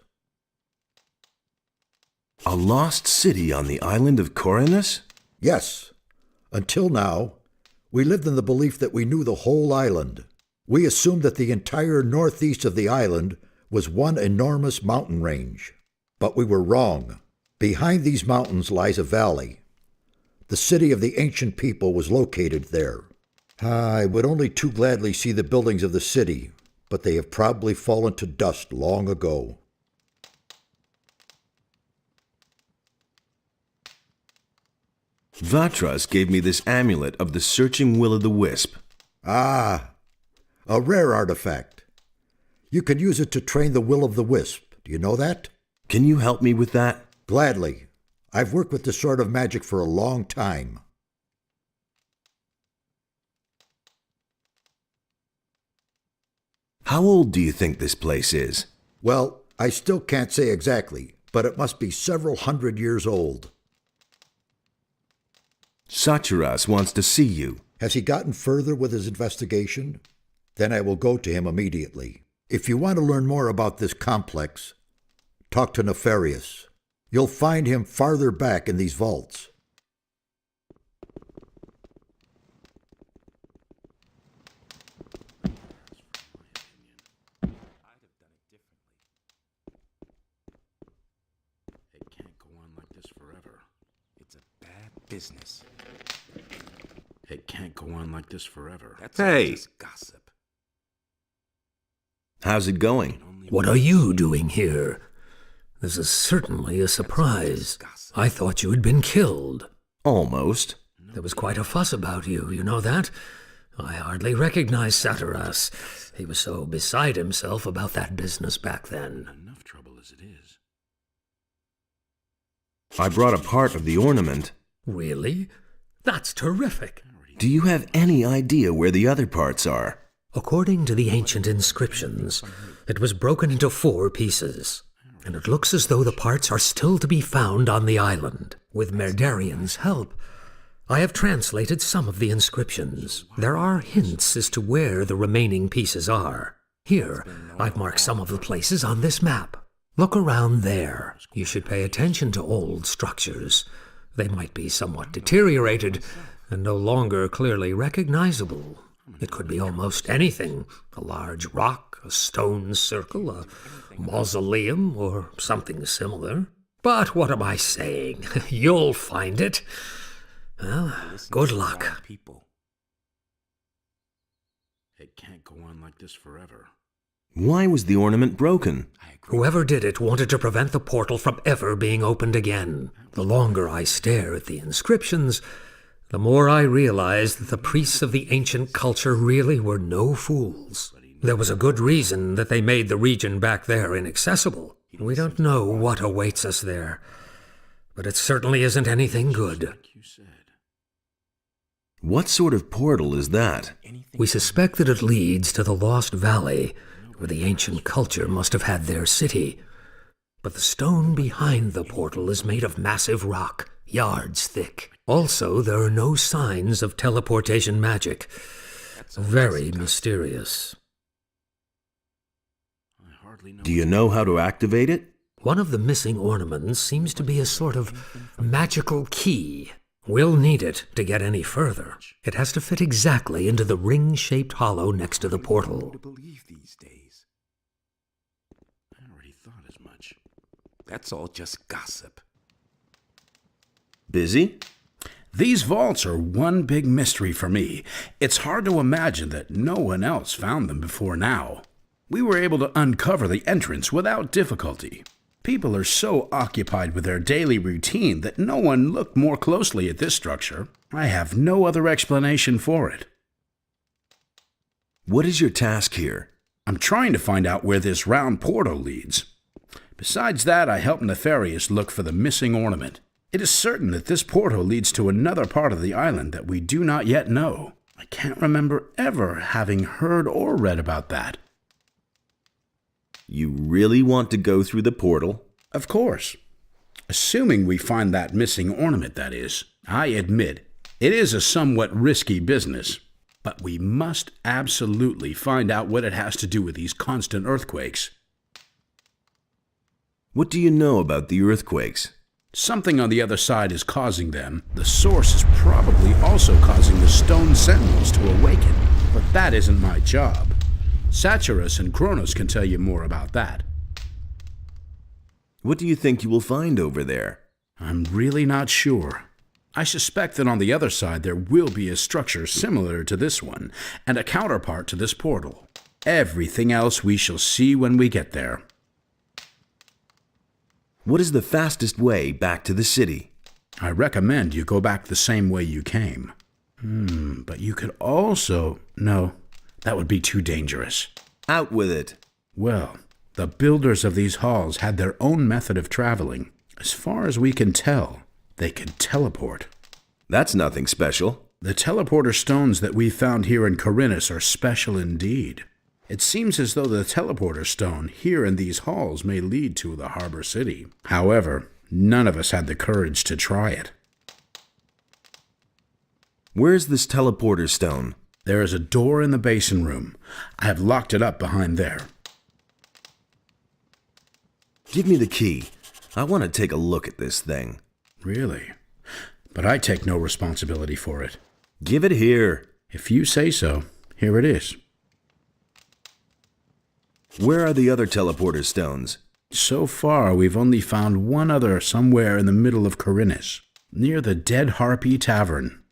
A lost city on the island of Corinus? Yes. Until now, we lived in the belief that we knew the whole island. We assumed that the entire northeast of the island was one enormous mountain range. But we were wrong. Behind these mountains lies a valley. The city of the ancient people was located there. I would only too gladly see the buildings of the city, but they have probably fallen to dust long ago. Vatras gave me this amulet of the searching will-o'-the-wisp. Ah, a rare artifact. You can use it to train the will-of-the-wisp. Do you know that? Can you help me with that? Gladly. I've worked with this sort of magic for a long time. How old do you think this place is? Well, I still can't say exactly, but it must be several hundred years old. Sacharas wants to see you. Has he gotten further with his investigation? Then I will go to him immediately. If you want to learn more about this complex, talk to Nefarious. You'll find him farther back in these vaults. It can't go on like this forever. It's a bad business. It can't go on like this forever. That's all just gossip. How's it going? What are you doing here? This is certainly a surprise. I thought you had been killed. Almost. There was quite a fuss about you, you know that? I hardly recognized Satyras. He was so beside himself about that business back then. Enough trouble as it is. I brought a part of the ornament. Really? That's terrific. Do you have any idea where the other parts are? According to the ancient inscriptions, it was broken into 4 pieces, and it looks as though the parts are still to be found on the island. With Merdarian's help, I have translated some of the inscriptions. There are hints as to where the remaining pieces are. Here, I've marked some of the places on this map. Look around there. You should pay attention to old structures. They might be somewhat deteriorated and no longer clearly recognizable. It could be almost anything. A large rock, a stone circle, a mausoleum, or something similar. But what am I saying? You'll find it. Well, good luck. It can't go on like this forever. Why was the ornament broken? Whoever did it wanted to prevent the portal from ever being opened again. The longer I stare at the inscriptions, the more I realize that the priests of the ancient culture really were no fools. There was a good reason that they made the region back there inaccessible. We don't know what awaits us there, but it certainly isn't anything good. What sort of portal is that? We suspect that it leads to the Lost Valley, where the ancient culture must have had their city. But the stone behind the portal is made of massive rock, yards thick. Also, there are no signs of teleportation magic. Very mysterious. Do you know how to activate it? One of the missing ornaments seems to be a sort of magical key. We'll need it to get any further. It has to fit exactly into the ring-shaped hollow next to the portal. I already thought as much. That's all just gossip. Busy? These vaults are one big mystery for me. It's hard to imagine that no one else found them before now. We were able to uncover the entrance without difficulty. People are so occupied with their daily routine that no one looked more closely at this structure. I have no other explanation for it. What is your task here? I'm trying to find out where this round portal leads. Besides that, I helped Nefarious look for the missing ornament. It is certain that this portal leads to another part of the island that we do not yet know. I can't remember ever having heard or read about that. You really want to go through the portal? Of course. Assuming we find that missing ornament, that is. I admit, it is a somewhat risky business. But we must absolutely find out what it has to do with these constant earthquakes. What do you know about the earthquakes? Something on the other side is causing them. The source is probably also causing the stone sentinels to awaken. But that isn't my job. Satyrus and Kronos can tell you more about that. What do you think you will find over there? I'm really not sure. I suspect that on the other side there will be a structure similar to this one, and a counterpart to this portal. Everything else we shall see when we get there. What is the fastest way back to the city? I recommend you go back the same way you came. But you could also... No, that would be too dangerous. Out with it. Well, the builders of these halls had their own method of traveling. As far as we can tell, they could teleport. That's nothing special. The teleporter stones that we found here in Corinus are special indeed. It seems as though the teleporter stone here in these halls may lead to the harbor city. However, none of us had the courage to try it. Where's this teleporter stone? There is a door in the basin room. I have locked it up behind there. Give me the key. I want to take a look at this thing. Really? But I take no responsibility for it. Give it here. If you say so, here it is. Where are the other teleporter stones? So far, we've only found one other somewhere in the middle of Corinus, near the Dead Harpy Tavern.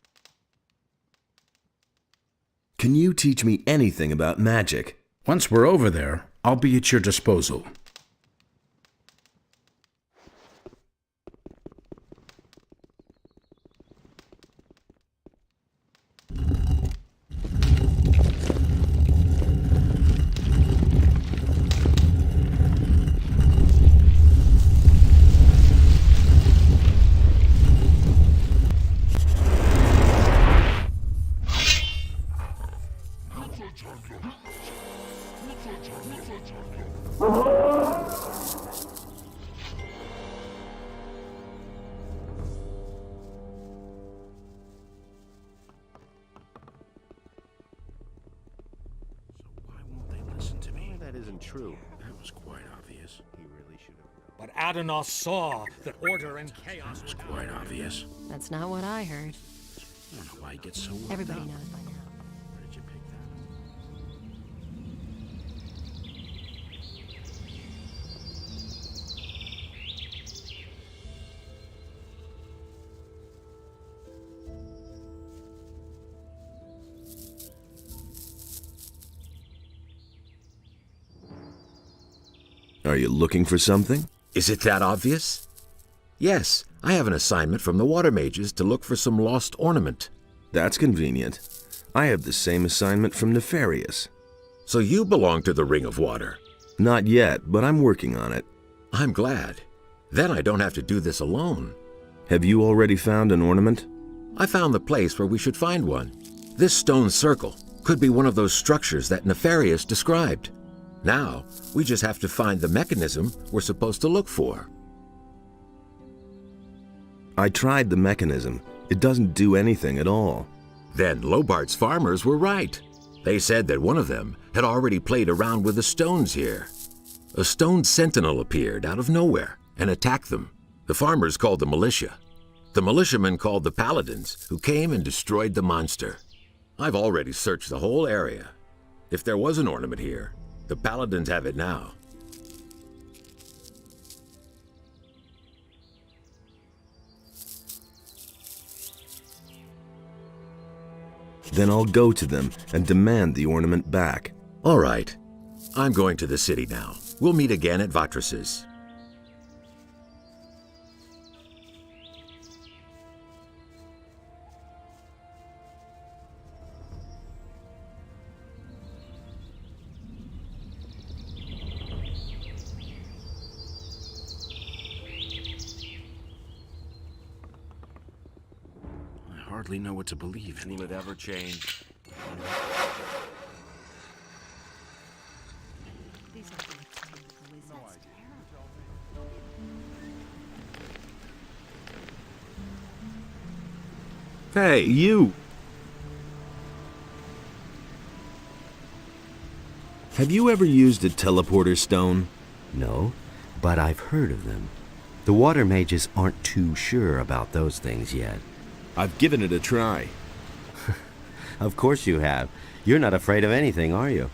Can you teach me anything about magic? Once we're over there, I'll be at your disposal. True. That was quite obvious. He really should have. But Adonos saw that order and chaos was quite obvious. That's not what I heard. I don't know why he gets so worked Everybody up. knows by now. Where did you pick Are you looking for something? Is it that obvious? Yes, I have an assignment from the water mages to look for some lost ornament. That's convenient. I have the same assignment from Nefarious. So you belong to the Ring of Water? Not yet, but I'm working on it. I'm glad. Then I don't have to do this alone. Have you already found an ornament? I found the place where we should find one. This stone circle could be one of those structures that Nefarious described. Now, we just have to find the mechanism we're supposed to look for. I tried the mechanism. It doesn't do anything at all. Then Lobart's farmers were right. They said that one of them had already played around with the stones here. a stone sentinel appeared out of nowhere and attacked them. The farmers called the militia. The militiamen called the paladins, who came and destroyed the monster. I've already searched the whole area. If there was an ornament here, the paladins have it now. Then I'll go to them and demand the ornament back. All right. I'm going to the city now. We'll meet again at Vatris's. I hardly know what to believe in. Will it ever change? Hey, you! Have you ever used a teleporter stone? No, but I've heard of them. The water mages aren't too sure about those things yet. I've given it a try. Of course you have. You're not afraid of anything, are you?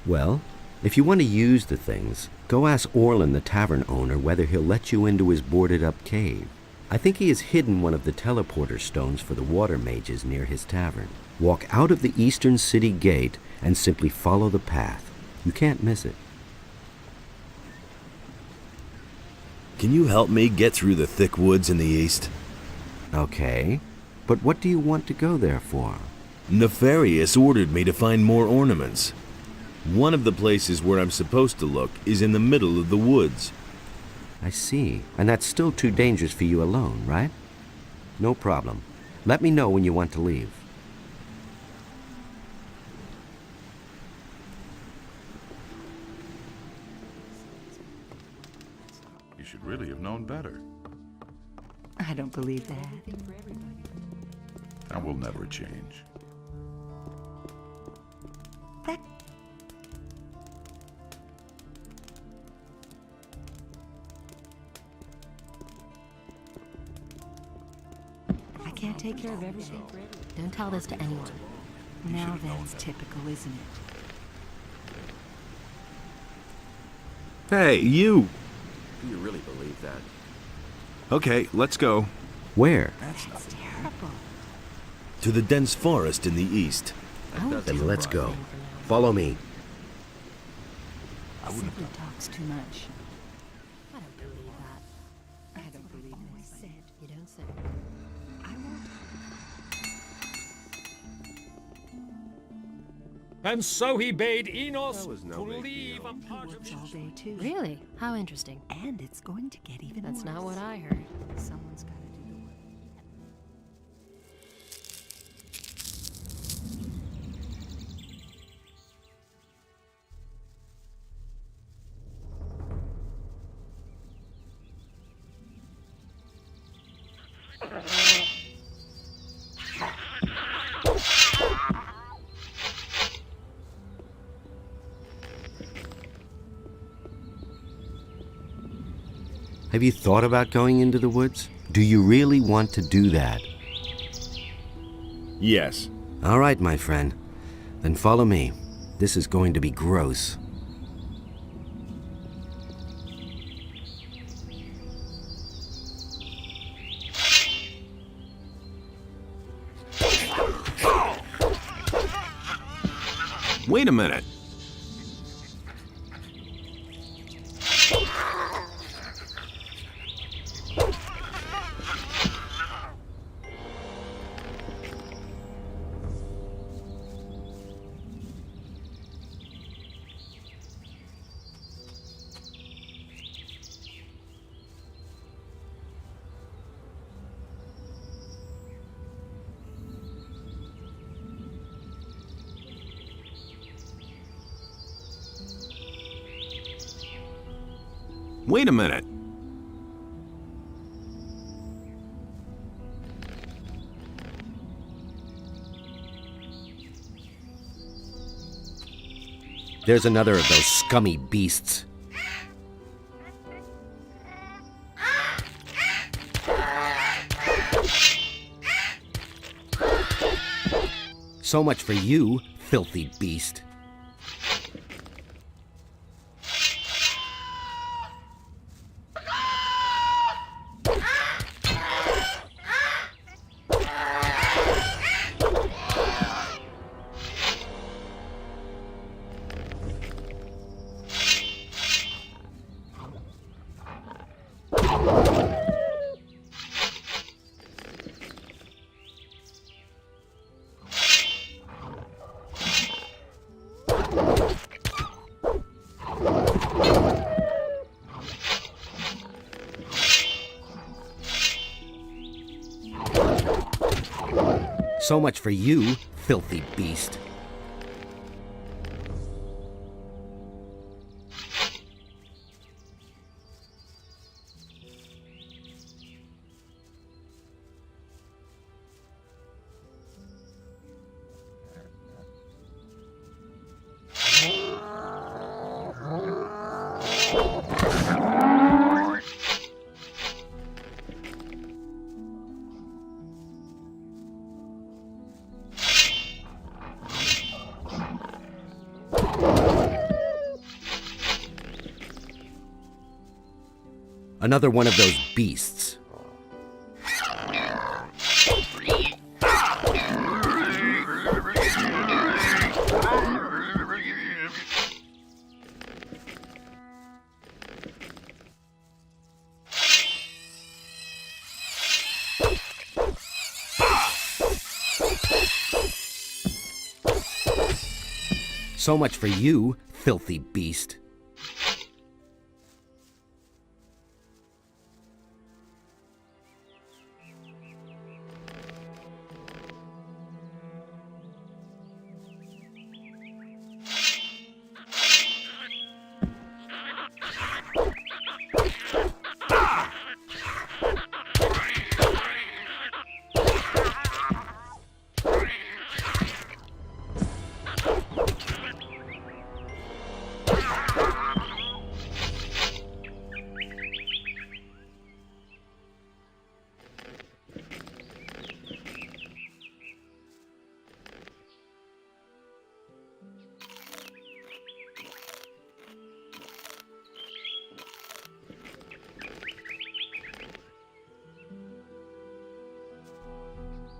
Well, if you want to use the things, go ask Orland, the tavern owner, whether he'll let you into his boarded-up cave. I think he has hidden one of the teleporter stones for the water mages near his tavern. Walk out of the eastern city gate and simply follow the path. You can't miss it. Can you help me get through the thick woods in the east? Okay, but what do you want to go there for? Nefarious ordered me to find more ornaments. One of the places where I'm supposed to look is in the middle of the woods. I see. And that's still too dangerous for you alone, right? No problem. Let me know when you want to leave. You should really have known better. I don't believe that. That will never change. I can't take care of everything. Don't tell this to anyone. Now that's typical, isn't it? Hey, you! Do you really believe that? Okay, let's go. Where? That's terrible. To the dense forest in the east. Then let's go. Follow me. Simply talks too much. I don't believe that. I don't believe what I said. You don't say. I won't. And so he bade Enos no to big leave deal. a part of Works all day too. Really? How interesting. And it's going to get even That's worse. not what I heard. Someone's got to do the work. Have you thought about going into the woods? Do you really want to do that? Yes. All right, my friend. Then follow me. This is going to be gross. Wait a minute. Wait a minute. There's another of those scummy beasts. So much for you, filthy beast. So much for you, filthy beast. Another one of those beasts. So much for you, filthy beast.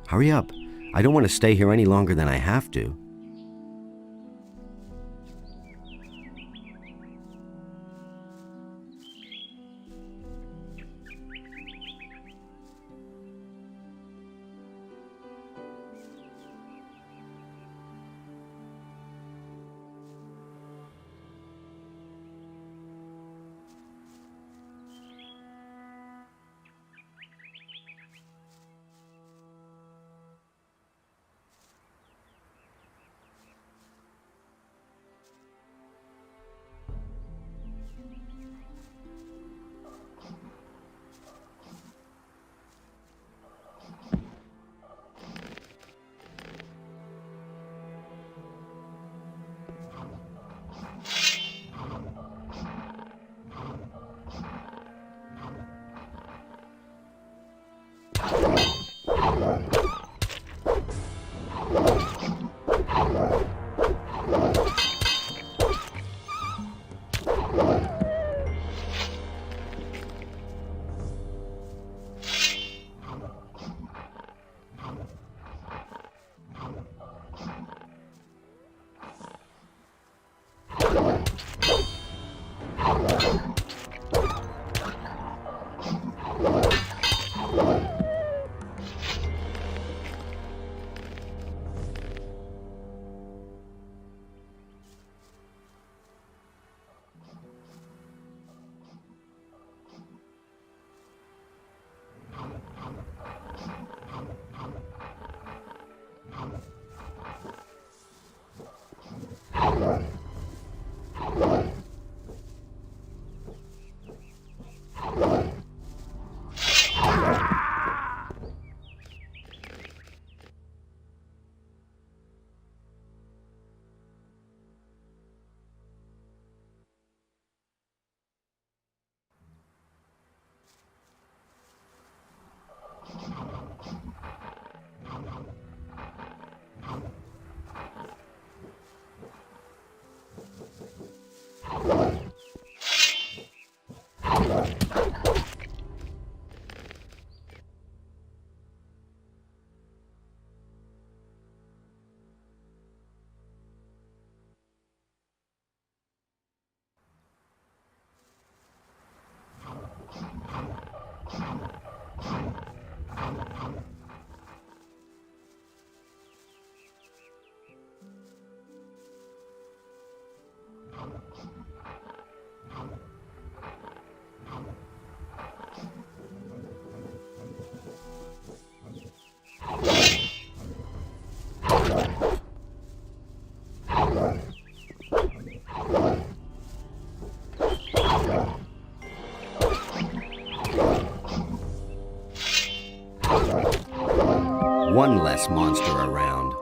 Hurry up. I don't want to stay here any longer than I have to. One less monster around.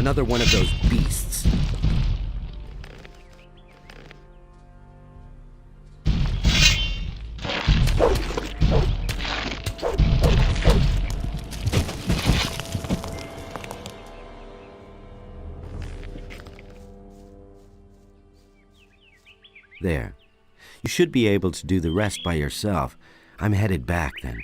Another one of those beasts. There. You should be able to do the rest by yourself. I'm headed back then.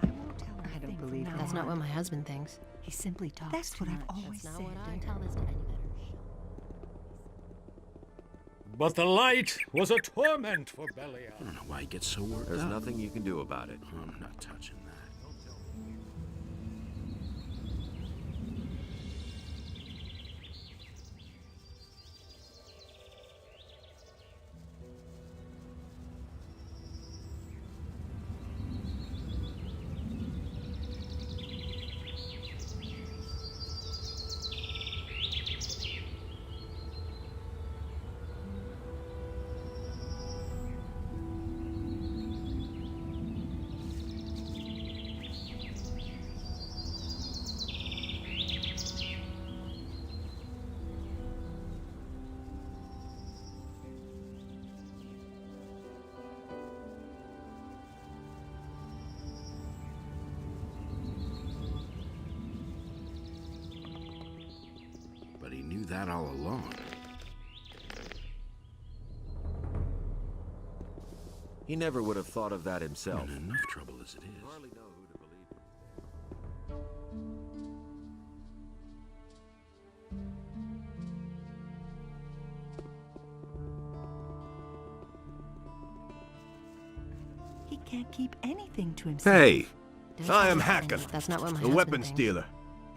I don't believe That's not what my husband thinks. He simply talks That's too what I've much. always That's said. not what I Don't tell heard. this to anybody. But the light was a torment for Belial. I don't know why he gets so worked There's up. nothing you can do about it. I'm not touching that. But he knew that all along. He never would have thought of that himself. We're in enough trouble as it is. Hardly know who to believe. He can't keep anything to himself. Hey, Don't I tell am this to Hacken, anybody. That's not what my a husband weapons thinks. dealer.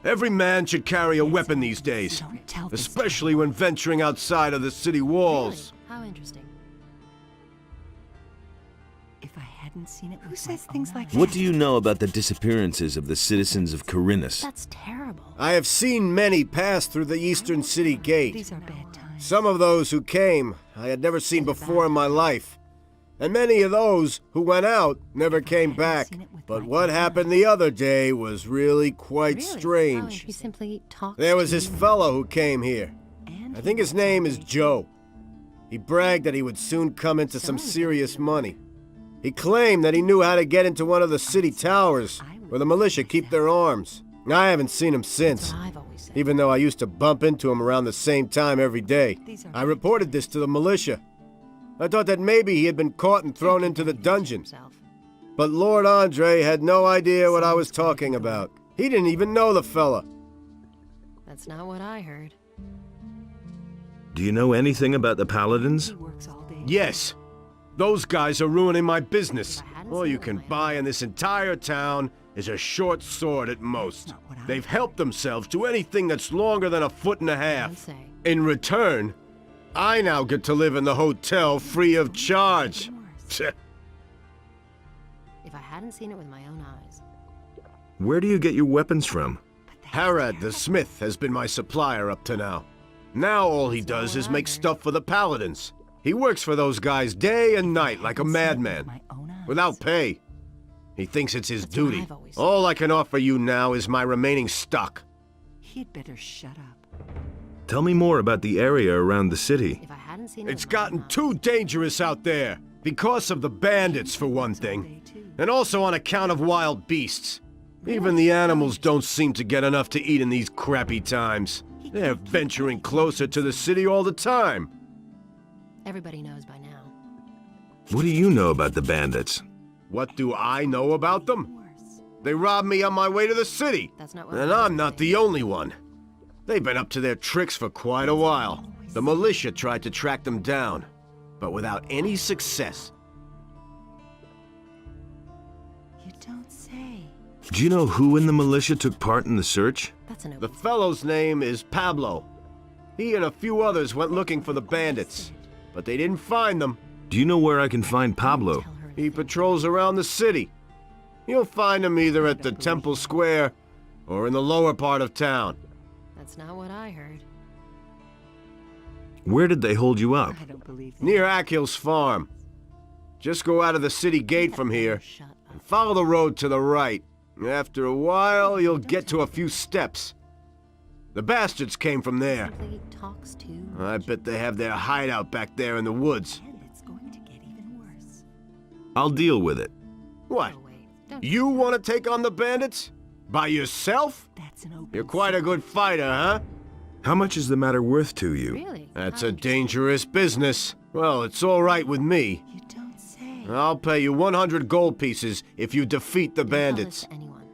Every man should carry a weapon these days, tell this especially when venturing outside of the city walls. How interesting. If I hadn't seen it, who says things like What do you know about the disappearances of the citizens of Corinus? That's terrible. I have seen many pass through the eastern city gate. These are bad times. Some of those who came I had never seen before in my life. And many of those who went out never came back. But what happened the other day was really quite strange. He simply talks. There was to this you. fellow who came here. I think his name is Joe. He bragged that he would soon come into some serious money. He claimed that he knew how to get into one of the city towers where the militia keep their arms. I haven't seen him since, even though I used to bump into him around the same time every day. I reported this to the militia. I thought that maybe he had been caught and thrown into the dungeon. But Lord Andre had no idea what I was talking about. He didn't even know the fella. That's not what I heard. Do you know anything about the Paladins? Yes. Those guys are ruining my business. All you can buy in this entire town is a short sword at most. They've helped themselves to anything that's longer than a foot and a half. In return, I now get to live in the hotel free of charge. If I hadn't seen it with my own eyes. Where do you get your weapons from? Harad the smith has been my supplier up to now. Now all he does is make stuff for the Paladins. He works for those guys day and night like a madman, without pay. He thinks it's his duty. All I can offer you now is my remaining stock. He'd better shut up. Tell me more about the area around the city. If I hadn't seen it It's with my own gotten eyes. too dangerous out there. Because of the bandits, for one thing. And also on account of wild beasts. Even the animals don't seem to get enough to eat in these crappy times. They're venturing closer to the city all the time. Everybody knows by now. What do you know about the bandits? What do I know about them? They robbed me on my way to the city. That's not what And I'm not the only one. They've been up to their tricks for quite a while. The militia tried to track them down, but without any success. You don't say. Do you know who in the militia took part in the search? That's an The fellow's name is Pablo. He and a few others went looking for the bandits, but they didn't find them. Do you know where I can find Pablo? He patrols around the city. You'll find him either at the Temple Square or in the lower part of town. That's not what I heard. Where did they hold you up? I don't believe that. Near Akhil's farm. Just go out of the city gate from here and follow the road to the right. After a while, you'll get to a few steps. The bastards came from there. Simply talks too. I bet they have their hideout back there in the woods. It's going to get even worse. I'll deal with it. What? You want to take on the bandits? By yourself? That's an open You're quite a good fighter, huh? How much is the matter worth to you? Really? That's a dangerous business. Well, it's all right with me. You don't say. I'll pay you 100 gold pieces if you defeat the Don't tell this bandits. to anyone.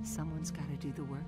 Someone's got to do the work.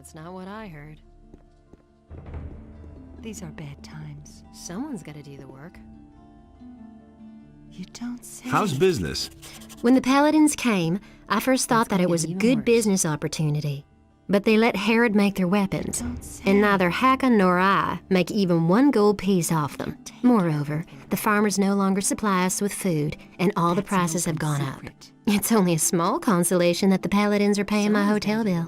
That's not what I heard. These are bad times. Someone's gotta do the work. You don't say. How's business? When the Paladins came, I first thought that it was a good business opportunity. But they let Herod make their weapons, and neither Hakon nor I make even one gold piece off them. Moreover, the farmers no longer supply us with food, and all the prices have gone up. It's only a small consolation that the Paladins are paying my hotel bill.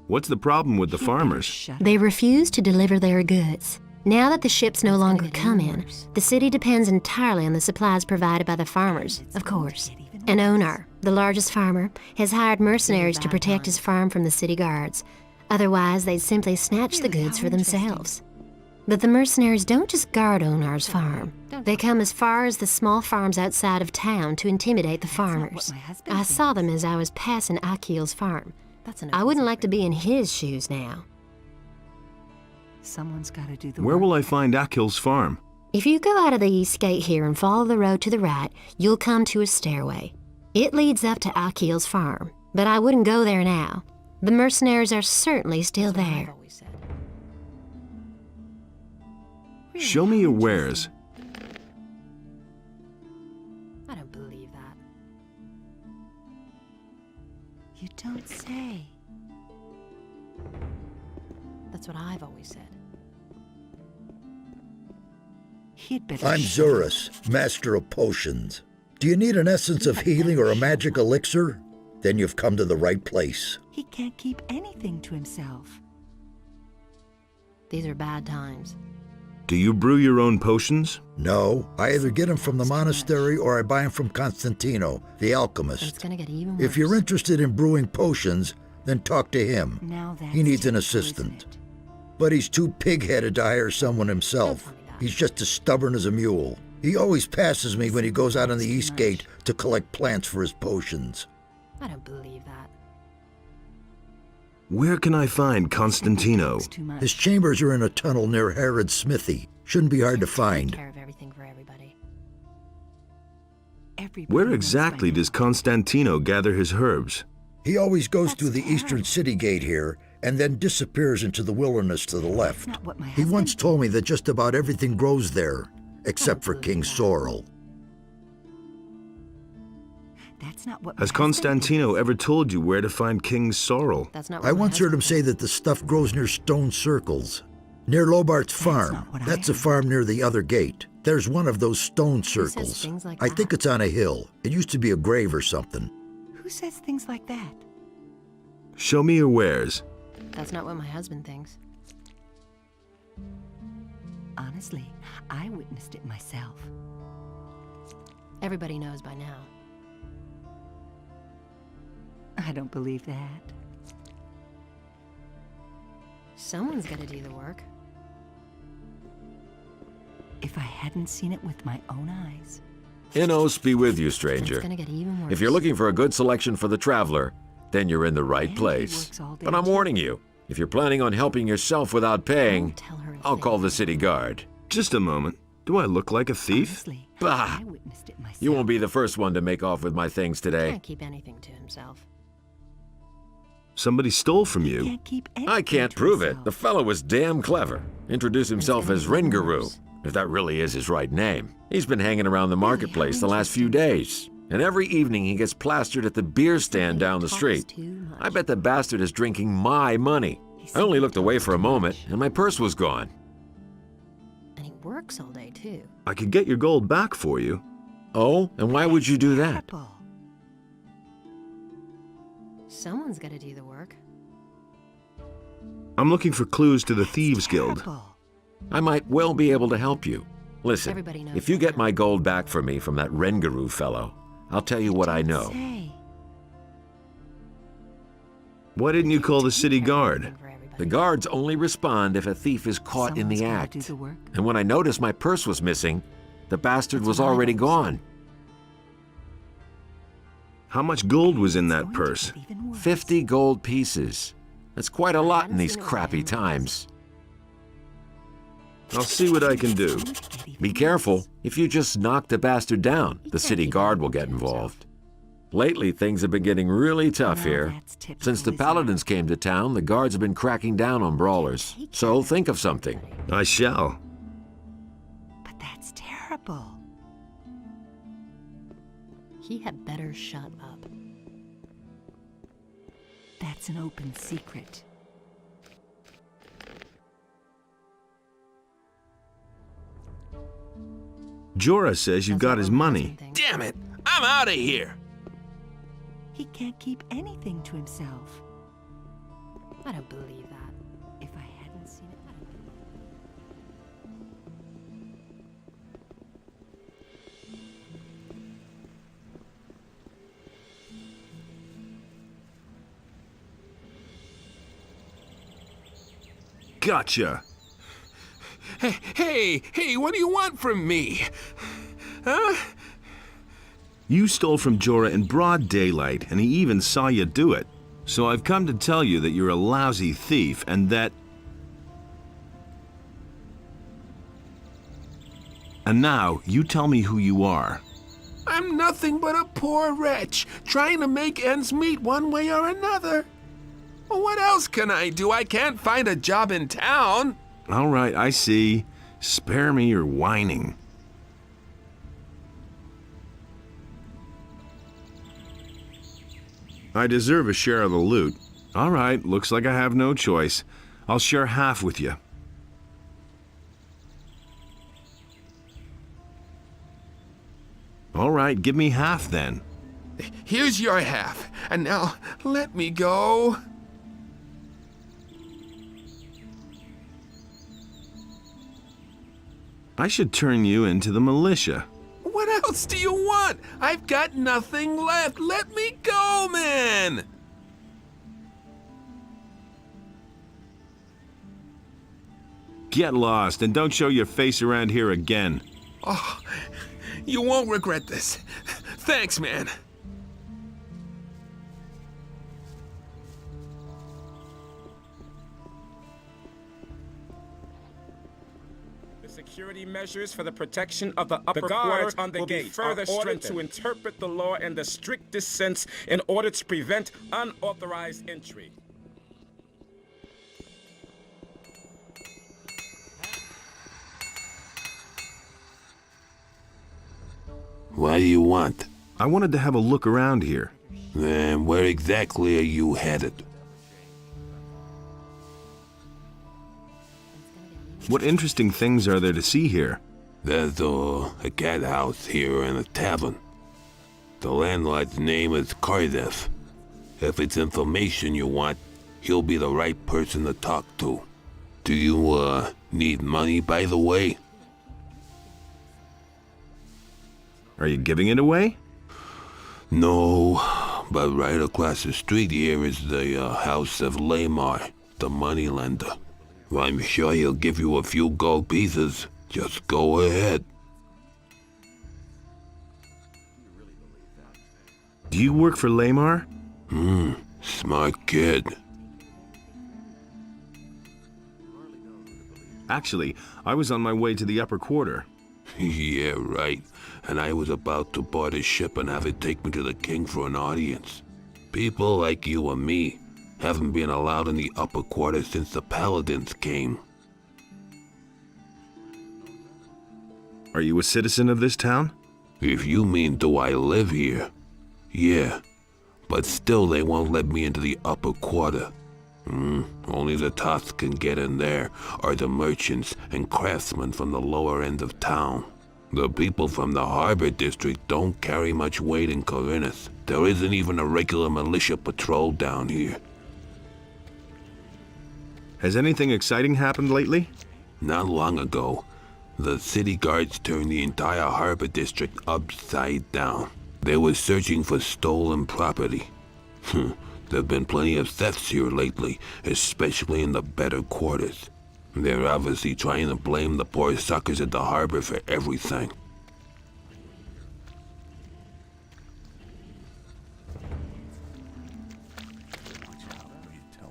What's the problem with the farmers? They refuse to deliver their goods. Now that the ships no longer come in, the city depends entirely on the supplies provided by the farmers, of course. And NOTR, the largest farmer, has hired mercenaries to protect his farm from the city guards. Otherwise, they'd simply snatch the goods for themselves. But the mercenaries don't just guard NOTR's farm. They come as far as the small farms outside of town to intimidate the farmers. I saw them as I was passing Akil's farm. I wouldn't like to be in his shoes now. Someone's got to do the Where work. will I find Akil's farm? If you go out of the east gate here and follow the road to the right, you'll come to a stairway. It leads up to Akil's farm, but I wouldn't go there now. The mercenaries are certainly still there. Show me your wares. I don't believe that. You don't say. That's what I've always said. He'd better. I'm Zurus, master of potions. Do you need an essence of healing or a magic elixir? Then you've come to the right place. He can't keep anything to himself. These are bad times. Do you brew your own potions? No, I either get them from the monastery or I buy them from Constantino, the alchemist. It's gonna get even worse. If you're interested in brewing potions, then talk to him. Now that's He needs an typical, assistant. isn't it? But he's too pig-headed to hire someone himself. He's just as stubborn as a mule. He always passes me when he goes out on the east gate to collect plants for his potions. I don't believe that. Where can I find Constantino? His chambers are in a tunnel near Herod's smithy. Shouldn't be hard to find. Take care of everything for everybody. Where exactly does Constantino gather his herbs? He always goes through the eastern city gate here and then disappears into the wilderness to the left. He once told me that just about everything grows there, except for King Sorrel. That's not what. Has Constantino ever told you where to find King Sorrel? I once heard him say that the stuff grows near stone circles. Near Lobart's farm. That's a farm near the other gate. There's one of those stone circles. things like I think it's on a hill. It used to be a grave or something. Who says things like that? Show me your wares. That's not what my husband thinks. Honestly, I witnessed it myself. Everybody knows by now. I don't believe that. Someone's gotta do the work. If I hadn't seen it with my own eyes. Innos be with you, stranger. It's gonna get even worse. If you're looking for a good selection for the traveler, then you're in the right place. But I'm warning you, if you're planning on helping yourself without paying, I'll call the city guard. Just a moment. Do I look like a thief? Bah! You won't be the first one to make off with my things today. Can't keep anything to himself. Somebody stole from you. I can't prove it. The fellow was damn clever. Introduced himself as Ringaroo, if that really is his right name. He's been hanging around the marketplace the last few days. And every evening he gets plastered at the beer stand down the street. I bet the bastard is drinking my money. I only looked away for a moment, and my purse was gone. And he works all day, too. I could get your gold back for you. Oh? And why would you do that? Someone's gotta do the work. I'm looking for clues to the Thieves Guild. I might well be able to help you. Listen, Everybody knows if you get my gold back for me from that Rengaroo fellow, I'll tell you what I know. Why didn't you call the city guard? The guards only respond if a thief is caught in the act. And when I noticed my purse was missing, the bastard was already gone. How much gold was in that purse? 50 gold pieces. That's quite a lot in these crappy times. I'll see what I can do. Be careful. If you just knock the bastard down, the city guard will get involved. Lately, things have been getting really tough here. Since the Paladins came to town, the guards have been cracking down on brawlers. So think of something. I shall. But that's terrible. He had better shut up. That's an open secret. Jorah says you got his money. Damn it! I'm out of here! He can't keep anything to himself. I don't believe that. If I hadn't seen it, Gotcha. Hey, what do you want from me? Huh? You stole from Jorah in broad daylight, and he even saw you do it. So I've come to tell you that you're a lousy thief, and that... And now, you tell me who you are. I'm nothing but a poor wretch, trying to make ends meet one way or another. Well, what else can I do? I can't find a job in town. All right, I see. Spare me your whining. I deserve a share of the loot. All right, looks like I have no choice. I'll share half with you. All right, give me half then. Here's your half, and now let me go. I should turn you into the militia. What else do you want? I've got nothing left. Let me go, man! Get lost and don't show your face around here again. Oh, you won't regret this. Thanks, man. Security measures for the protection of the upper guards on the gate further strengthened to interpret the law in the strictest sense in order to prevent unauthorized entry. What do you want? I wanted to have a look around here. And where exactly are you headed? What interesting things are there to see here? There's a cat house here and a tavern. The landlord's name is Cardiff. If it's information you want, he'll be the right person to talk to. Do you, need money, by the way? Are you giving it away? No, but right across the street here is the house of Lamar, the moneylender. I'm sure he'll give you a few gold pieces. Just go ahead. Do you work for Lamar? Smart kid. Actually, I was on my way to the upper quarter. Yeah, right. And I was about to board a ship and have it take me to the king for an audience. People like you and me haven't been allowed in the upper quarter since the Paladins came. Are you a citizen of this town? If you mean do I live here, yeah. But still they won't let me into the upper quarter. Only the tops can get in there, or the merchants and craftsmen from the lower end of town. The people from the harbor district don't carry much weight in Corinth. There isn't even a regular militia patrol down here. Has anything exciting happened lately? Not long ago, the city guards turned the entire harbor district upside down. They were searching for stolen property. There've been plenty of thefts here lately, especially in the better quarters. They're obviously trying to blame the poor suckers at the harbor for everything.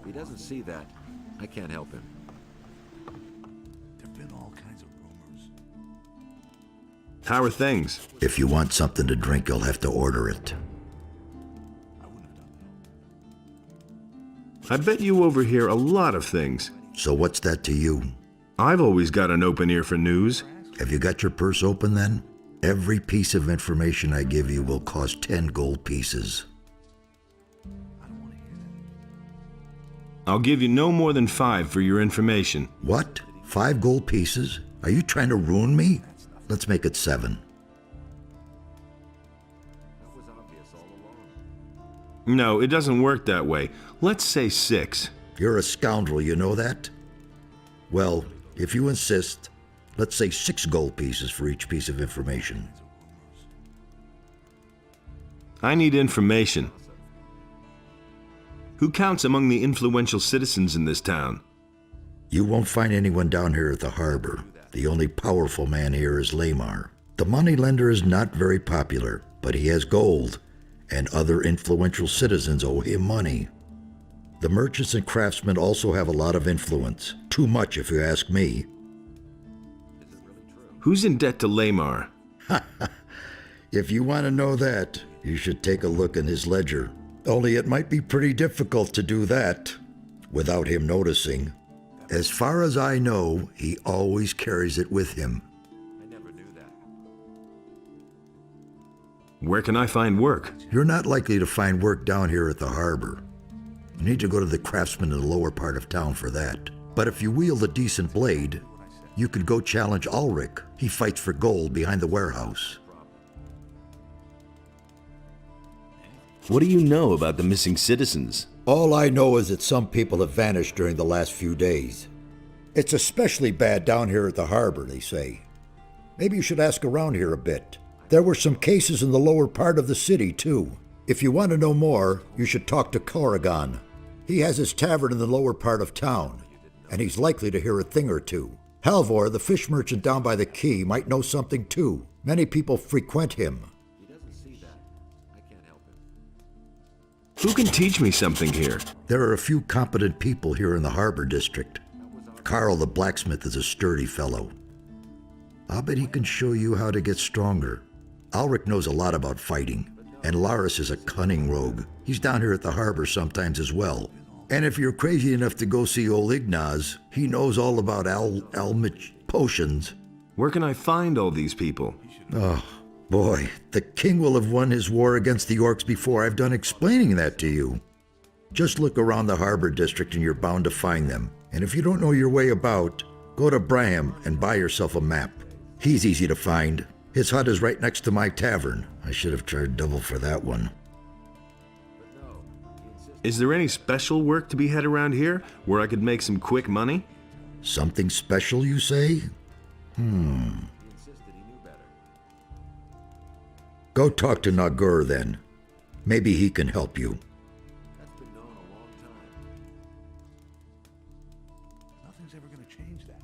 He doesn't see that. I can't help him. There've been all kinds of rumors. How are things? If you want something to drink, you'll have to order it. I bet you overhear a lot of things. So what's that to you? I've always got an open ear for news. Have you got your purse open then? Every piece of information I give you will cost 10 gold pieces. I'll give you no more than 5 for your information. What? 5 gold pieces? Are you trying to ruin me? Let's make it 7. No, it doesn't work that way. Let's say 6. You're a scoundrel, you know that? Well, if you insist, let's say 6 gold pieces for each piece of information. I need information. Who counts among the influential citizens in this town? You won't find anyone down here at the harbor. The only powerful man here is Lamar. The moneylender is not very popular, but he has gold, and other influential citizens owe him money. The merchants and craftsmen also have a lot of influence. Too much, if you ask me. Who's in debt to Lamar? If you want to know that, you should take a look in his ledger. Only it might be pretty difficult to do that without him noticing. As far as I know, he always carries it with him. Where can I find work? You're not likely to find work down here at the harbor. You need to go to the craftsman in the lower part of town for that. But if you wield a decent blade, you could go challenge Ulrich. He fights for gold behind the warehouse. What do you know about the missing citizens? All I know is that some people have vanished during the last few days. It's especially bad down here at the harbor, they say. Maybe you should ask around here a bit. There were some cases in the lower part of the city, too. If you want to know more, you should talk to Corrigan. He has his tavern in the lower part of town, and he's likely to hear a thing or two. Halvor, the fish merchant down by the quay, might know something, too. Many people frequent him. Who can teach me something here? There are a few competent people here in the harbor district. Carl the blacksmith is a sturdy fellow. I'll bet he can show you how to get stronger. Ulrich knows a lot about fighting, and Laris is a cunning rogue. He's down here at the harbor sometimes as well. And if you're crazy enough to go see old Ignaz, he knows all about Almich potions. Where can I find all these people? Oh, boy, the king will have won his war against the orcs before I've done explaining that to you. Just look around the harbor district and you're bound to find them. And if you don't know your way about, go to Braham and buy yourself a map. He's easy to find. His hut is right next to my tavern. I should have charged double for that one. Is there any special work to be had around here where I could make some quick money? Something special, you say? Go talk to Nagur then. Maybe he can help you. Nothing's ever going to change that.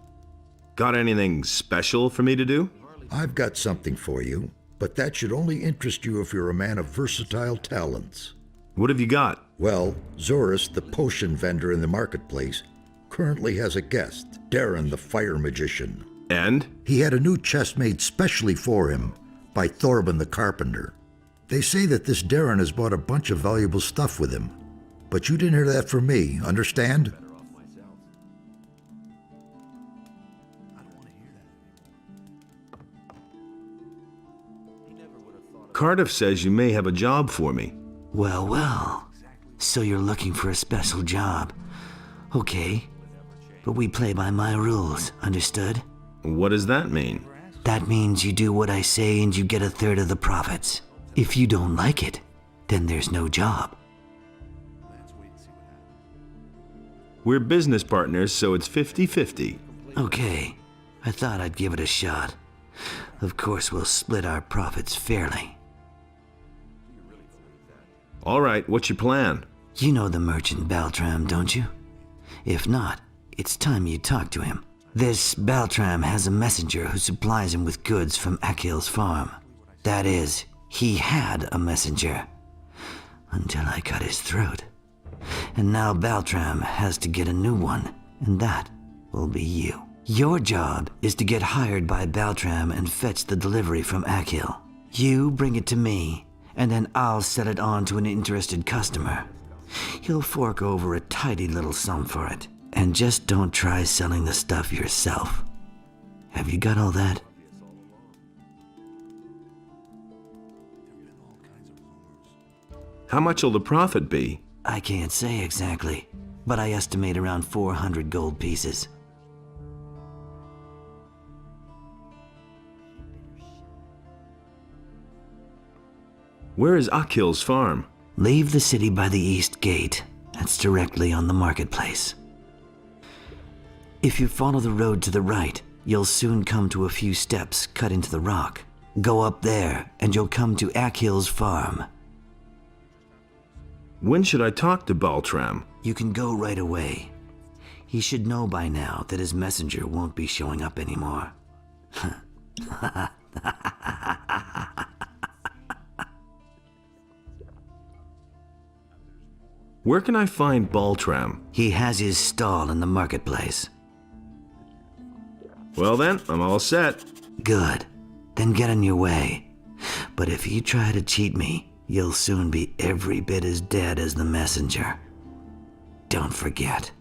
Got anything special for me to do? I've got something for you, but that should only interest you if you're a man of versatile talents. What have you got? Well, Zorus, the potion vendor in the marketplace, currently has a guest, Darren the fire magician. And? He had a new chest made specially for him by Thorben the carpenter. They say that this Darren has bought a bunch of valuable stuff with him. But you didn't hear that from me, understand? Cardiff says you may have a job for me. Well, well. So you're looking for a special job. Okay. But we play by my rules, understood? What does that mean? That means you do what I say and you get a third of the profits. If you don't like it, then there's no job. We're business partners, so it's 50-50. Okay. I thought I'd give it a shot. Of course, we'll split our profits fairly. All right, what's your plan? You know the merchant Baltram, don't you? If not, it's time you talk to him. This Baltram has a messenger who supplies him with goods from Akil's farm. That is, he had a messenger. Until I cut his throat. And now Baltram has to get a new one, and that will be you. Your job is to get hired by Baltram and fetch the delivery from Akil. You bring it to me, and then I'll set it on to an interested customer. You'll fork over a tidy little sum for it. And just don't try selling the stuff yourself. Have you got all that? How much will the profit be? I can't say exactly, but I estimate around 400 gold pieces. Where is Akil's farm? Leave the city by the east gate. That's directly on the marketplace. If you follow the road to the right, you'll soon come to a few steps cut into the rock. Go up there, and you'll come to Akil's farm. When should I talk to Baltram? You can go right away. He should know by now that his messenger won't be showing up anymore. Where can I find Baltram? He has his stall in the marketplace. Well then, I'm all set. Good. Then get on your way. But if you try to cheat me, you'll soon be every bit as dead as the messenger. Don't forget.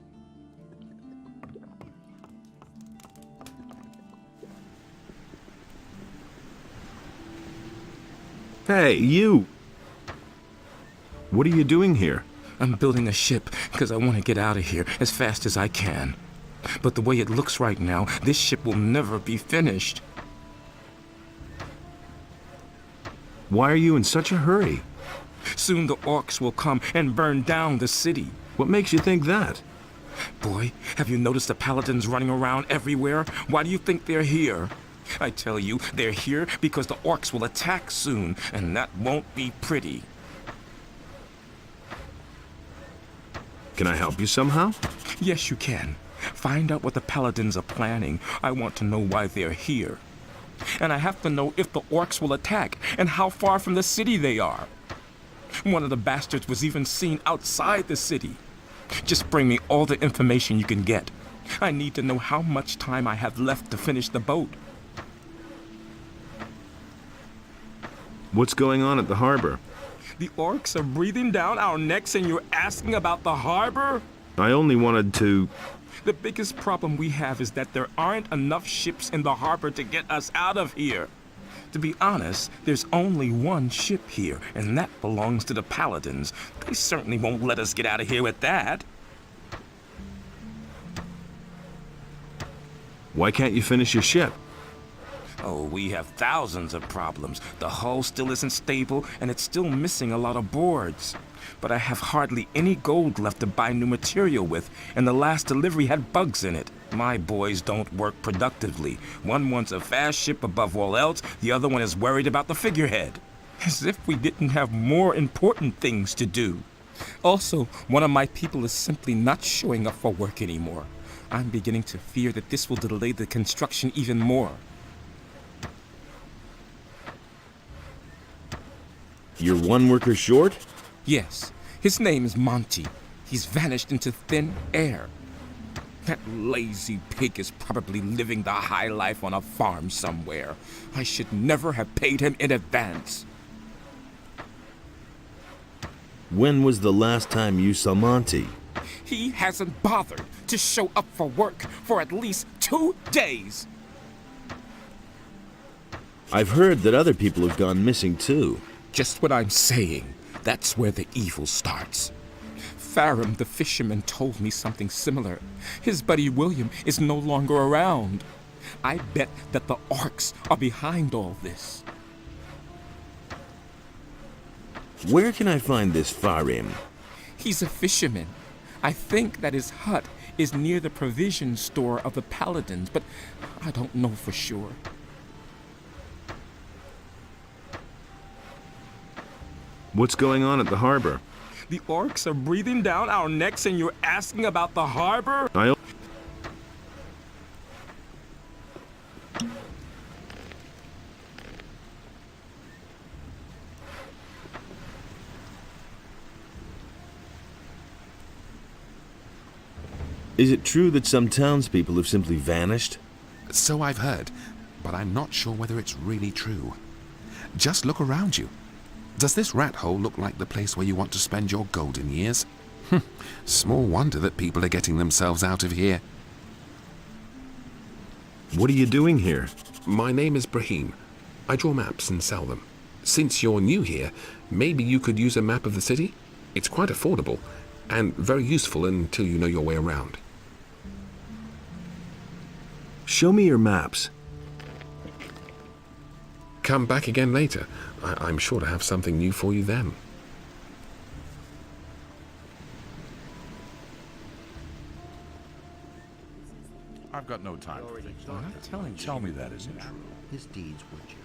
Hey, you! What are you doing here? I'm building a ship because I want to get out of here as fast as I can. But the way it looks right now, this ship will never be finished. Why are you in such a hurry? Soon the orcs will come and burn down the city. What makes you think that? Boy, have you noticed the paladins running around everywhere? Why do you think they're here? I tell you, they're here because the orcs will attack soon, and that won't be pretty. Can I help you somehow? Yes, you can. Find out what the paladins are planning. I want to know why they're here. And I have to know if the orcs will attack and how far from the city they are. One of the bastards was even seen outside the city. Just bring me all the information you can get. I need to know how much time I have left to finish the boat. What's going on at the harbor? The orcs are breathing down our necks and you're asking about the harbor? I only wanted to... The biggest problem we have is that there aren't enough ships in the harbor to get us out of here. To be honest, there's only one ship here, and that belongs to the paladins. They certainly won't let us get out of here with that. Why can't you finish your ship? Oh, we have thousands of problems. The hull still isn't stable, and it's still missing a lot of boards. But I have hardly any gold left to buy new material with, and the last delivery had bugs in it. My boys don't work productively. One wants a fast ship above all else, the other one is worried about the figurehead. As if we didn't have more important things to do. Also, one of my people is simply not showing up for work anymore. I'm beginning to fear that this will delay the construction even more. You're one worker short? Yes, his name is Monty. He's vanished into thin air. That lazy pig is probably living the high life on a farm somewhere. I should never have paid him in advance. When was the last time you saw Monty? He hasn't bothered to show up for work for at least 2 days. I've heard that other people have gone missing too. Just what I'm saying. That's where the evil starts. Farum the fisherman told me something similar. His buddy William is no longer around. I bet that the orcs are behind all this. Where can I find this Farum? He's a fisherman. I think that his hut is near the provision store of the paladins, but I don't know for sure. What's going on at the harbor? The orcs are breathing down our necks and you're asking about the harbor? Is it true that some townspeople have simply vanished? So I've heard, but I'm not sure whether it's really true. Just look around you. Does this rat hole look like the place where you want to spend your golden years? Small wonder that people are getting themselves out of here. What are you doing here? My name is Brahim. I draw maps and sell them. Since you're new here, maybe you could use a map of the city? It's quite affordable, and very useful until you know your way around. Show me your maps. Come back again later. I'm sure to have something new for you then. I've got no time for things like that. Tell me that isn't true. His deeds were just.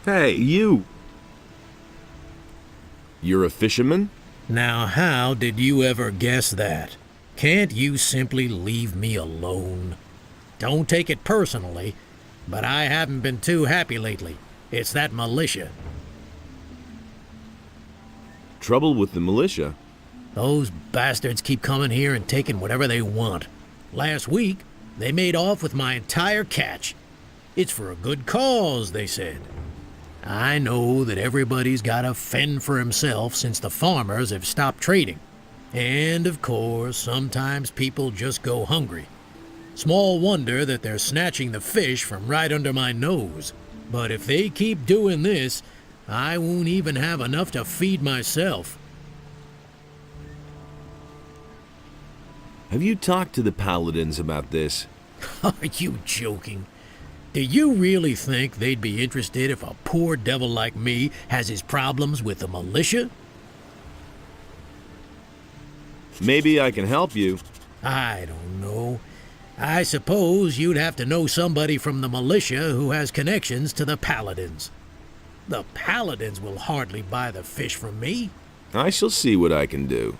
Hey, you! You're a fisherman? Now how did you ever guess that? Can't you simply leave me alone? Don't take it personally, but I haven't been too happy lately. It's that militia. Trouble with the militia? Those bastards keep coming here and taking whatever they want. Last week, they made off with my entire catch. It's for a good cause, they said. I know that everybody's got to fend for himself since the farmers have stopped trading. And, of course, sometimes people just go hungry. Small wonder that they're snatching the fish from right under my nose. But if they keep doing this, I won't even have enough to feed myself. Have you talked to the paladins about this? Are you joking? Do you really think they'd be interested if a poor devil like me has his problems with the militia? Maybe I can help you. I don't know. I suppose you'd have to know somebody from the militia who has connections to the paladins. The paladins will hardly buy the fish from me. I shall see what I can do.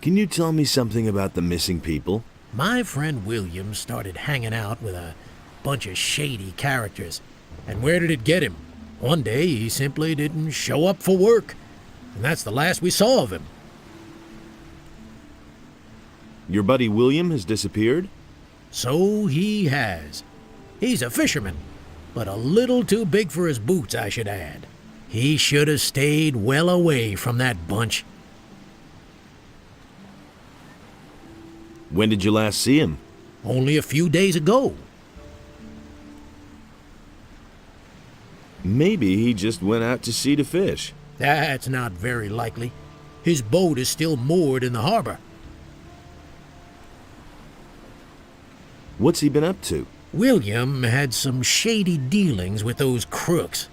Can you tell me something about the missing people? My friend William started hanging out with a bunch of shady characters. And where did it get him? One day he simply didn't show up for work. And that's the last we saw of him. Your buddy William has disappeared? So he has. He's a fisherman, but a little too big for his boots, I should add. He should have stayed well away from that bunch. When did you last see him? Only a few days ago. Maybe he just went out to sea to fish. That's not very likely. His boat is still moored in the harbor. What's he been up to? William had some shady dealings with those crooks.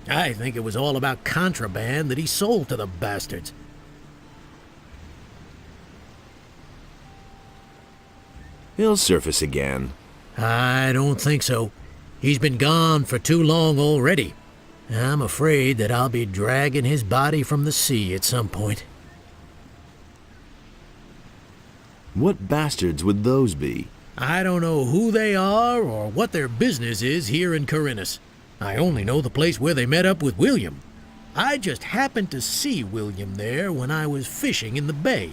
I think it was all about contraband that he sold to the bastards. He'll surface again. I don't think so. He's been gone for too long already. I'm afraid that I'll be dragging his body from the sea at some point. What bastards would those be? I don't know who they are or what their business is here in Corinus. I only know the place where they met up with William. I just happened to see William there when I was fishing in the bay.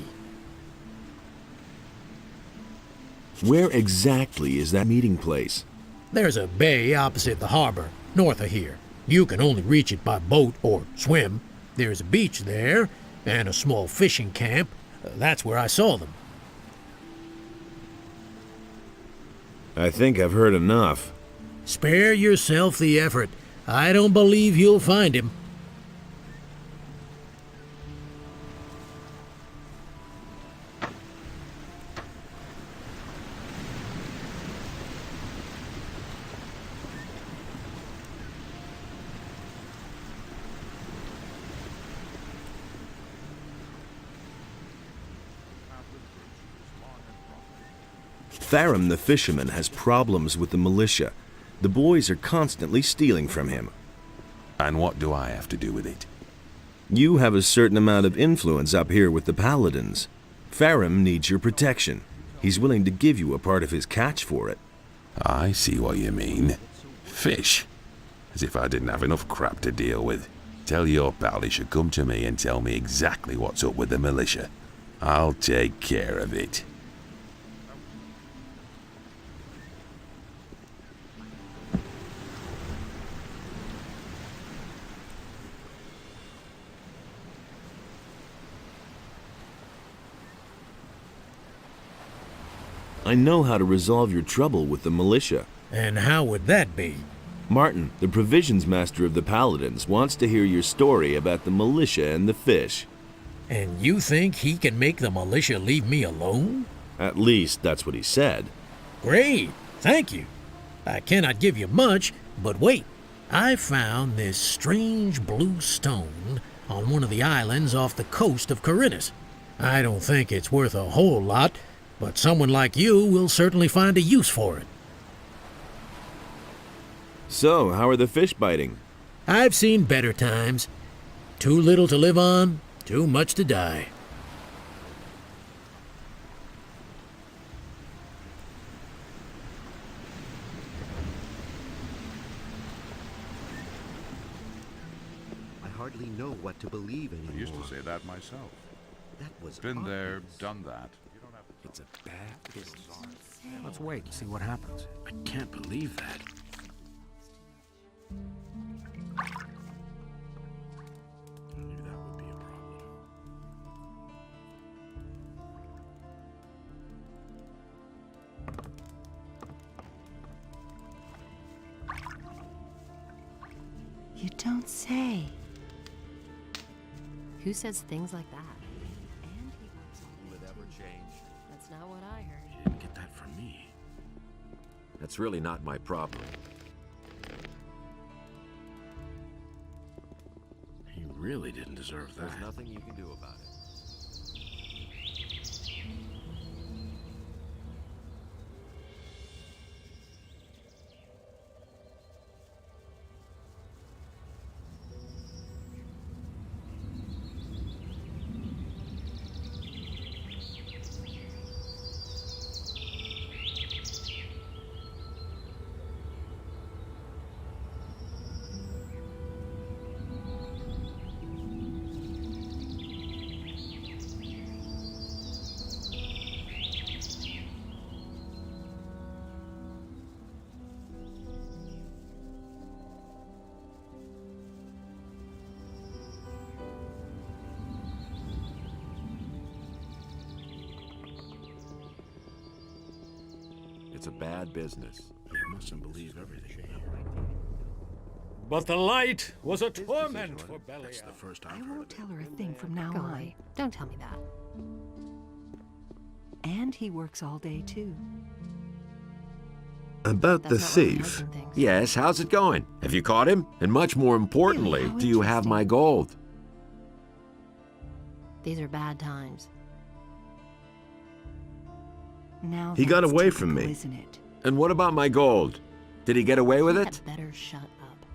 Where exactly is that meeting place? There's a bay opposite the harbor, north of here. You can only reach it by boat or swim. There's a beach there, and a small fishing camp. That's where I saw them. I think I've heard enough. Spare yourself the effort. I don't believe you'll find him. Farum the fisherman has problems with the militia. The boys are constantly stealing from him. And what do I have to do with it? You have a certain amount of influence up here with the paladins. Farum needs your protection. He's willing to give you a part of his catch for it. I see what you mean. Fish. As if I didn't have enough crap to deal with. Tell your pal he should come to me and tell me exactly what's up with the militia. I'll take care of it. I know how to resolve your trouble with the militia. And how would that be? Martin, the provisions master of the Paladins, wants to hear your story about the militia and the fish. And you think he can make the militia leave me alone? At least that's what he said. Great, thank you. I cannot give you much, but wait. I found this strange blue stone on one of the islands off the coast of Corinus. I don't think it's worth a whole lot, but someone like you will certainly find a use for it. So, how are the fish biting? I've seen better times. Too little to live on, too much to die. I hardly know what to believe anymore. I used to say that myself. That was Been there, obvious. done that. It's a bad business. Let's wait and see what happens. I can't believe that. I knew that would be a problem. You don't say. Who says things like that? Would ever change. That's not what I heard. You didn't get that from me. That's really not my problem. He really didn't deserve that. There's nothing you can do about it. It's a bad business. You mustn't believe everything. But the light was a torment for Belial. That's the first I I've heard won't of it. tell her a thing from now on. Golly, don't tell me that. And he works all day, too. About the That's not what my thief. husband thinks. Yes, how's it going? Have you caught him? And much more importantly, Really? How do you have interesting. my gold? These are bad times. Now He got that's away from typical, me. Isn't it? And what about my gold? Did he get away with You it? had better shut up.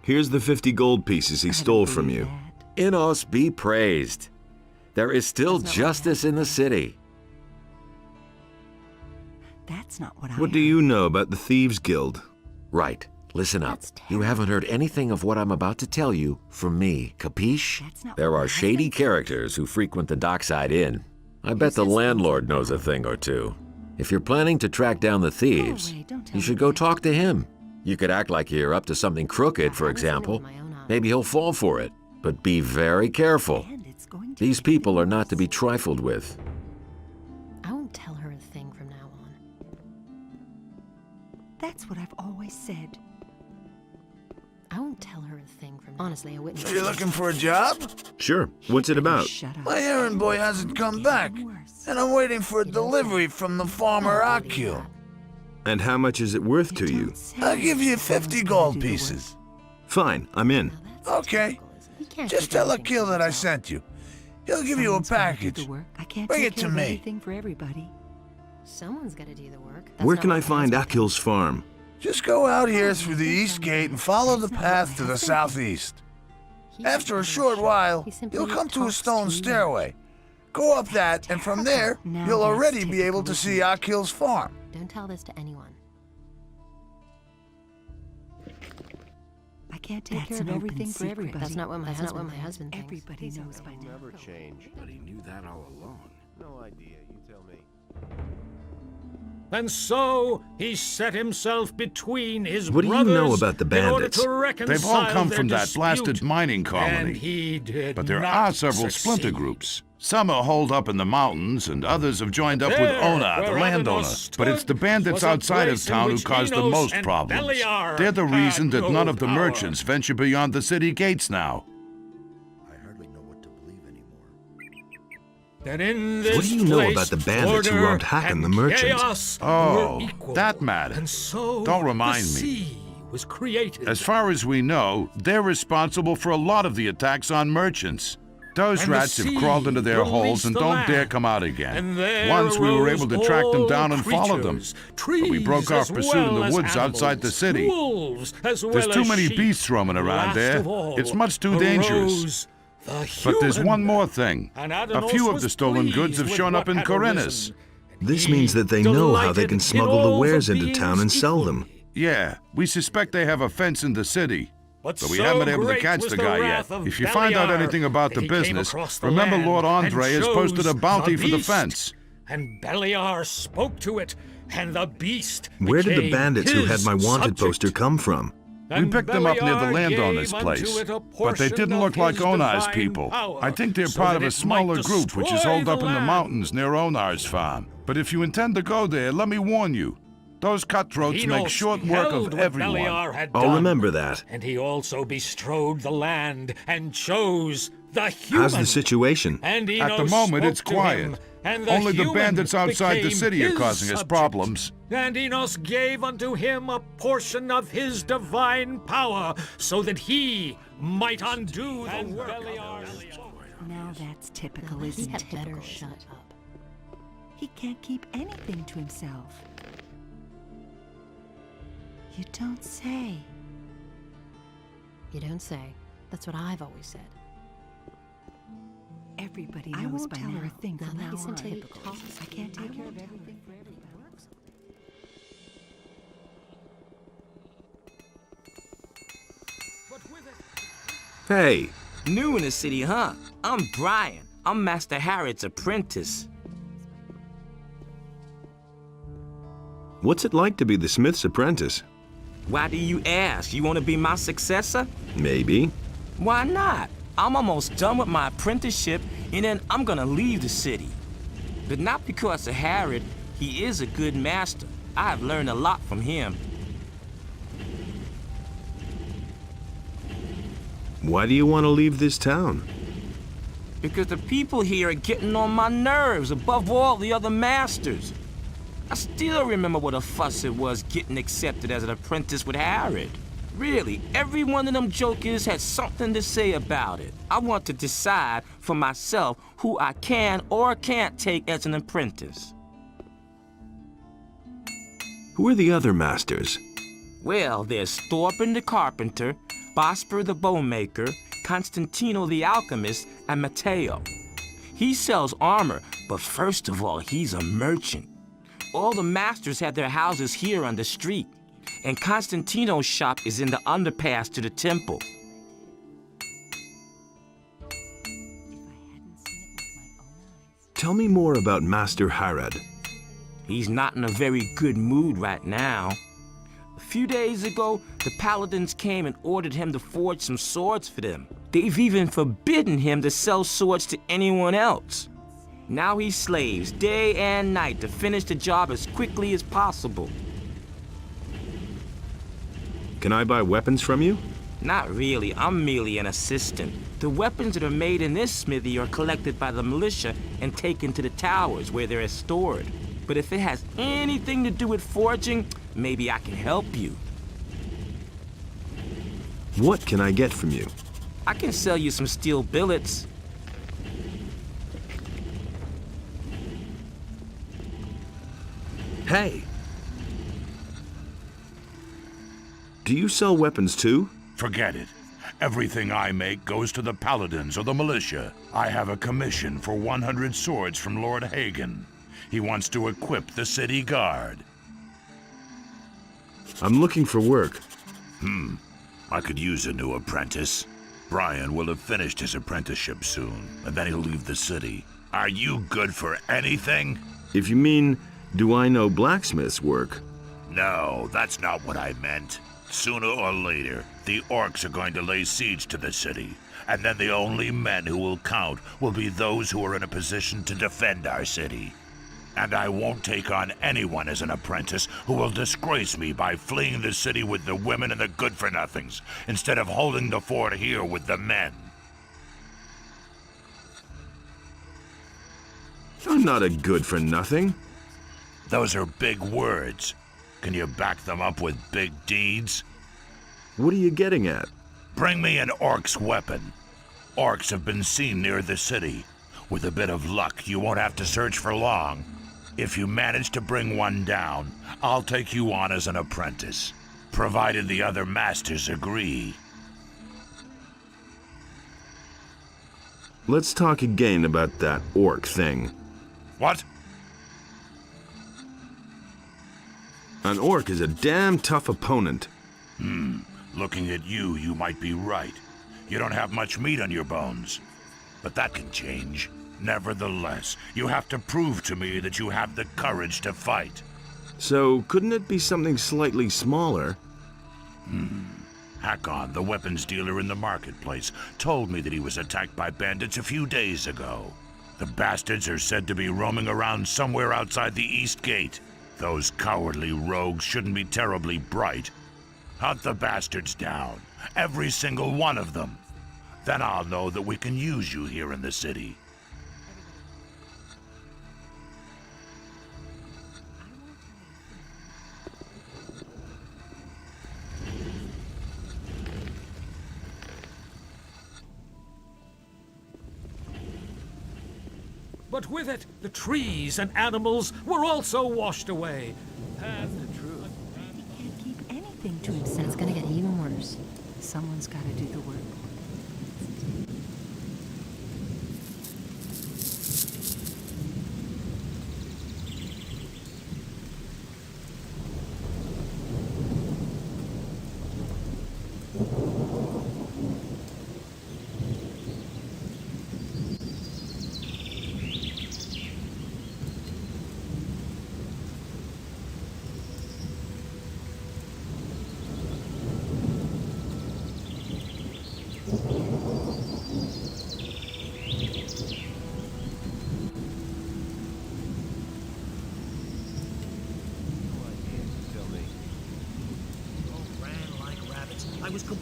Here's the 50 gold pieces he I don't stole from believe you. that. Inos be praised. There is still That's not what justice in the city. That's not what I What do heard. you know about the Thieves Guild? Right. Listen up. That's You haven't heard anything of what I'm about to tell you from me, capiche? That's not There what are my shady husband characters who frequent the dockside inn. I bet the says landlord knows a thing or two. If you're planning to track down the thieves, away, don't tell you me should go that. talk to him. You could act like you're up to something crooked, for I've seen it with example. my own eyes. Maybe he'll fall for it. But be very careful. And it's going to These be people are not to be thieves. trifled with. I won't tell her a thing from now on. That's what I've always said. I won't tell her a thing from now on. Honestly, I wouldn't. You looking for a job? Sure. What's it about? Shut up. My errand boy hasn't come back, and I'm waiting for a delivery from the farmer Akio. And how much is it worth to you? I'll give you 50 gold pieces. Fine, I'm in. Okay. Just tell Akil that I sent you. He'll give you a Someone's gotta do package. the work. I can't Bring take it to care of me. everything for everybody. Someone's got to do the work. Where can I find Akil's farm? Just go out here through the east gate and follow the path to the southeast. After a short while, you'll come to a stone stairway. Go up that, and from there, you'll already be able to see Akil's farm. Don't tell this to anyone. I can't take care of everything for everybody. That's not what my husband thinks. Everybody knows by now. Never change. But he knew that all along. No idea. You tell me. And so he set himself between his What do you brothers know about the bandits? in order to They've all reconcile come their from that dispute, blasted mining colony. and he did But there not are several succeed. splinter groups. Some are holed up in the mountains, and others have joined up with There, Ona, the where landowner. Avanos But it's the stood, bandits was a outside of place in town who which cause the Enos most and problems. Beliar They're the had reason that no none of the power. merchants venture beyond the city gates now. That in this What do you know place, about the bandits who order aren't hacking and the merchants? chaos Oh, were equal. that matter. And so Don't remind the me. sea was created. As far as we know, they're responsible for a lot of the attacks on merchants. Those And the rats have sea crawled into their holes released and the don't dare land. come out again. And there Once we were able to track them arose down all and follow them. creatures, But we broke trees off as pursuit in well the as woods outside the animals, city. wolves as well There's too as many sheep. beasts roaming around Last there. of all, It's much too dangerous. arose the But there's human. one more thing. And A Adanos few of was the stolen goods pleased have with shown what up in had Corinnas. arisen. This means that they know how they can Delighted in smuggle the all wares the into town and beings sell them. Yeah, we suspect they have a fence in the city. But we so haven't been able to great catch was the the guy yet. wrath of If you find out Beliar anything about that the he came business, across the remember land Lord Andre and has posted a chose bounty the for the beast. fence. And Beliar spoke to it, and the beast Where did the became bandits who had his my wanted subject. poster come from? We picked them up near the Beliar landowner's gave unto place, it a but they portion didn't of look like his Onar's divine people. power, I think they're so part that of a it smaller might group which is destroy holed the up in the land. mountains near Onar's farm. But if you intend to go there, let me warn you, those cutthroats make Enos short work beheld of what everyone. Beliar had I'll done, remember that. And he also bestrode the land and chose the human. How's the situation? And At the Enos moment, it's spoke to him, quiet. and Only the human bandits outside the became city are his causing us subject. problems. And Enos gave unto him a portion of his divine power, so that he might undo the work of Beliar. Now that's typical, He isn't had it? better shut up. He can't keep anything to himself. You don't say. You don't say. That's what I've always said. Everybody I knows won't by tell now. her a thing from now Listen on. to you. Typical. I can't take care of everything for everybody. Hey, New in the city, huh? I'm Brian. I'm Master Harrod's apprentice. what's it like to be the smith's apprentice? Why do you ask? You want to be my successor? Maybe. Why not? I'm almost done with my apprenticeship, and then I'm gonna leave the city. But not because of Harrod. He is a good master. I have learned a lot from him. Why do you want to leave this town? Because the people here are getting on my nerves above all the other masters. I still remember what a fuss it was getting accepted as an apprentice with Harrod. Really, every one of them jokers had something to say about it. I want to decide for myself who I can or can't take as an apprentice. Who are the other masters? Well, there's Thorben the carpenter, Bosper the bowmaker, Constantino the alchemist, and Matteo. He sells armor, but first of all, he's a merchant. All the masters have their houses here on the street, and Constantino's shop is in the underpass to the temple. Tell me more about Master Harrod. He's not in a very good mood right now. A few days ago, the paladins came and ordered him to forge some swords for them. They've even forbidden him to sell swords to anyone else. Now he slaves day and night to finish the job as quickly as possible. Can I buy weapons from you? Not really, I'm merely an assistant. The weapons that are made in this smithy are collected by the militia and taken to the towers where they're stored. But if it has anything to do with forging, maybe I can help you. What can I get from you? I can sell you some steel billets. Hey! Do you sell weapons too? Forget it. Everything I make goes to the paladins or the militia. I have a commission for 100 swords from Lord Hagen. He wants to equip the city guard. I'm looking for work. I could use a new apprentice. Brian will have finished his apprenticeship soon, and then he'll leave the city. Are you good for anything? If you mean, do I know blacksmith's work? No, that's not what I meant. Sooner or later, the orcs are going to lay siege to the city, and then the only men who will count will be those who are in a position to defend our city. And I won't take on anyone as an apprentice who will disgrace me by fleeing the city with the women and the good-for-nothings, instead of holding the fort here with the men. I'm not a good-for-nothing. Those are big words. Can you back them up with big deeds? What are you getting at? Bring me an orc's weapon. Orcs have been seen near the city. With a bit of luck, you won't have to search for long. If you manage to bring one down, I'll take you on as an apprentice, provided the other masters agree. Let's talk again about that orc thing. What? An orc is a damn tough opponent. Looking at you, you might be right. You don't have much meat on your bones. But that can change. Nevertheless, you have to prove to me that you have the courage to fight. So, couldn't it be something slightly smaller? Hakon, the weapons dealer in the marketplace, told me that he was attacked by bandits a few days ago. The bastards are said to be roaming around somewhere outside the East Gate. Those cowardly rogues shouldn't be terribly bright. Hunt the bastards down, every single one of them. Then I'll know that we can use you here in the city. But with it, the trees and animals were also washed away. And He can't keep anything to himself. And it's gonna get even worse. Someone's got to do the work.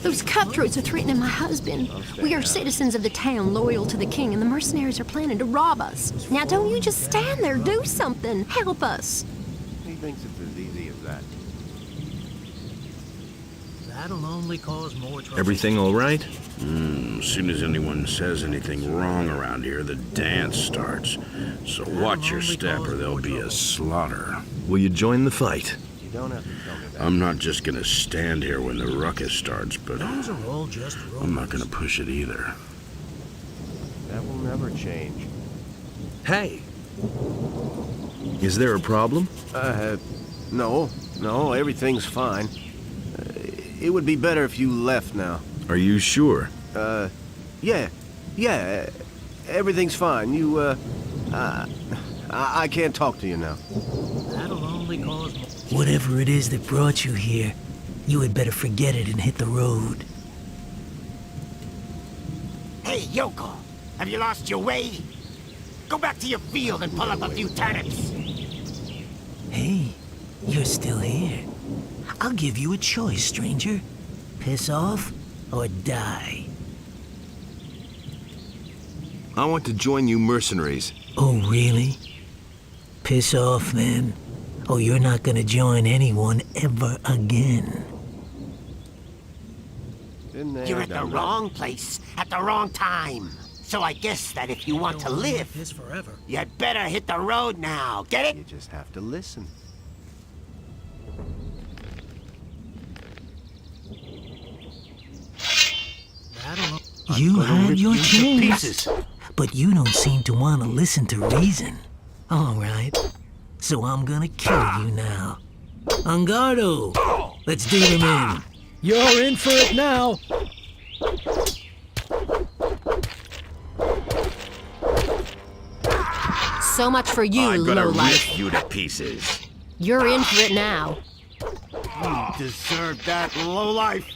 Those cutthroats are threatening my husband. We are citizens of the town, loyal to the king, and the mercenaries are planning to rob us. Now don't you just stand there, do something. Help us. He thinks it's as easy as that. That'll only cause more trouble. Everything all right? As soon as anyone says anything wrong around here, the dance starts. So watch your step or there'll be a slaughter. Will you join the fight? You don't have to tell me that. I'm not just gonna stand here when the ruckus starts, but Those are all just I'm not gonna push it either. That will never change. Hey! Is there a problem? No, everything's fine. It would be better if you left now. Are you sure? Yeah, everything's fine. I can't talk to you now. That'll only cause more. Whatever it is that brought you here, you had better forget it and hit the road. Hey, Yoko, have you lost your way? Go back to your field and pull up a few turnips. Hey, you're still here. I'll give you a choice, stranger. Piss off or die. I want to join you mercenaries. Oh, really? Piss off, then. Oh, you're not gonna join anyone ever again. You're at the wrong place at the wrong time. So I guess that if you want to live, This forever. you'd better hit the road now. Get it? You just have to listen. You had your to chance, pieces. but you don't seem to want to listen to reason. All right, so I'm gonna kill you now. Angardo, let's do them in. You're in for it now. So much for you, I'm gonna lowlife. rip you to pieces. You're in for it now. You deserve that, lowlife.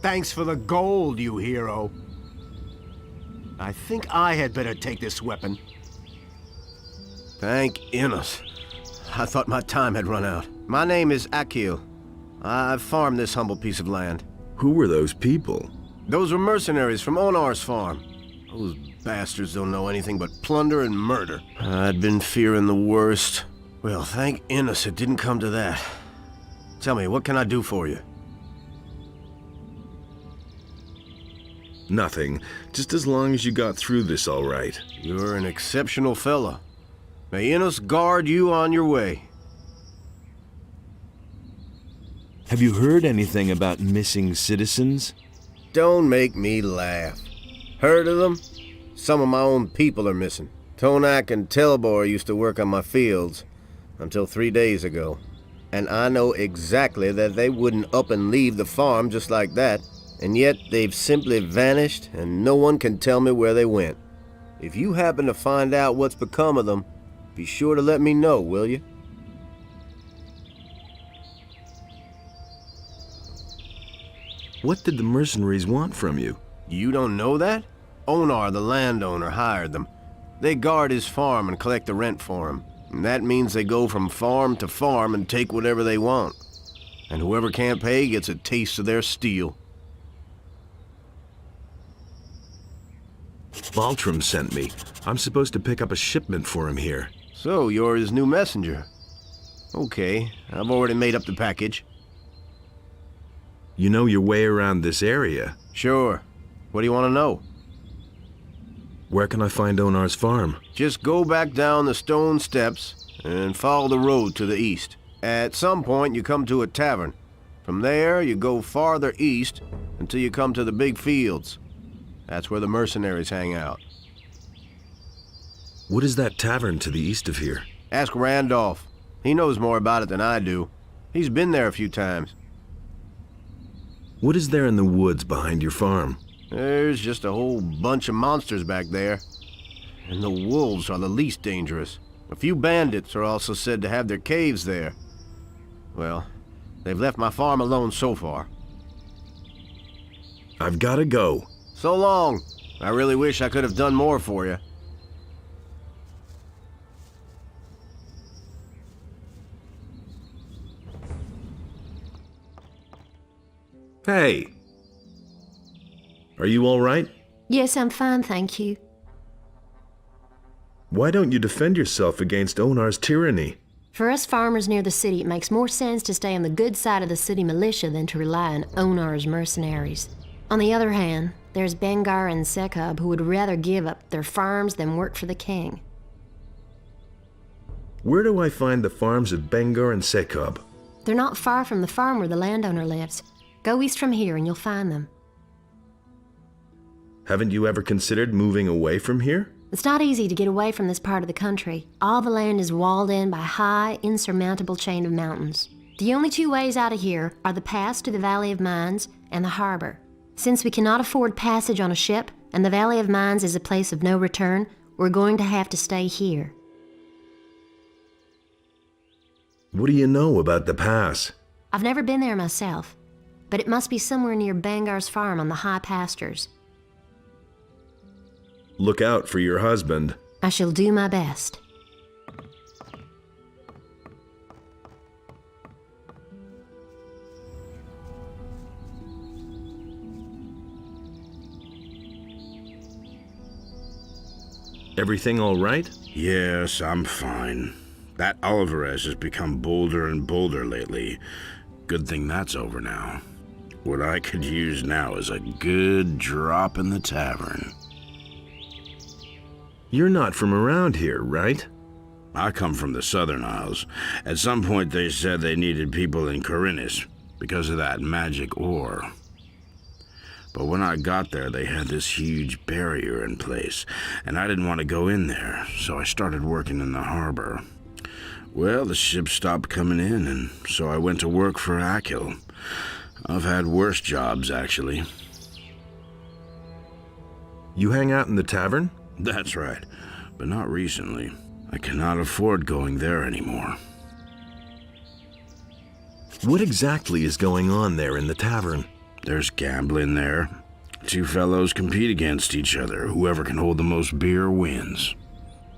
Thanks for the gold, you hero. I think I had better take this weapon. Thank Innos. I thought my time had run out. My name is Akil. I've farmed this humble piece of land. Who were those people? Those were mercenaries from Onar's farm. Those bastards don't know anything but plunder and murder. I'd been fearing the worst. Well, thank Innos it didn't come to that. Tell me, what can I do for you? Nothing. Just as long as you got through this all right. You're an exceptional fella. May Innos guard you on your way. Have you heard anything about missing citizens? Don't make me laugh. Heard of them? Some of my own people are missing. Tonak and Telbor used to work on my fields until 3 days ago. And I know exactly that they wouldn't up and leave the farm just like that. And yet they've simply vanished and no one can tell me where they went. If you happen to find out what's become of them, be sure to let me know, will you? What did the mercenaries want from you? You don't know that? Onar, the landowner, hired them. They guard his farm and collect the rent for him. And that means they go from farm to farm and take whatever they want. And whoever can't pay gets a taste of their steel. Baltram sent me. I'm supposed to pick up a shipment for him here. So, you're his new messenger. Okay, I've already made up the package. You know your way around this area. Sure. What do you want to know? Where can I find Onar's farm? Just go back down the stone steps and follow the road to the east. At some point, you come to a tavern. From there, you go farther east until you come to the big fields. That's where the mercenaries hang out. What is that tavern to the east of here? Ask Randolph. He knows more about it than I do. He's been there a few times. What is there in the woods behind your farm? There's just a whole bunch of monsters back there. And the wolves are the least dangerous. A few bandits are also said to have their caves there. Well, they've left my farm alone so far. I've gotta go. So long. I really wish I could have done more for you. Hey! Are you all right? Yes, I'm fine, thank you. Why don't you defend yourself against Onar's tyranny? For us farmers near the city, it makes more sense to stay on the good side of the city militia than to rely on Onar's mercenaries. On the other hand, there's Bengar and Sekub who would rather give up their farms than work for the king. Where do I find the farms of Bengar and Sekub? They're not far from the farm where the landowner lives. Go east from here and you'll find them. Haven't you ever considered moving away from here? It's not easy to get away from this part of the country. All the land is walled in by a high, insurmountable chain of mountains. The only two ways out of here are the pass to the Valley of Mines and the harbor. Since we cannot afford passage on a ship, and the Valley of Mines is a place of no return, we're going to have to stay here. What do you know about the pass? I've never been there myself, but it must be somewhere near Bangar's farm on the high pastures. Look out for your husband. I shall do my best. Everything all right? Yes, I'm fine. That Alvarez has become bolder and bolder lately. Good thing that's over now. What I could use now is a good drop in the tavern. You're not from around here, right? I come from the Southern Isles. At some point they said they needed people in Corinnes. because of that magic ore. But when I got there, they had this huge barrier in place, and I didn't want to go in there, so I started working in the harbor. Well, the ships stopped coming in, and so I went to work for Akil. I've had worse jobs, actually. You hang out in the tavern? That's right, but not recently. I cannot afford going there anymore. What exactly is going on there in the tavern? There's gambling there. Two fellows compete against each other. Whoever can hold the most beer wins.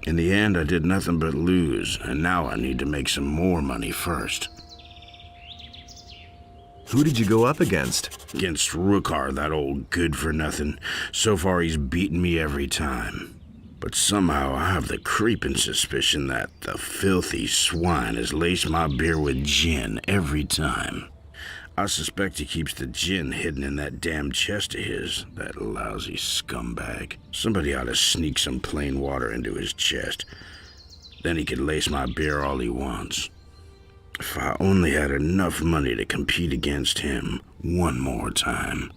In the end, I did nothing but lose, and now I need to make some more money first. Who did you go up against? Against Rukar, that old good-for-nothing. So far, he's beaten me every time. But somehow I have the creeping suspicion that the filthy swine has laced my beer with gin every time. I suspect he keeps the gin hidden in that damn chest of his, that lousy scumbag. Somebody ought to sneak some plain water into his chest. Then he could lace my beer all he wants. If I only had enough money to compete against him one more time.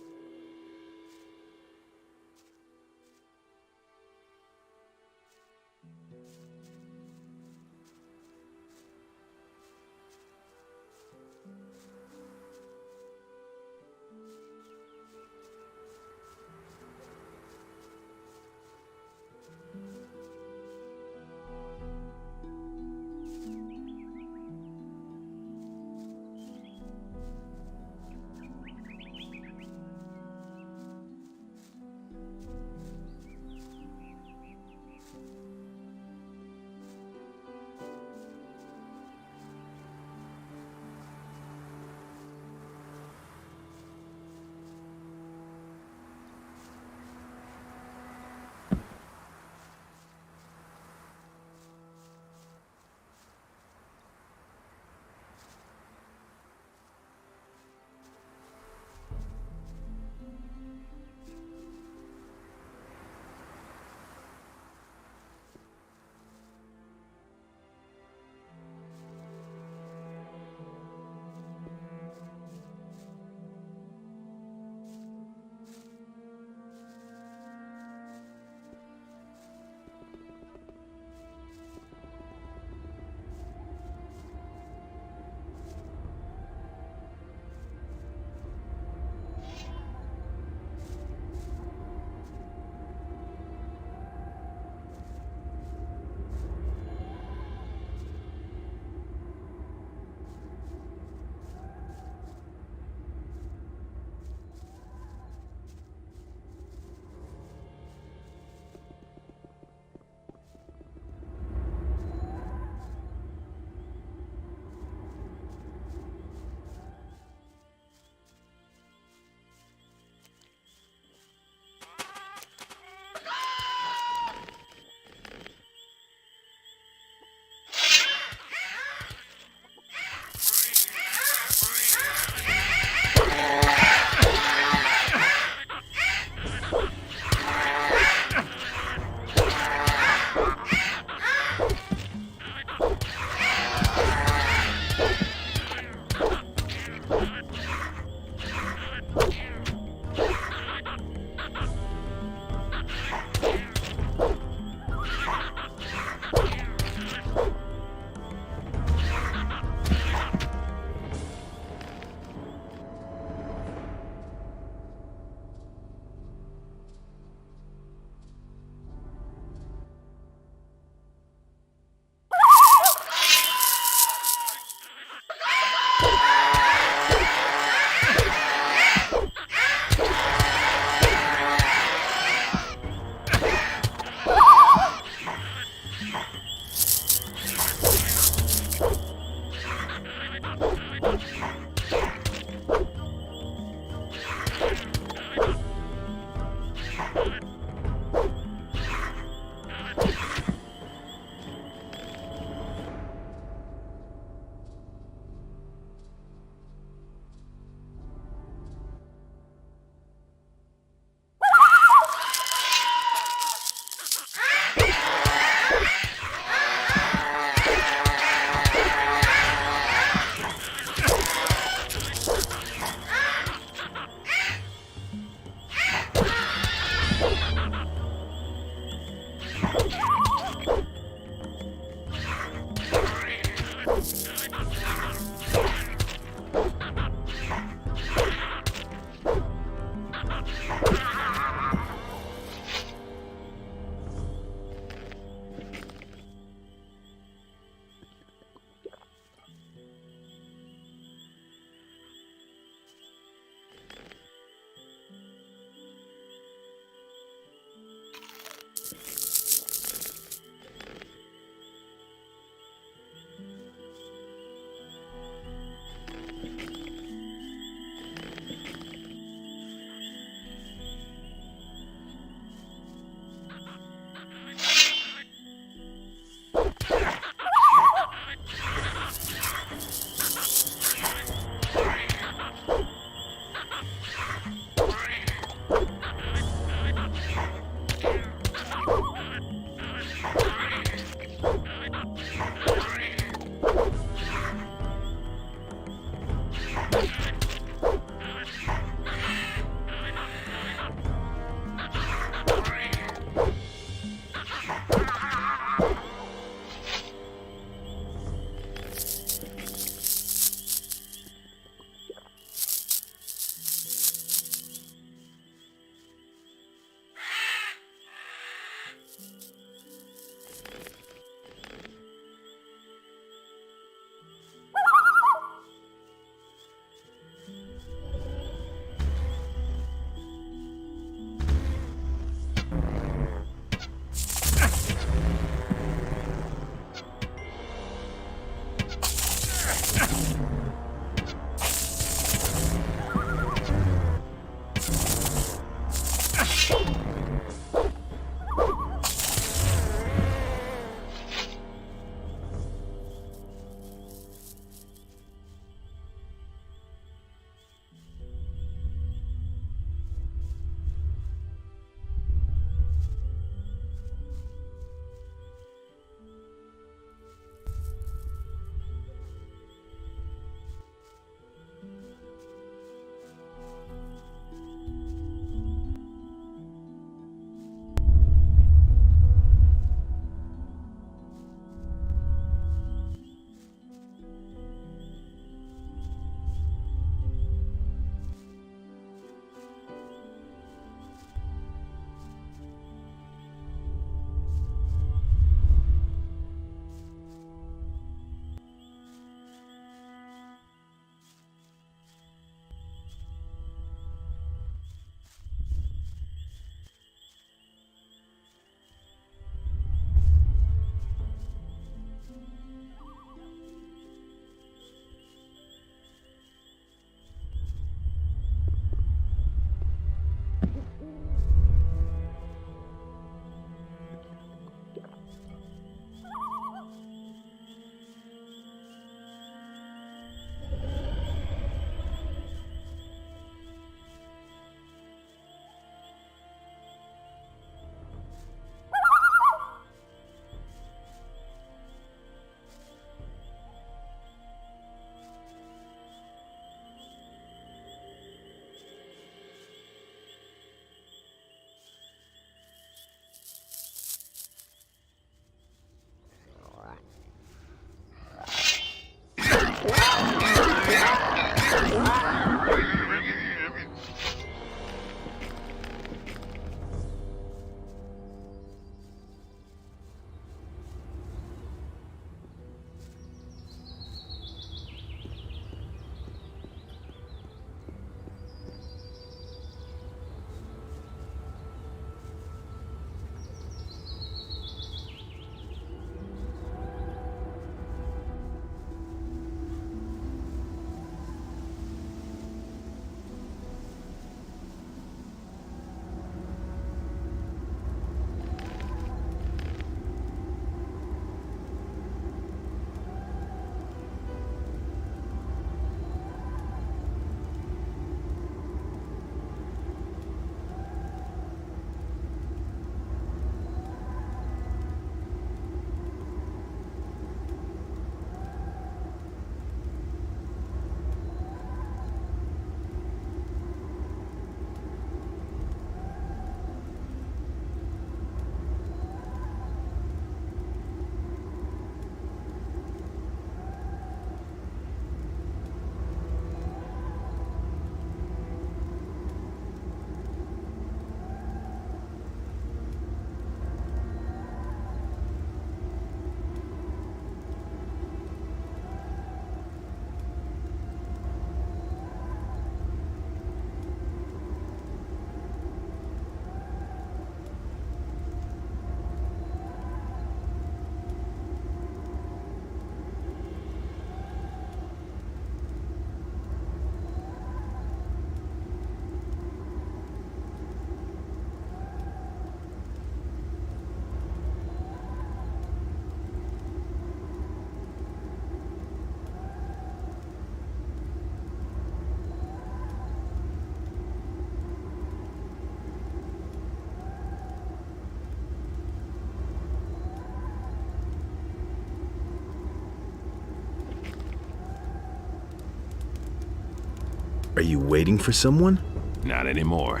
Are you waiting for someone? Not anymore.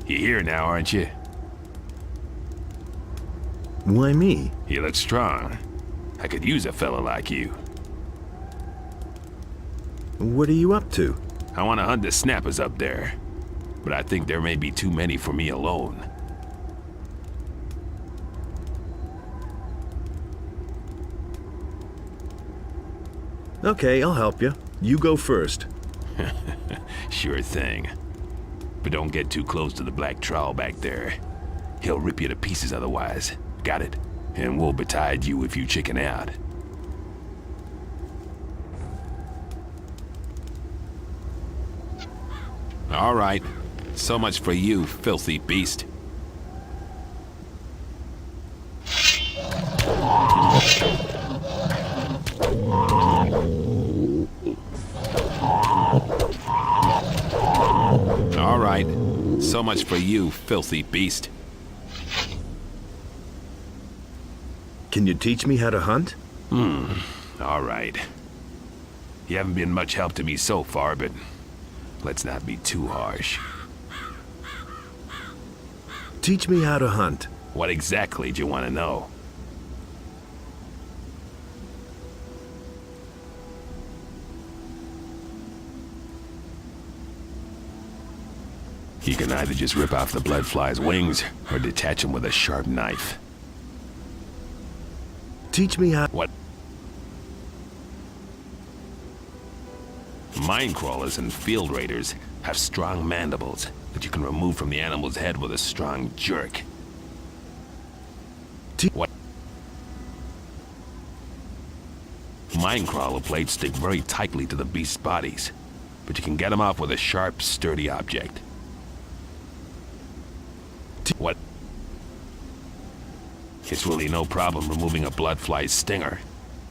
You're here now, aren't you? Why me? You look strong. I could use a fella like you. What are you up to? I want to hunt the snappers up there, but I think there may be too many for me alone. Okay, I'll help you. You go first. Sure thing. But don't get too close to the black troll back there. He'll rip you to pieces otherwise. Got it? And we'll betide you if you chicken out. All right. So much for you, filthy beast. All right. So much for you, filthy beast. Can you teach me how to hunt? All right. You haven't been much help to me so far, but let's not be too harsh. Teach me how to hunt. What exactly do you want to know? You can either just rip off the bloodfly's wings or detach them with a sharp knife. Teach me how... What? Mine crawlers and field raiders have strong mandibles that you can remove from the animal's head with a strong jerk. What? Mine crawler plates stick very tightly to the beast's bodies, but you can get them off with a sharp, sturdy object. What? It's really no problem removing a bloodfly's stinger.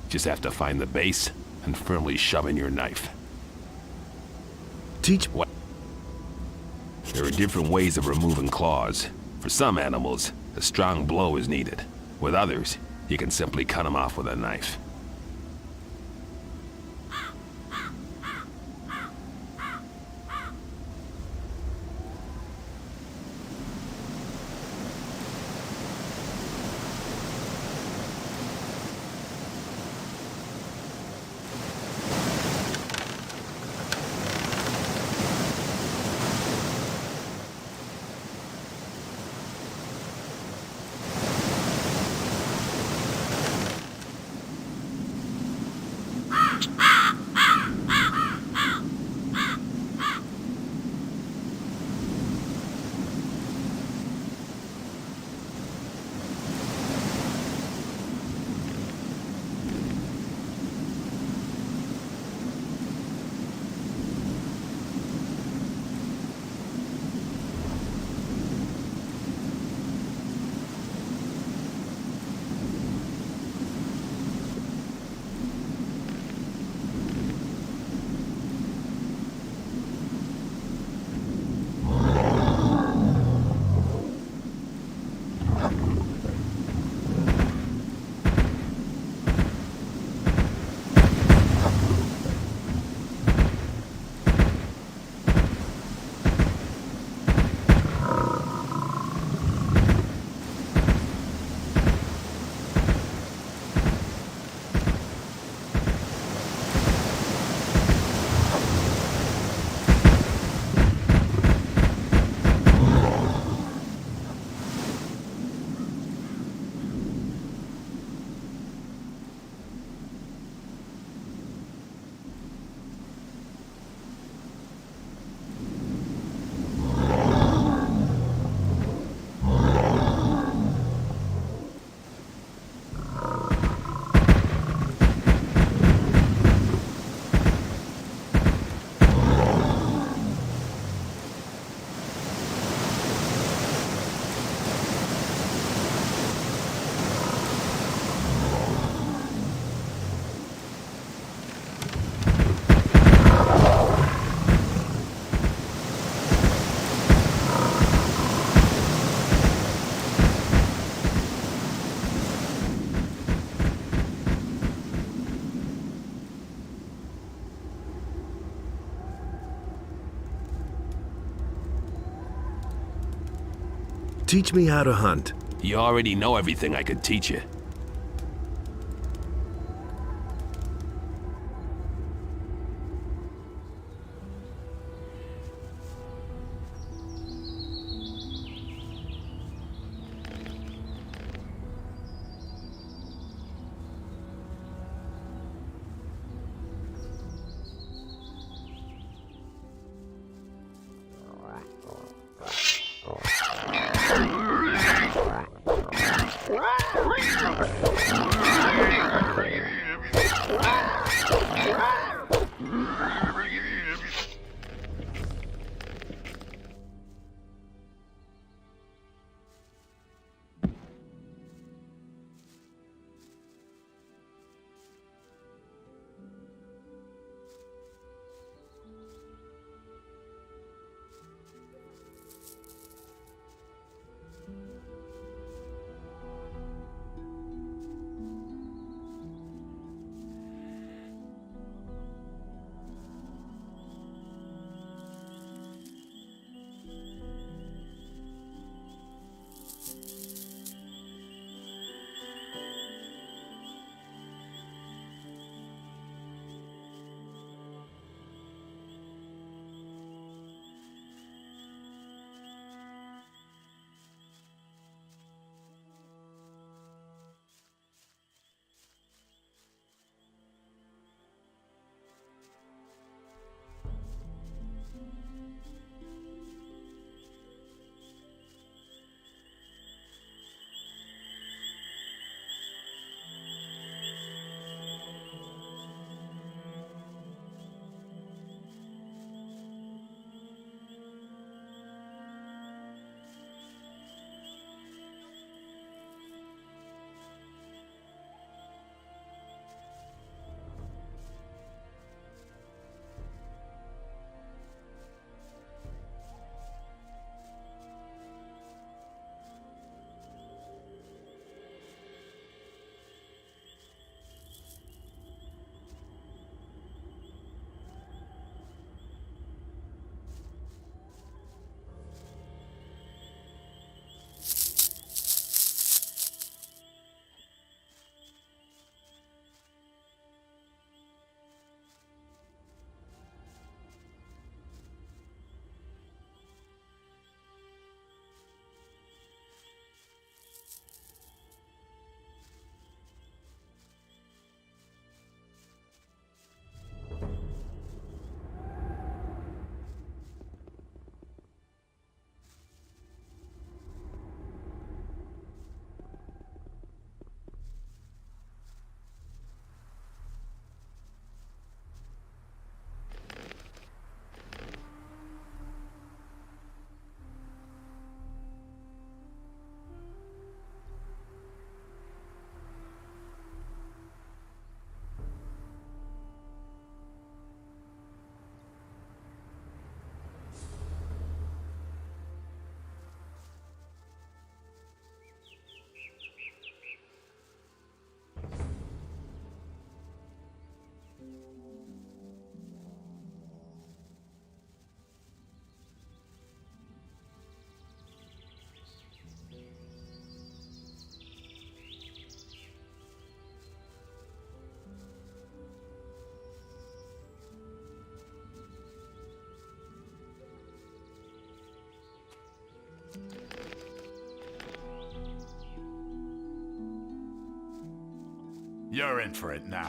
Just have to find the base and firmly shove in your knife. Teach what? There are different ways of removing claws. For some animals, a strong blow is needed. With others, you can simply cut them off with a knife. Teach me how to hunt. You already know everything I could teach you. You're in for it now.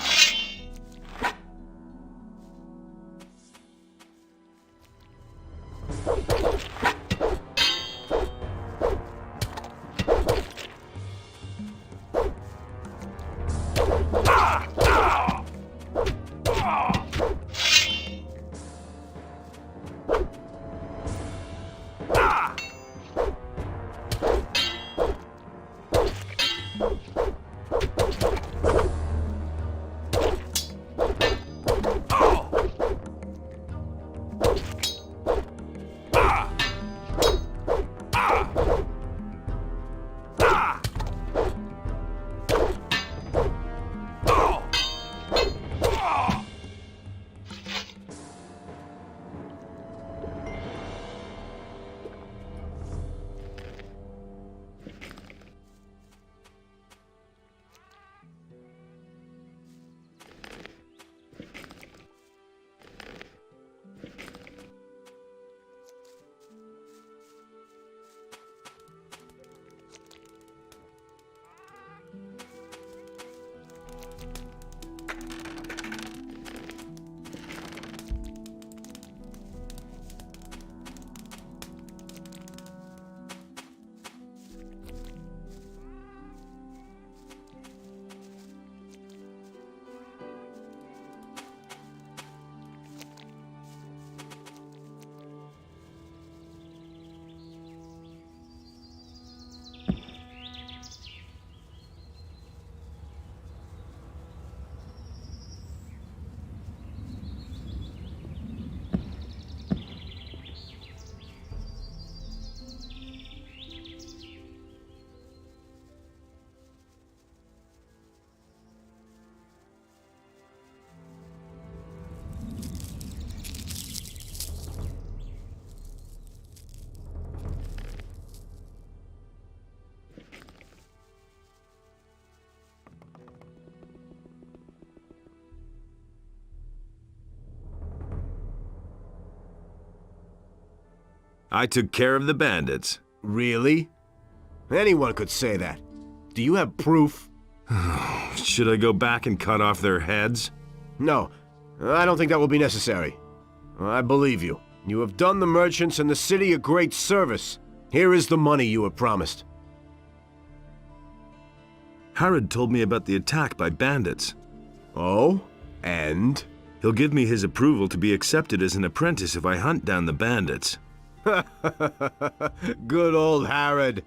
I took care of the bandits. Really? Anyone could say that. Do you have proof? Should I go back and cut off their heads? No, I don't think that will be necessary. I believe you. You have done the merchants and the city a great service. Here is the money you were promised. Harrod told me about the attack by bandits. Oh? And? He'll give me his approval to be accepted as an apprentice if I hunt down the bandits. Good old Harrod.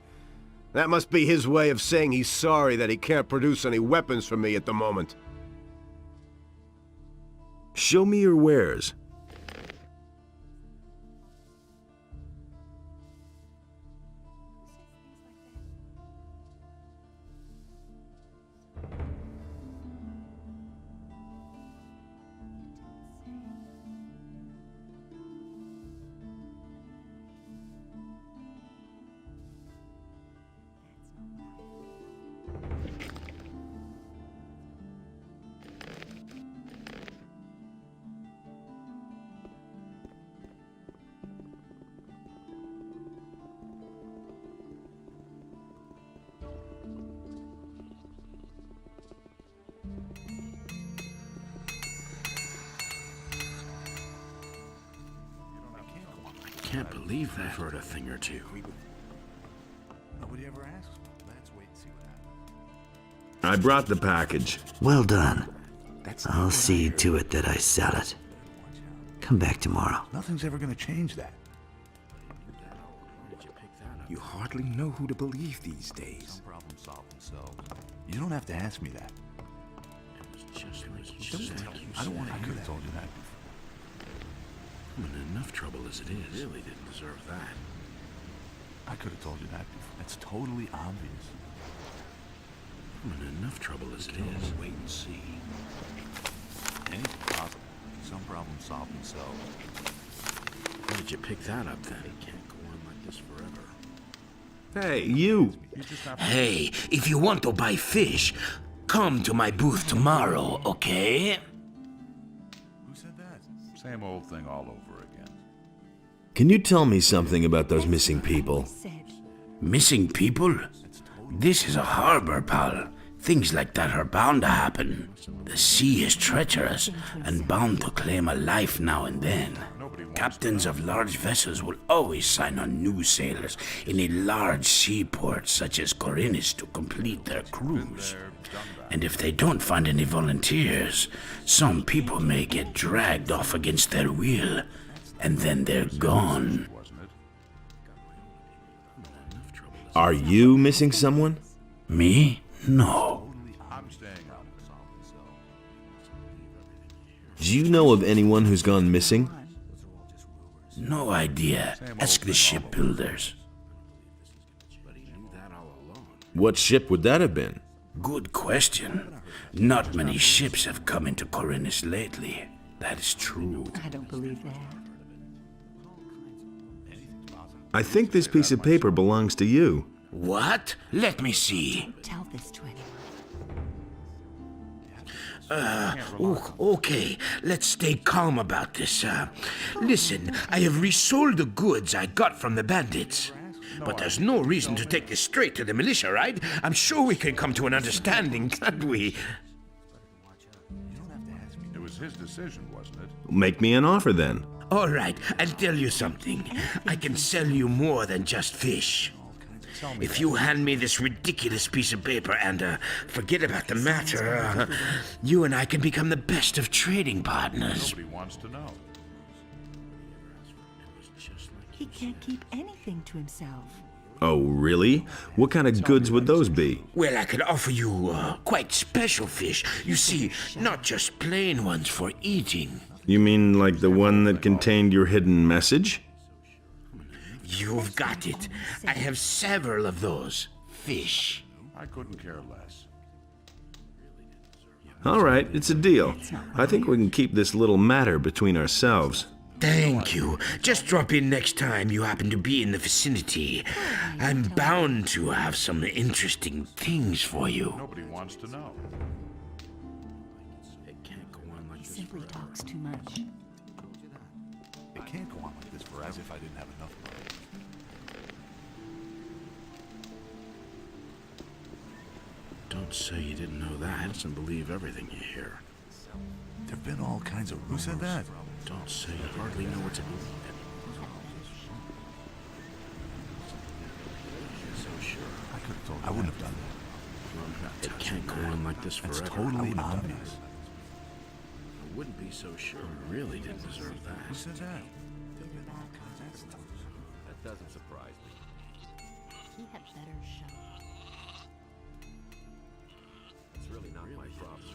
That must be his way of saying he's sorry that he can't produce any weapons for me at the moment. Show me your wares. Can't believe that. I've heard a thing or two. Nobody ever asks. Let's wait and see what happens. I brought the package. Well done. I'll see to it that I sell it. Come back tomorrow. Nothing's ever gonna change that. You hardly know who to believe these days. Some problem solved themselves. You don't have to ask me that. I don't want to hear that. I told you that before. I'm in enough trouble as it is. Really didn't deserve that. I could have told you that before. That's totally obvious. I'm in enough trouble as it is. Wait and see. Anything possible. Some problem solved themselves. Why did you pick that up then? It can't go on like this forever. Hey, you! Hey, if you want to buy fish, come to my booth tomorrow, okay? Who said that? Same old thing all over again. Can you tell me something about those missing people? Missing people? This is a harbor, pal. Things like that are bound to happen. The sea is treacherous and bound to claim a life now and then. Captains of large vessels will always sign on new sailors in a large seaport such as Corinus to complete their cruise. And if they don't find any volunteers, some people may get dragged off against their will, and then they're gone. Are you missing someone? Me? No. I'm staying out. Do you know of anyone who's gone missing? No idea. Ask the shipbuilders. What ship would that have been? Good question. Not many ships have come into Corinus lately. That is true. I don't believe that. I think this piece of paper belongs to you. What? Let me see. Tell this to anyone. Okay, let's stay calm about this. Listen, I have resold the goods I got from the bandits. But there's no reason to take this straight to the militia, right? I'm sure we can come to an understanding, can't we? It was his decision, wasn't it? Make me an offer then. All right, I'll tell you something. I can sell you more than just fish. If you hand me this ridiculous piece of paper and forget about the matter, you and I can become the best of trading partners. Nobody wants to know. He can't keep anything to himself. Oh, really? What kind of goods would those be? Well, I could offer you quite special fish. You see, not just plain ones for eating. You mean like the one that contained your hidden message? You've got it. I have several of those. Fish. I couldn't care less. All right, it's a deal. I think we can keep this little matter between ourselves. Thank you. Just drop in next time you happen to be in the vicinity. I'm bound to have some interesting things for you. Nobody wants to know. He simply talks too much. can't go on like this forever. As if I didn't have enough money. Don't say you didn't know that. I just believe everything you hear. There've been all kinds of rumors. Who said that? Don't say you hardly know what to believe in. So sure. I could have told you. I wouldn't have done that. It can't go on like this forever. That's totally obvious. I wouldn't be so sure. You really didn't deserve that. Who said that? That doesn't surprise me. He had better show. It's really not my problem.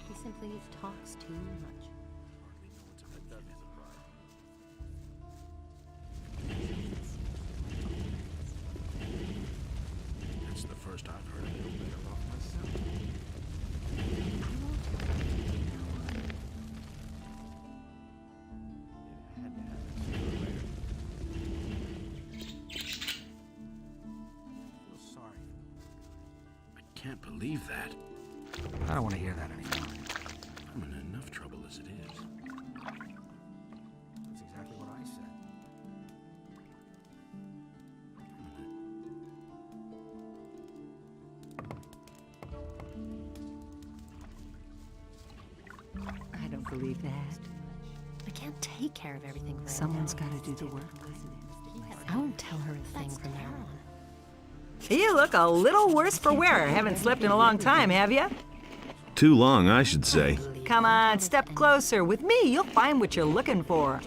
He simply talks too much. That doesn't surprise me. That's the first I've heard a little bit about myself. It had to happen sooner or later. I feel sorry. I can't believe that. I don't want to hear that anymore. I'm in enough trouble as it is. That's exactly what I said. I don't believe that. I can't take care of everything for Someone's got to do the work. I won't tell her a thing from now on. You look a little worse for wear. Haven't slept in a long time, have you? Too long, I should say. Come on, step closer. With me, you'll find what you're looking for.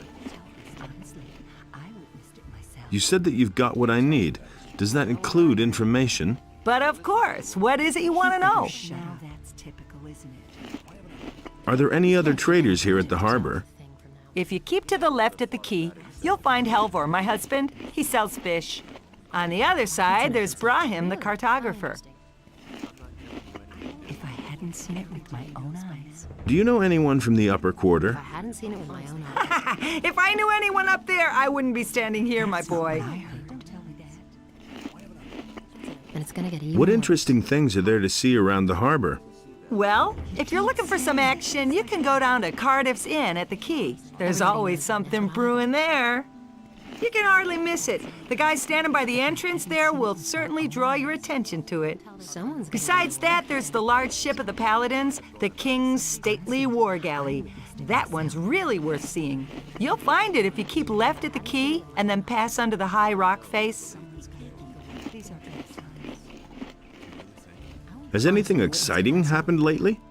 You said that you've got what I need. Does that include information? But of course, what is it you want to know? Now that's typical, isn't it? Are there any other traders here at the harbor? If you keep to the left at the quay, you'll find Halvor, my husband. He sells fish. On the other side, there's Brahim, the cartographer. If I hadn't seen it with my own eyes. Do you know anyone from the upper quarter? I hadn't seen it with my own eyes. If I knew anyone up there, I wouldn't be standing here, my boy. And it's gonna get even What more. interesting things are there to see around the harbor? Well, if you're looking for some action, you can go down to Cardiff's Inn at the quay. There's always something brewing there. You can hardly miss it. The guy standing by the entrance there will certainly draw your attention to it. Besides that, there's the large ship of the Paladins, the King's stately war galley. That one's really worth seeing. You'll find it if you keep left at the quay and then pass under the high rock face. Has anything exciting happened lately?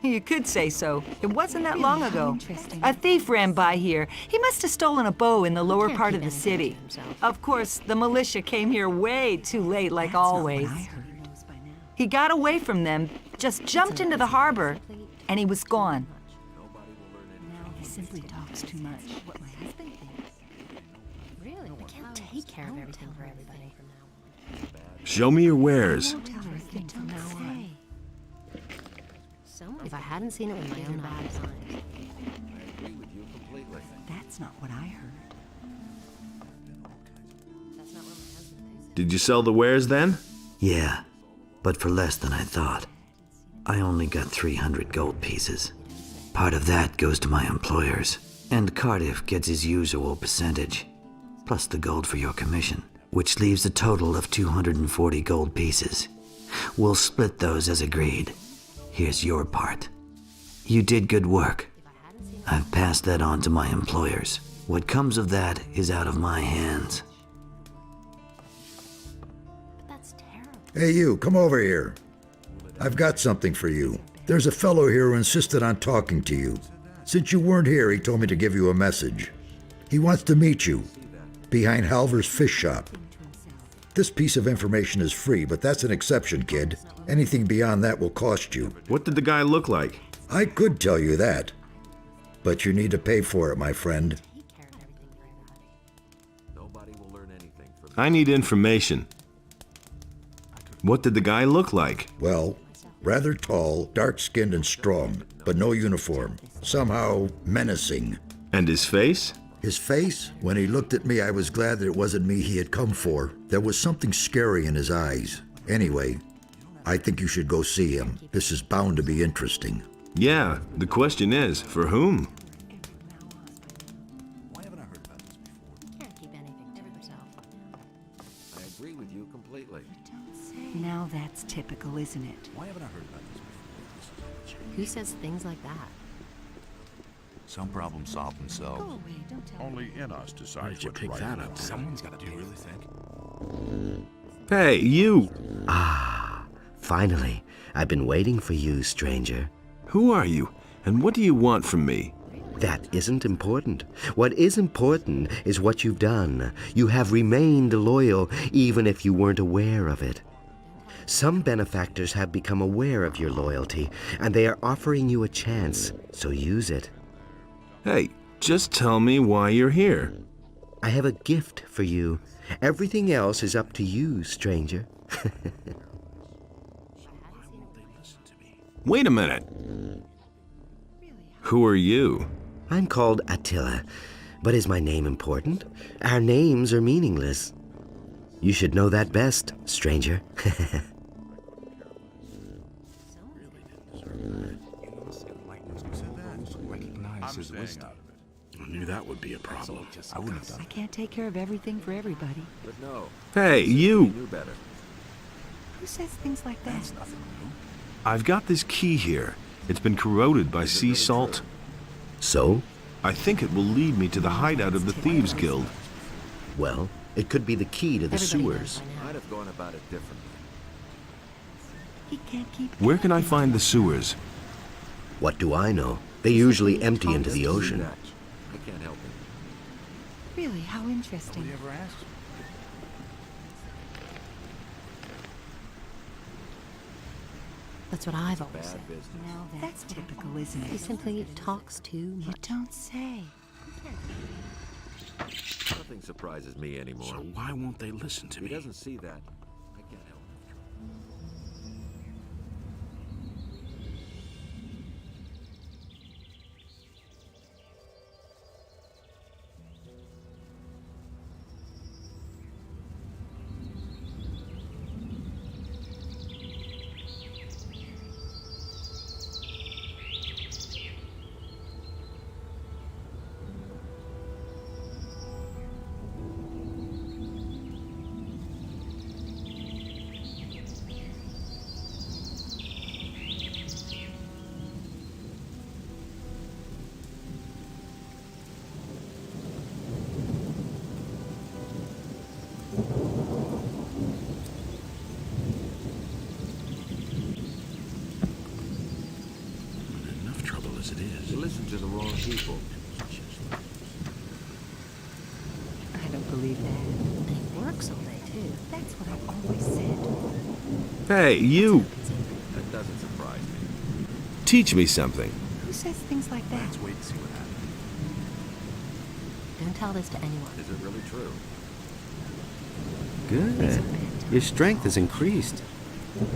You could say so. It wasn't that long ago. A thief ran by here. He must have stolen a bow in the lower part of the city. Of course, the militia came here way too late, like always. He got away from them, just jumped into the harbor, and he was gone. He simply talks too much. What my husband thinks. Really? I can't take care of everything for everybody from now on. Show me your wares. Tell her a thing from now on. If I hadn't seen it with my own eyes. That's not what I heard. Did you sell the wares then? Yeah, but for less than I thought. I only got 300 gold pieces. Part of that goes to my employers, and Cardiff gets his usual percentage, plus the gold for your commission, which leaves a total of 240 gold pieces. We'll split those as agreed. Here's your part. You did good work. I've passed that on to my employers. What comes of that is out of my hands. Hey, you, come over here. I've got something for you. There's a fellow here who insisted on talking to you. Since you weren't here, he told me to give you a message. He wants to meet you, behind Halvor's fish shop. This piece of information is free, but that's an exception, kid. Anything beyond that will cost you. What did the guy look like? I could tell you that, but you need to pay for it, my friend. I need information. What did the guy look like? Well, rather tall, dark-skinned and strong, but no uniform. Somehow menacing. And his face? His face? When he looked at me, I was glad that it wasn't me he had come for. There was something scary in his eyes. Anyway, I think you should go see him. This is bound to be interesting. Yeah, the question is, for whom? typical, isn't it? Why haven't I heard about this before? Who says things like that? Some problems solve themselves. Go away, don't tell Only me. in us decide Where did you what's pick right. that up? Someone's got to Do you really think? Hey, you! Ah, finally. I've been waiting for you, stranger. Who are you, and what do you want from me? That isn't important. What is important is what you've done. You have remained loyal even if you weren't aware of it. Some benefactors have become aware of your loyalty, and they are offering you a chance, so use it. Hey, just tell me why you're here. I have a gift for you. Everything else is up to you, stranger. Wait a minute. Who are you? I'm called Attila, but is my name important? Our names are meaningless. You should know that best, stranger. I'm staying out of it. I knew that would be a problem. I wouldn't have done I can't take care of everything for everybody. But no. Hey, You you! knew better. Who says things like that? That's nothing new. I've got this key here. It's been corroded by sea salt. So? I think it will lead me to the hideout of the Thieves Guild. Well, it could be the key to the sewers. I'd have gone about it differently. He can't keep. Where can I find the sewers? What do I know? They usually empty into the ocean. I can't help it. Really, how interesting. Nobody ever asked. That's what I've always said. Bad business. Now that's typical, isn't He it? simply talks too You much. don't say. Nothing surprises me anymore. So why won't they listen to He me? doesn't see that. I can't help it. I'm in enough trouble as it is. You listen to the wrong people. I don't believe that. And he works all day, too. That's what I've always said. Hey, you! That doesn't surprise me. Teach me something. Who says things like that? Let's wait and see what happens. Don't tell this to anyone. Is it really true? Good. Your strength has increased. You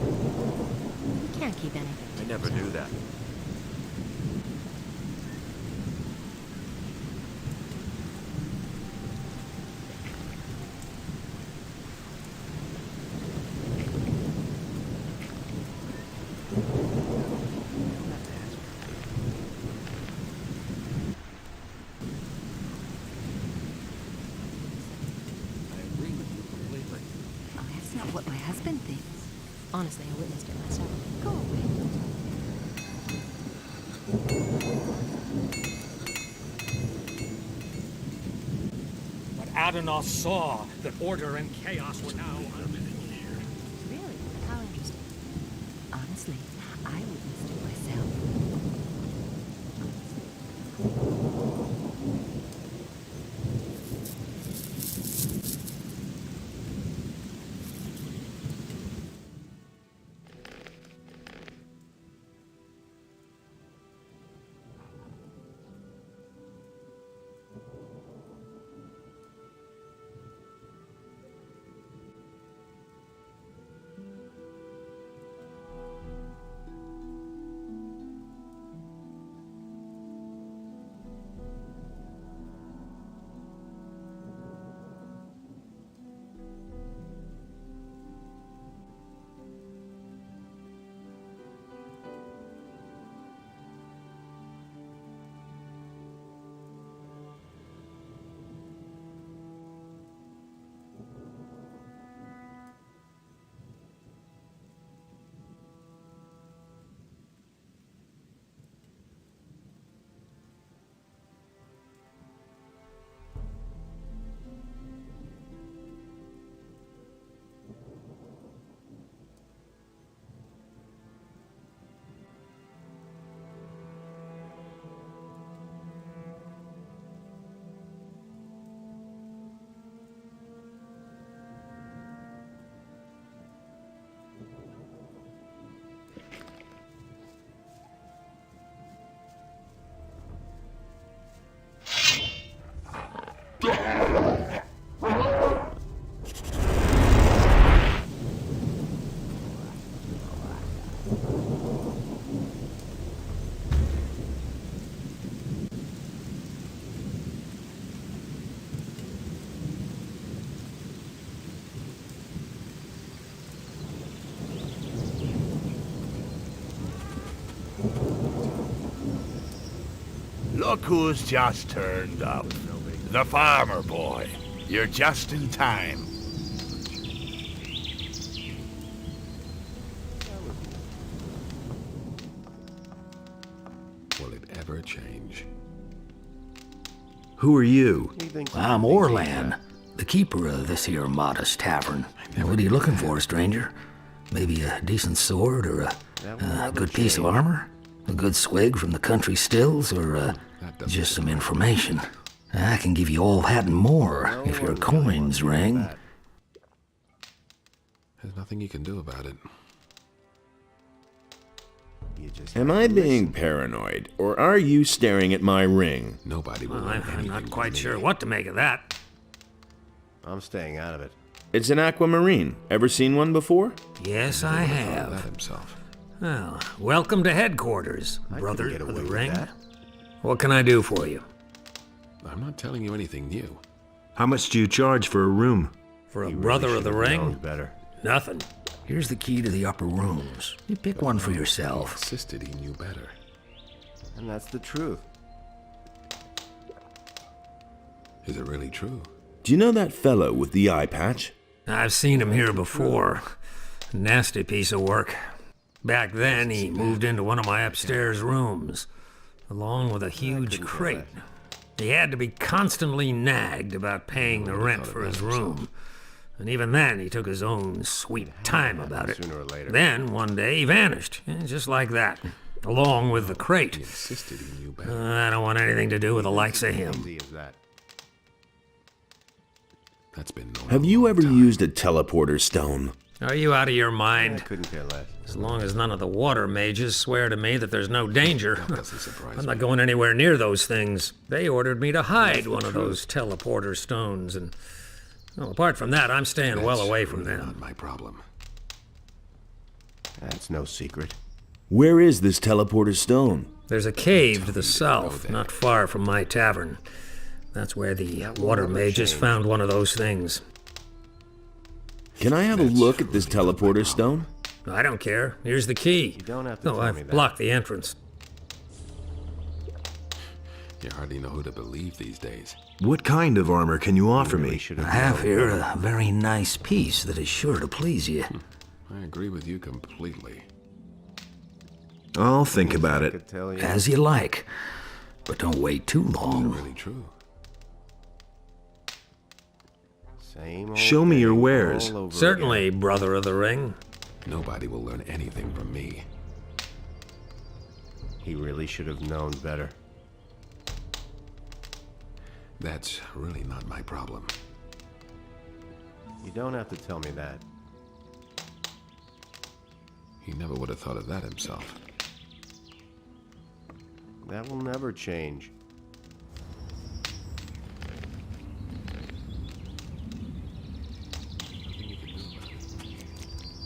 can't keep anything to I never yourself. knew that. I agree with you completely. Oh, that's not what my husband thinks. Honestly, I witnessed it myself. Go away. But Adonos saw that order and chaos were now Really? How interesting. Honestly, I witnessed it myself. Look who's just turned up. The farmer boy. You're just in time. Will it ever change? Who are you? I'm Orlan, the keeper of this here modest tavern. What are you looking for, stranger? Maybe a decent sword or a good piece of armor? A good swig from the country stills or just some information? I can give you all that and more if your coins ring. There's nothing you can do about it. Am I being paranoid, or are you staring at my ring? Nobody will. Well, I'm not quite sure what to make of that. I'm staying out of it. It's an aquamarine. Ever seen one before? Yes, I have. That himself. Well, welcome to headquarters, brother get of away the with ring. that. What can I do for you? I'm not telling you anything new. How much do you charge for a room? For a He really brother of the should've known ring? better. Nothing. Here's the key to the upper rooms. You pick one for yourself. He insisted he knew better. And that's the truth. Is it really true? Do you know that fellow with the eye patch? I've seen him here before. Nasty piece of work. Back then, he moved into one of my upstairs rooms, along with a huge crate. He had to be constantly nagged about paying the rent for his room. And even then, he took his own sweet time about it. Sooner or later. Then, one day, he vanished, just like that, along with the crate. He insisted he knew better. I don't want anything to do with the likes of him. Easy as that. That's been known Have a you long ever time. used a teleporter stone? Are you out of your I mind? couldn't care less. As long as none of the water mages swear to me that there's no danger, That doesn't surprise I'm me. not going anywhere near those things. They ordered me to hide one of those teleporter stones, and well, apart from that, I'm staying well away from really them. Not my problem. That's no secret. Where is this teleporter stone? There's a cave to the south, not far from my tavern. That's where the water mages found one of those things. Can I have a look at this teleporter stone? I don't care. Here's the key. You don't have to No, tell me I've that. blocked the entrance. You hardly know who to believe these days. What kind of armor can you offer me? I have here a very nice piece that is sure to please you. I agree with you completely. I'll think about I it. could tell you. As you like, but don't wait too Is it long. really true? Same old Show me your thing wares. all over Certainly, brother of the ring. Nobody will learn anything from me. again. He really should have known better. That's really not my problem. You don't have to tell me that. He never would have thought of that himself. That will never change. Nothing you can do about it.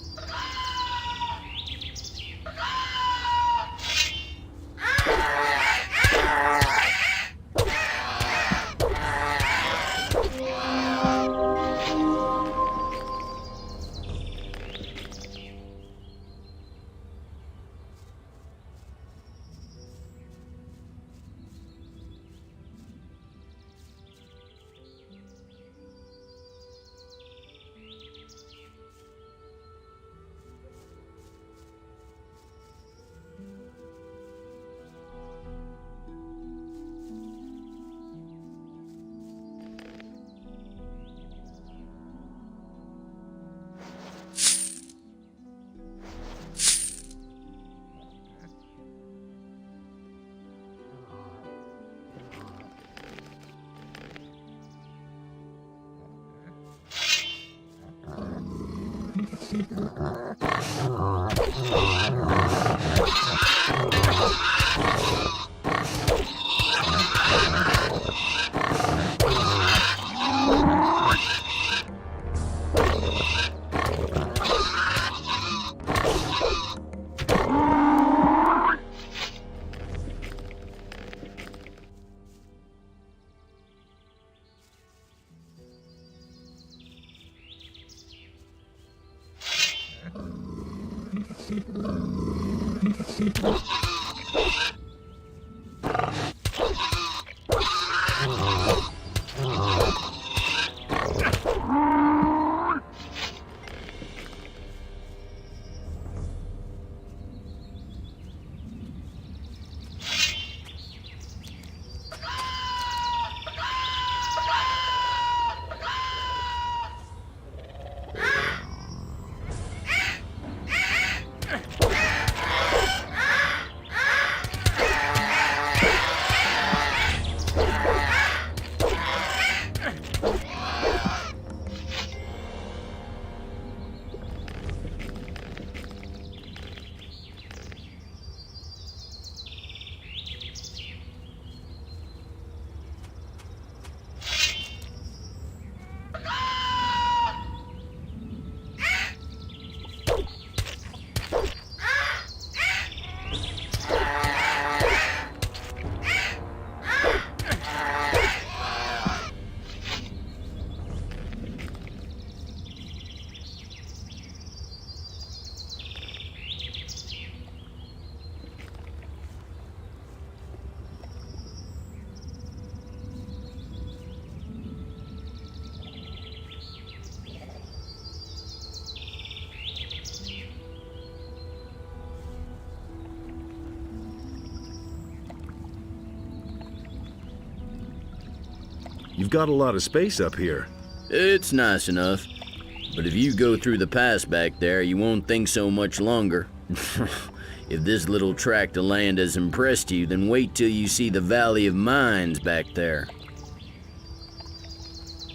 You've got a lot of space up here. It's nice enough. But if you go through the pass back there, you won't think so much longer. If this little tract of land has impressed you, then wait till you see the Valley of Mines back there.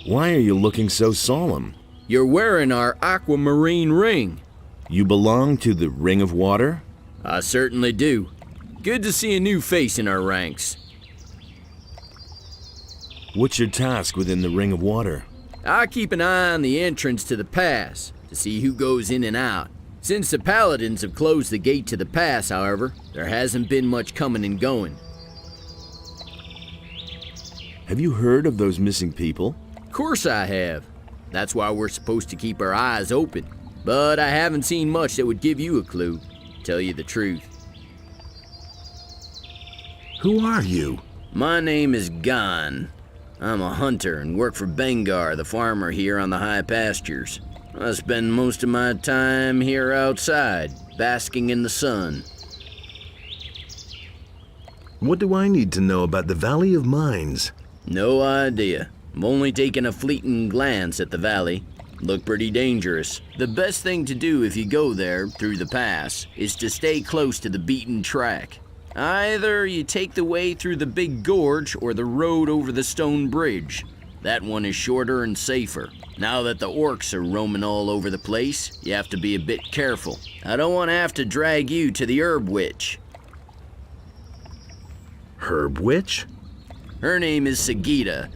Why are you looking so solemn? You're wearing our aquamarine ring. You belong to the Ring of Water? I certainly do. Good to see a new face in our ranks. What's your task within the Ring of Water? I keep an eye on the entrance to the pass to see who goes in and out. Since the Paladins have closed the gate to the pass, however, there hasn't been much coming and going. Have you heard of those missing people? Of course I have. That's why we're supposed to keep our eyes open. But I haven't seen much that would give you a clue, to tell you the truth. Who are you? My name is Gon. I'm a hunter and work for Bengar, the farmer here on the high pastures. I spend most of my time here outside, basking in the sun. What do I need to know about the Valley of Mines? No idea. I've only taken a fleeting glance at the valley. Look pretty dangerous. The best thing to do if you go there, through the pass, is to stay close to the beaten track. Either you take the way through the big gorge or the road over the stone bridge. That one is shorter and safer. Now that the orcs are roaming all over the place, you have to be a bit careful. I don't want to have to drag you to the herb witch. Herb witch? Her name is Sagita,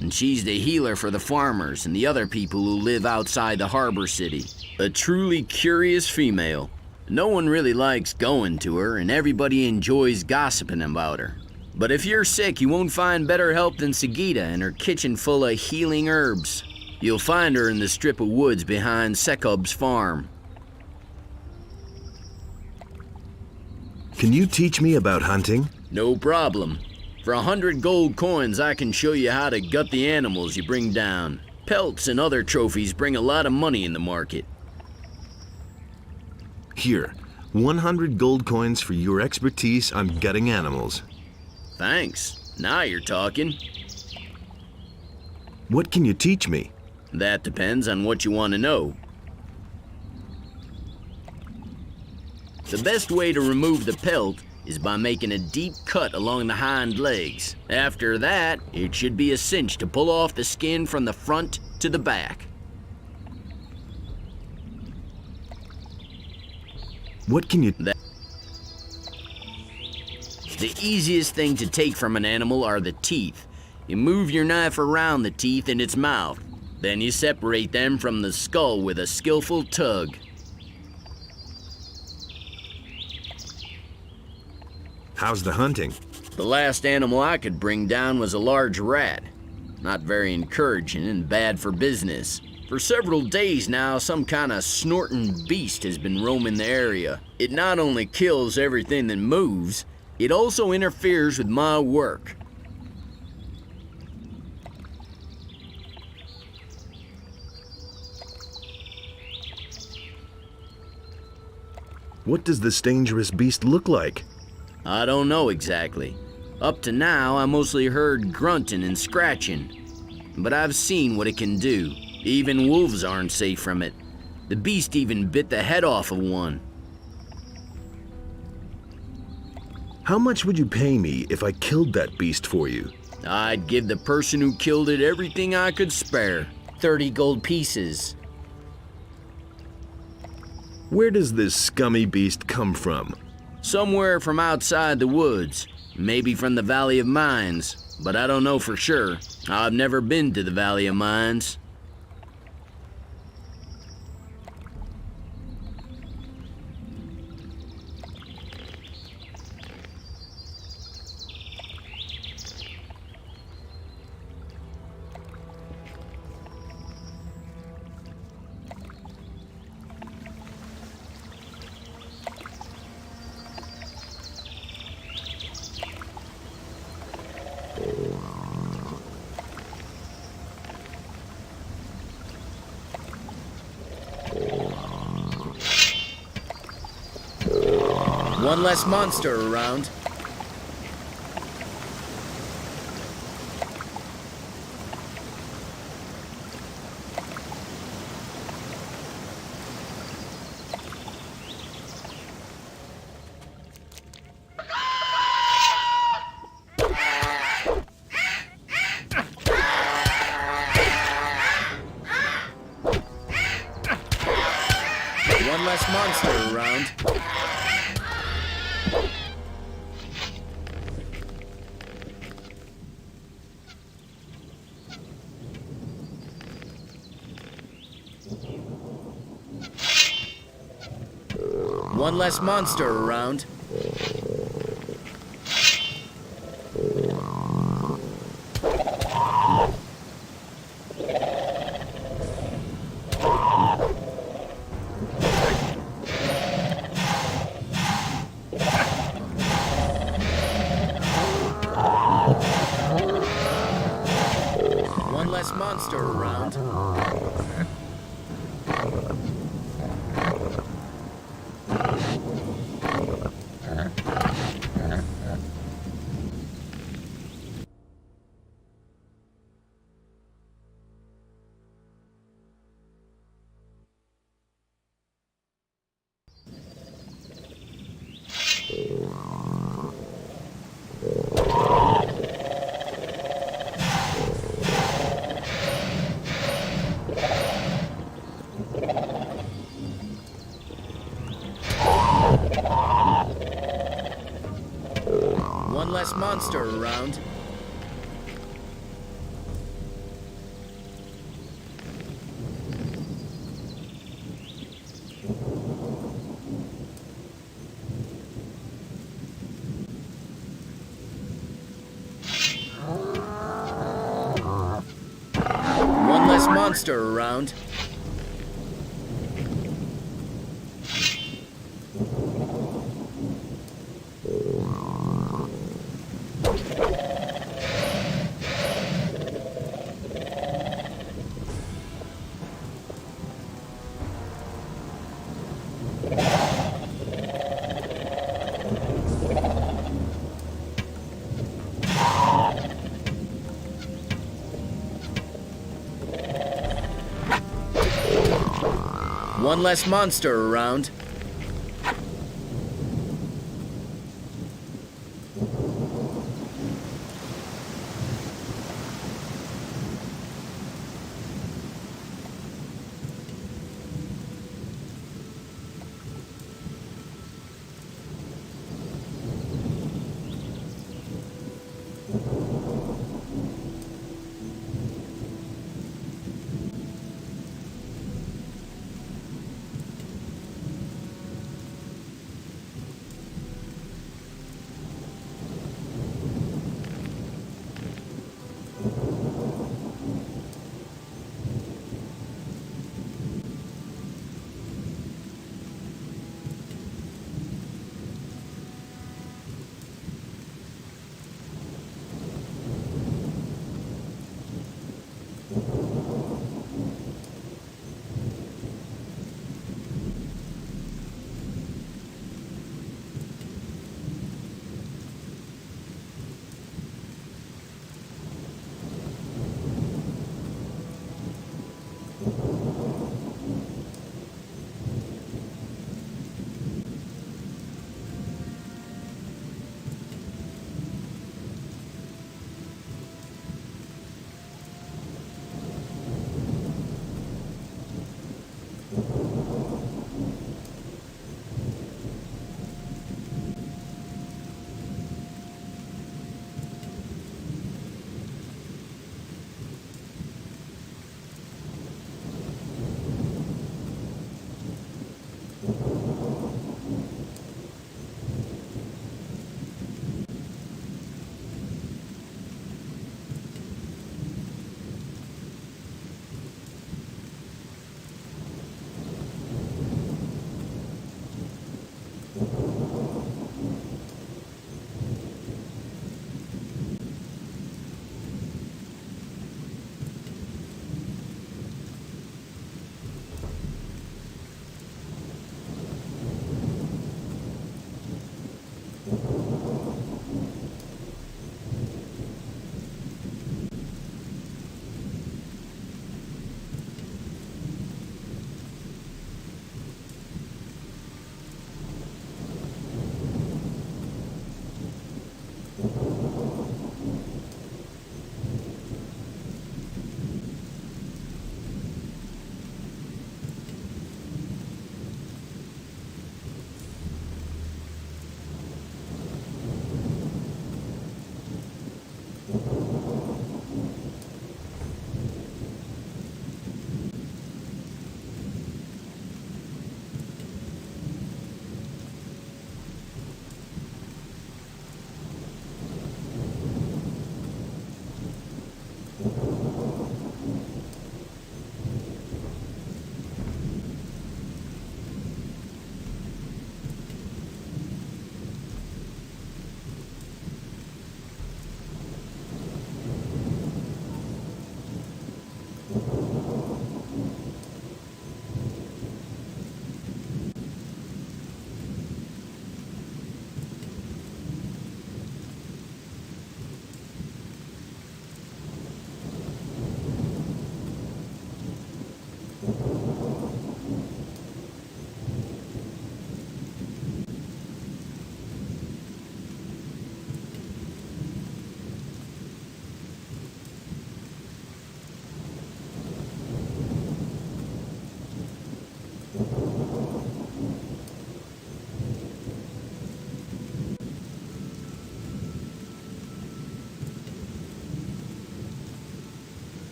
and she's the healer for the farmers and the other people who live outside the harbor city. A truly curious female. No one really likes going to her, and everybody enjoys gossiping about her. But if you're sick, you won't find better help than Sagita and her kitchen full of healing herbs. You'll find her in the strip of woods behind Sekub's farm. Can you teach me about hunting? No problem. For 100 gold coins, I can show you how to gut the animals you bring down. Pelts and other trophies bring a lot of money in the market. Here, 100 gold coins for your expertise on gutting animals. Thanks. Now you're talking. What can you teach me? That depends on what you want to know. The best way to remove the pelt is by making a deep cut along the hind legs. After that, it should be a cinch to pull off the skin from the front to the back. What can you... The easiest thing to take from an animal are the teeth. You move your knife around the teeth in its mouth. Then you separate them from the skull with a skillful tug. How's the hunting? The last animal I could bring down was a large rat. Not very encouraging and bad for business. For several days now, some kind of snorting beast has been roaming the area. It not only kills everything that moves, it also interferes with my work. What does this dangerous beast look like? I don't know exactly. Up to now, I mostly heard grunting and scratching. But I've seen what it can do. Even wolves aren't safe from it. The beast even bit the head off of one. How much would you pay me if I killed that beast for you? I'd give the person who killed it everything I could spare. 30 gold pieces. Where does this scummy beast come from? Somewhere from outside the woods. Maybe from the Valley of Mines. But I don't know for sure. I've never been to the Valley of Mines. One less monster around. monster around. One less monster around. One less monster around. One less monster around. One less monster around. One less monster around.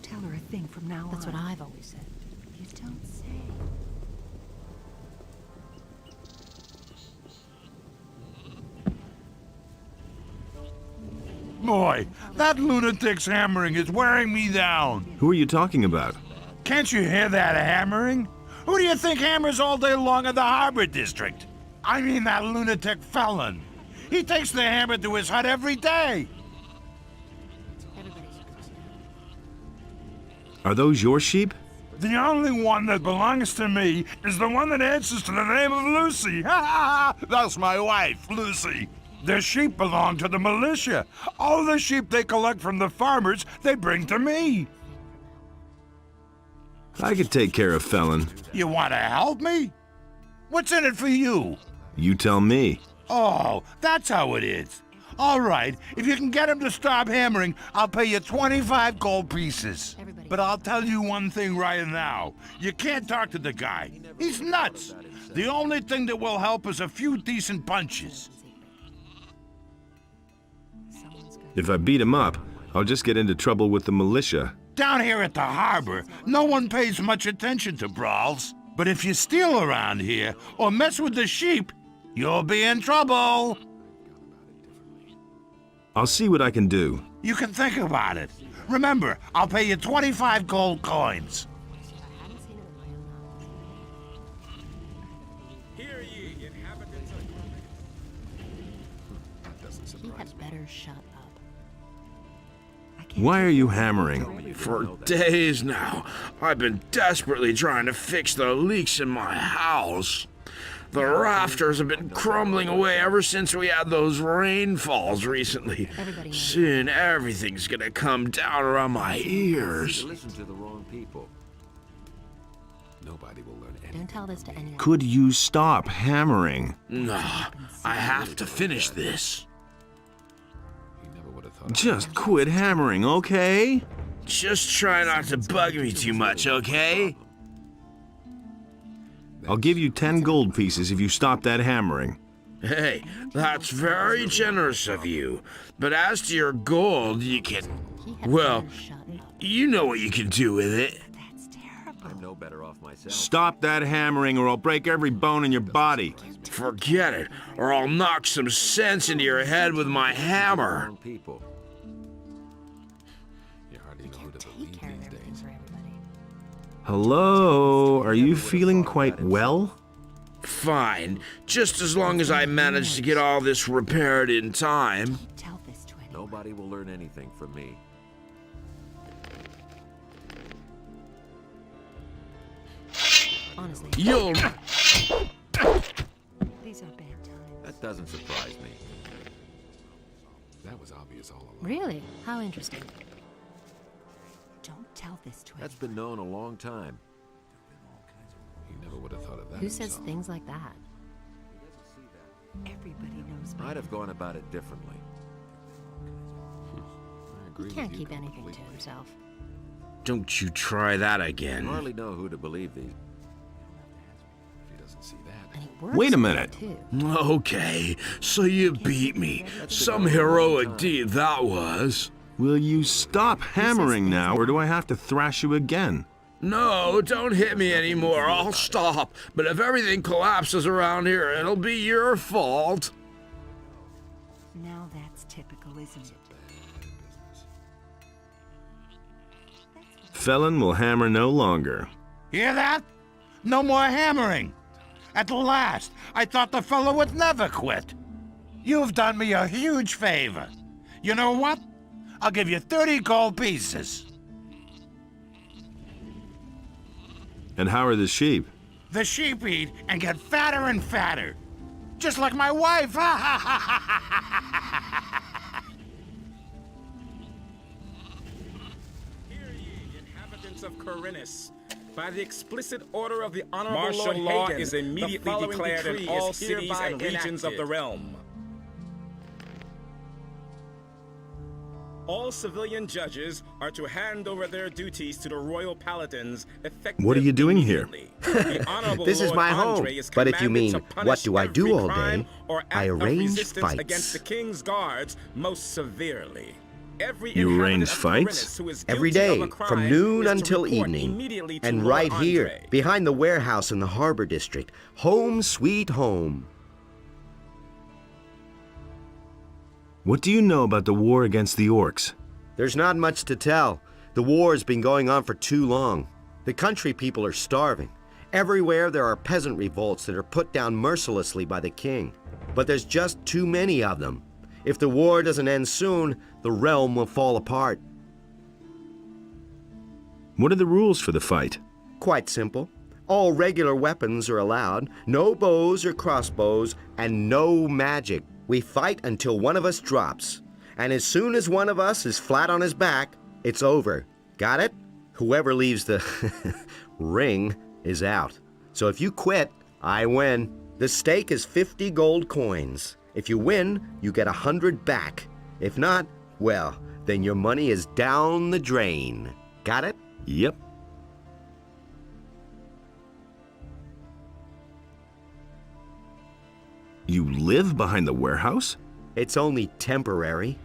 Don't tell her a thing from now on. That's what I've always said. You don't say. Boy, that lunatic's hammering is wearing me down. Who are you talking about? Can't you hear that hammering? Who do you think hammers all day long in the Harbor District? I mean that lunatic felon. He takes the hammer to his hut every day. Are those your sheep? The only one that belongs to me is the one that answers to the name of Lucy. Ha ha ha! That's my wife, Lucy. The sheep belong to the militia. All the sheep they collect from the farmers, they bring to me. I could take care of Felon. You want to help me? What's in it for you? You tell me. Oh, that's how it is. All right, if you can get him to stop hammering, I'll pay you 25 gold pieces. But I'll tell you one thing right now. You can't talk to the guy. He's nuts. The only thing that will help is a few decent punches. If I beat him up, I'll just get into trouble with the militia. Down here at the harbor, no one pays much attention to brawls. But if you steal around here or mess with the sheep, you'll be in trouble. I'll see what I can do. You can think about it. Remember, I'll pay you 25 gold coins. Hear ye, inhabitants of... That doesn't surprise me. He had better shut up. Why are you hammering? For days now, I've been desperately trying to fix the leaks in my house. The rafters have been crumbling away ever since we had those rainfalls recently. Soon everything's gonna come down around my ears. Listen to the wrong people. Nobody will learn anything. Don't tell this to anyone. Could you stop hammering? Nah, I have to finish this. Just quit hammering, okay? Just try not to bug me too much, okay? I'll give you 10 gold pieces if you stop that hammering. Hey, that's very generous of you. But as to your gold, you can... Well, you know what you can do with it. I'm no better off myself. Stop that hammering or I'll break every bone in your body. Forget it, or I'll knock some sense into your head with my hammer. People. You hardly know who to believe these days. Hello? Are you feeling quite well? Fine, just as long as I manage to get all this repaired in time. Nobody will learn anything from me. Honestly. You'll... These are bad times. That doesn't surprise me. That was obvious all along. Really? How interesting. Don't tell this to That's been known a long time. He never would have thought of that. Who says things like that? Everybody knows. I'd have gone about it differently. He can't keep anything to himself. Don't you try that again. I hardly know who to believe these. If he doesn't see that. Wait a minute. Okay, so you beat me. Some heroic deed that was. Will you stop hammering now, or do I have to thrash you again? No, don't hit me anymore. I'll stop. But if everything collapses around here, it'll be your fault. Now that's typical, isn't it? Felon will hammer no longer. Hear that? No more hammering. At last, I thought the fellow would never quit. You've done me a huge favor. You know what? I'll give you 30 gold pieces. And how are the sheep? The sheep eat and get fatter and fatter. Just like my wife. Ha ha ha ha ha ha. Hear ye, inhabitants of Corinus. By the explicit order of the Honorable Martial Lord law Hagen, is immediately the following declared in decree all is cities hereby and regions of the enacted. realm. All civilian judges are to hand over their duties to the royal paladins effective What are you doing here? The Honorable This is Lord my home. Andre is But if you commanded mean, to what punish do I do every all day? crime or I act of arrange resistance fights. against the king's guards most severely. You arrange fights? Every day, from noon until evening. And right here, behind the warehouse in the harbor district. Home sweet home. What do you know about the war against the orcs? There's not much to tell. The war's been going on for too long. The country people are starving. Everywhere there are peasant revolts that are put down mercilessly by the king. But there's just too many of them. If the war doesn't end soon, the realm will fall apart. What are the rules for the fight? Quite simple. All regular weapons are allowed, no bows or crossbows, and no magic. We fight until one of us drops. And as soon as one of us is flat on his back, it's over. Got it? Whoever leaves the ring is out. So if you quit, I win. The stake is 50 gold coins. If you win, you get 100 back. If not, well, then your money is down the drain. Got it? Yep. You live behind the warehouse? It's only temporary.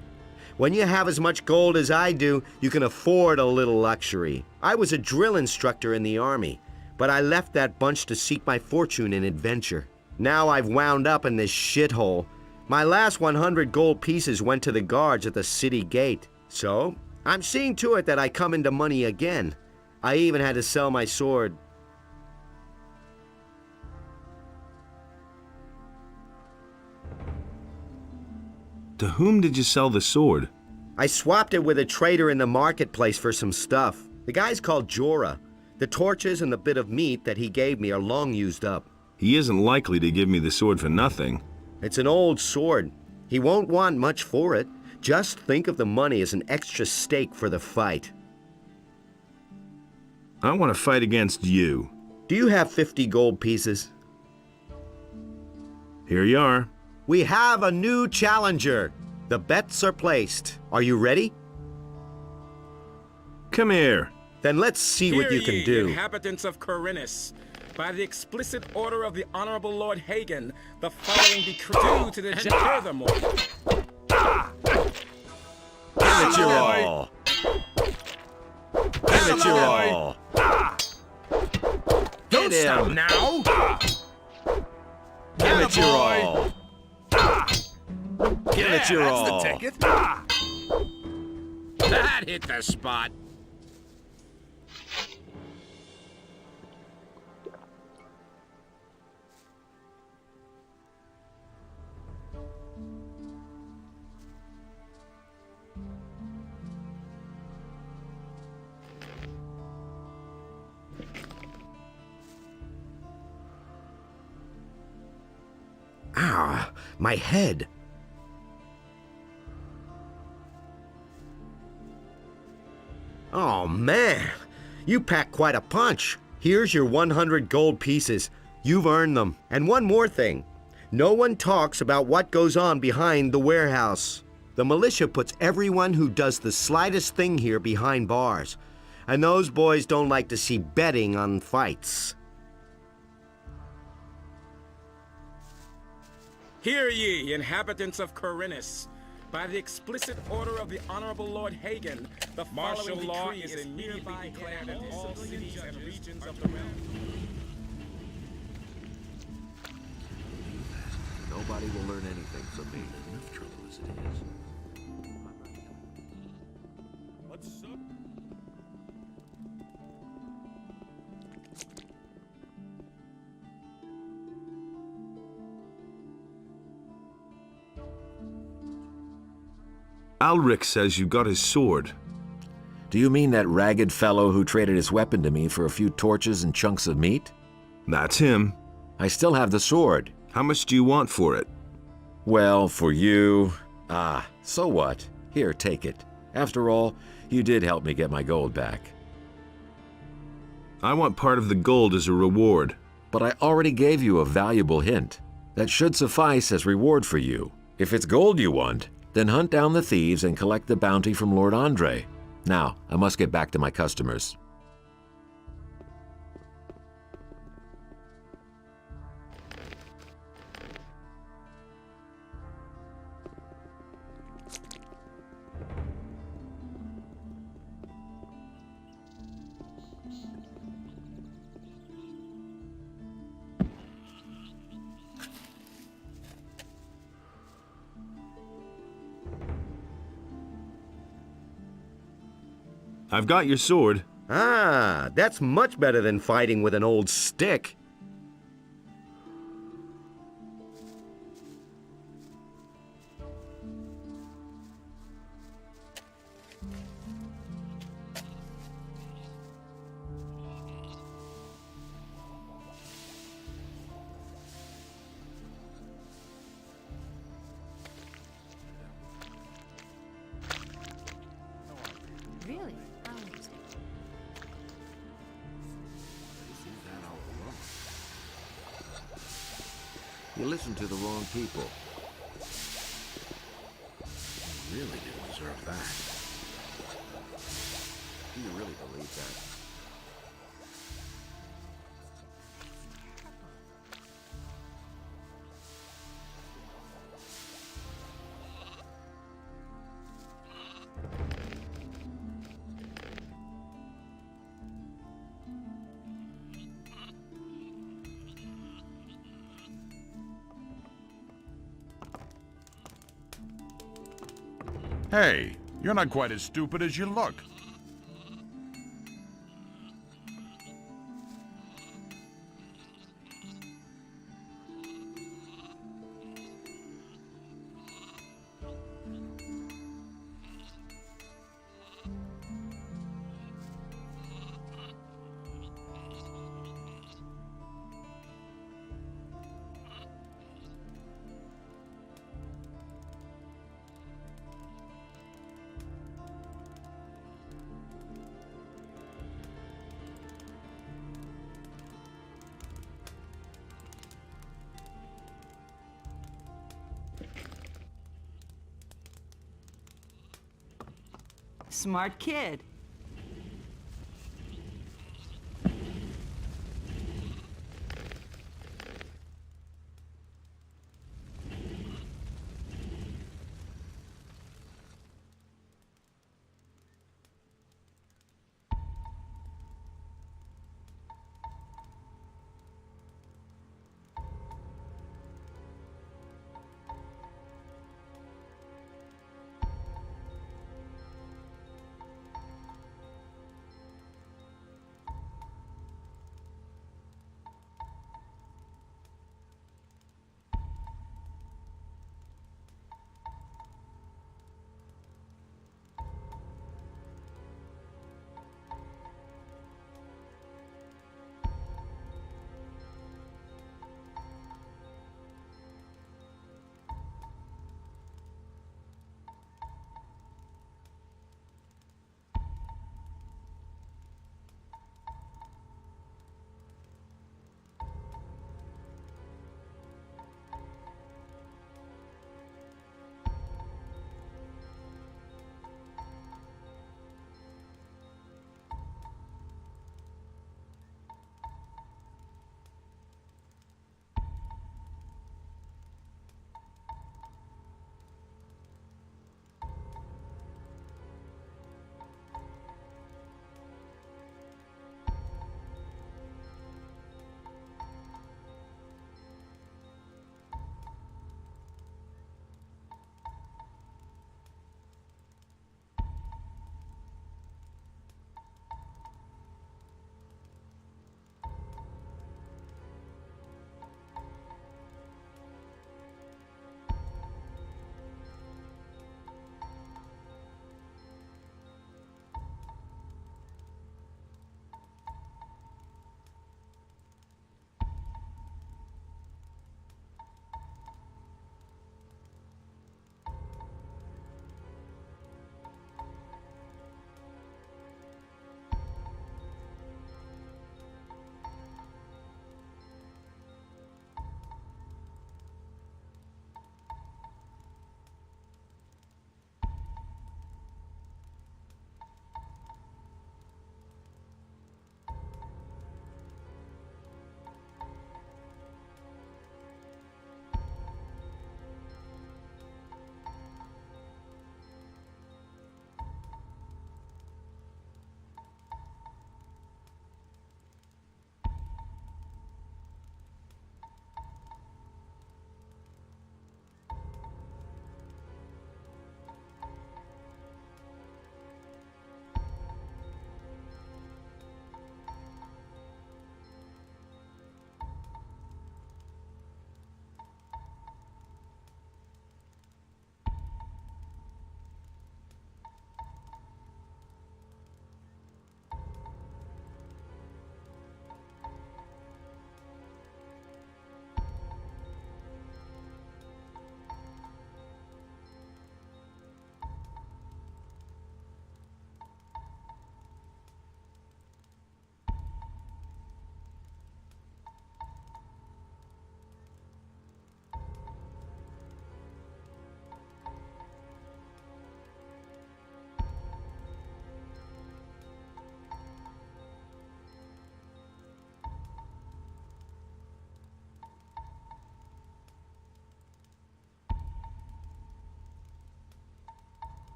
When you have as much gold as I do, you can afford a little luxury. I was a drill instructor in the army, but I left that bunch to seek my fortune in adventure. Now I've wound up in this shithole. My last 100 gold pieces went to the guards at the city gate. So, I'm seeing to it that I come into money again. I even had to sell my sword. To whom did you sell the sword? I swapped it with a trader in the marketplace for some stuff. The guy's called Jorah. The torches and the bit of meat that he gave me are long used up. He isn't likely to give me the sword for nothing. It's an old sword. He won't want much for it. Just think of the money as an extra stake for the fight. I want to fight against you. Do you have 50 gold pieces? Here you are. We have a new challenger. The bets are placed. Are you ready? Come here. Then let's see what you can do. Inhabitants of Corinus, by the explicit order of the Honorable Lord Hagen, the following decree due to the furthermore. Give it your all. Give it your all. Don't stop now. Give it your all. Give it your all. That's the ticket. That hit the spot. Ah, my head. Oh, man. You packed quite a punch. Here's your 100 gold pieces. You've earned them. And one more thing. No one talks about what goes on behind the warehouse. The militia puts everyone who does the slightest thing here behind bars. And those boys don't like to see betting on fights. Hear ye, inhabitants of Corinus. By the explicit order of the Honorable Lord Hagen, the martial law is immediately declared in all cities and regions of the realm. Nobody will learn anything from me. Enough trouble as it is. What's up? Alric says you got his sword. Do you mean that ragged fellow who traded his weapon to me for a few torches and chunks of meat? That's him. I still have the sword. How much do you want for it? Well, for you... Ah, so what? Here, take it. After all, you did help me get my gold back. I want part of the gold as a reward. But I already gave you a valuable hint. That should suffice as reward for you. If it's gold you want, then hunt down the thieves and collect the bounty from Lord Andre. Now, I must get back to my customers. I've got your sword. Ah, that's much better than fighting with an old stick. Really? How interesting. You listen to the wrong people. You really didn't deserve that. Do you really believe that? Hey, you're not quite as stupid as you look. Smart kid.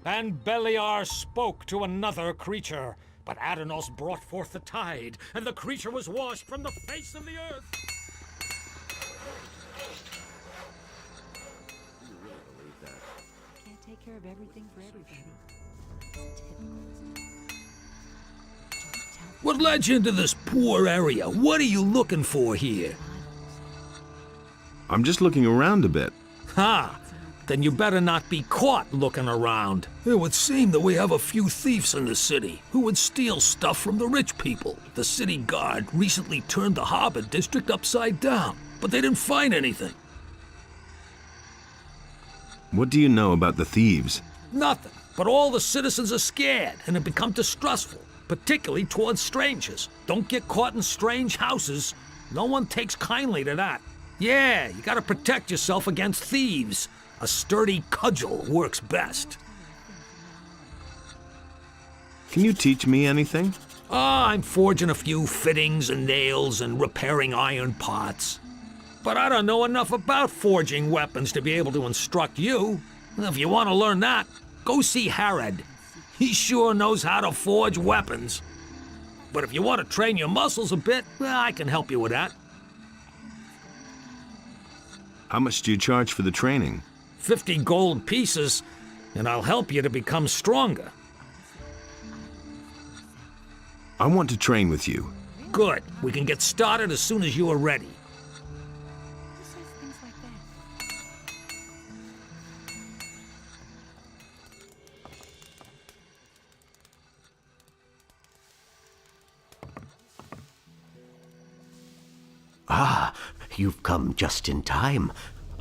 And Beliar spoke to another creature, but Adanos brought forth the tide, and the creature was washed from the face of the earth. Can't take care of everything for everybody. What led you into this poor area? What are you looking for here? I'm just looking around a bit. Ha! Then you better not be caught looking around. It would seem that we have a few thieves in the city who would steal stuff from the rich people. The city guard recently turned the harbor district upside down, but they didn't find anything. What do you know about the thieves? Nothing. But all the citizens are scared and have become distrustful, particularly towards strangers. Don't get caught in strange houses. No one takes kindly to that. Yeah, you gotta protect yourself against thieves. A sturdy cudgel works best. Can you teach me anything? I'm forging a few fittings and nails and repairing iron pots. But I don't know enough about forging weapons to be able to instruct you. If you want to learn that, go see Harad. He sure knows how to forge weapons. But if you want to train your muscles a bit, well, I can help you with that. How much do you charge for the training? 50 gold pieces, and I'll help you to become stronger. I want to train with you. Good. We can get started as soon as you are ready. Ah, you've come just in time.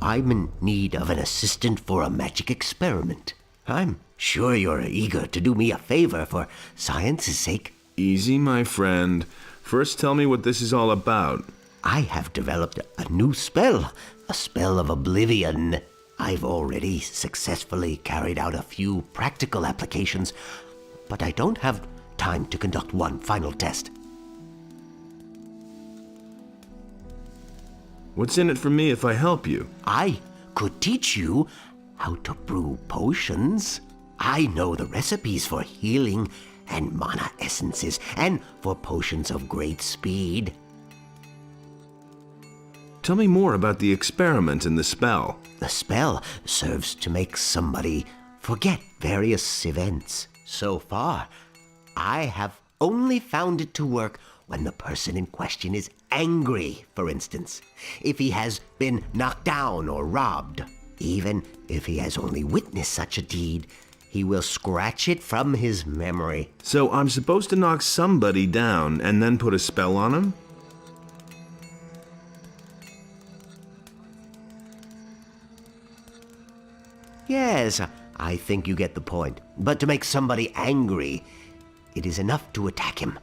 I'm in need of an assistant for a magic experiment. I'm sure you're eager to do me a favor for science's sake. Easy, my friend. First tell me what this is all about. I have developed a new spell, a spell of oblivion. I've already successfully carried out a few practical applications, but I don't have time to conduct one final test. What's in it for me if I help you? I could teach you how to brew potions. I know the recipes for healing and mana essences, and for potions of great speed. Tell me more about the experiment and the spell. The spell serves to make somebody forget various events. So far, I have only found it to work when the person in question is angry, for instance, if he has been knocked down or robbed. Even if he has only witnessed such a deed, he will scratch it from his memory. So I'm supposed to knock somebody down and then put a spell on him? Yes, I think you get the point. But to make somebody angry, it is enough to attack him.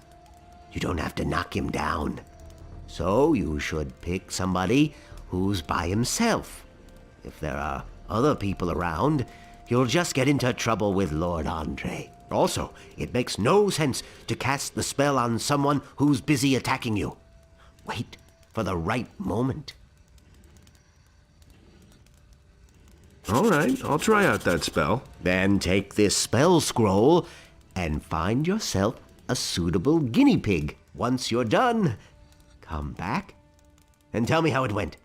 You don't have to knock him down. So you should pick somebody who's by himself. If there are other people around, you'll just get into trouble with Lord Andre. Also, it makes no sense to cast the spell on someone who's busy attacking you. Wait for the right moment. All right, I'll try out that spell. Then take this spell scroll and find yourself a suitable guinea pig. Once you're done, come back and tell me how it went.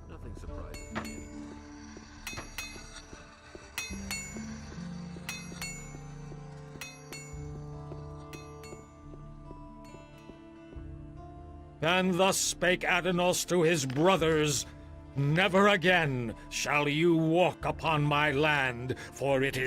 Nothing surprises me anymore. And thus spake Adanos to his brothers, Never again shall you walk upon my land, for it is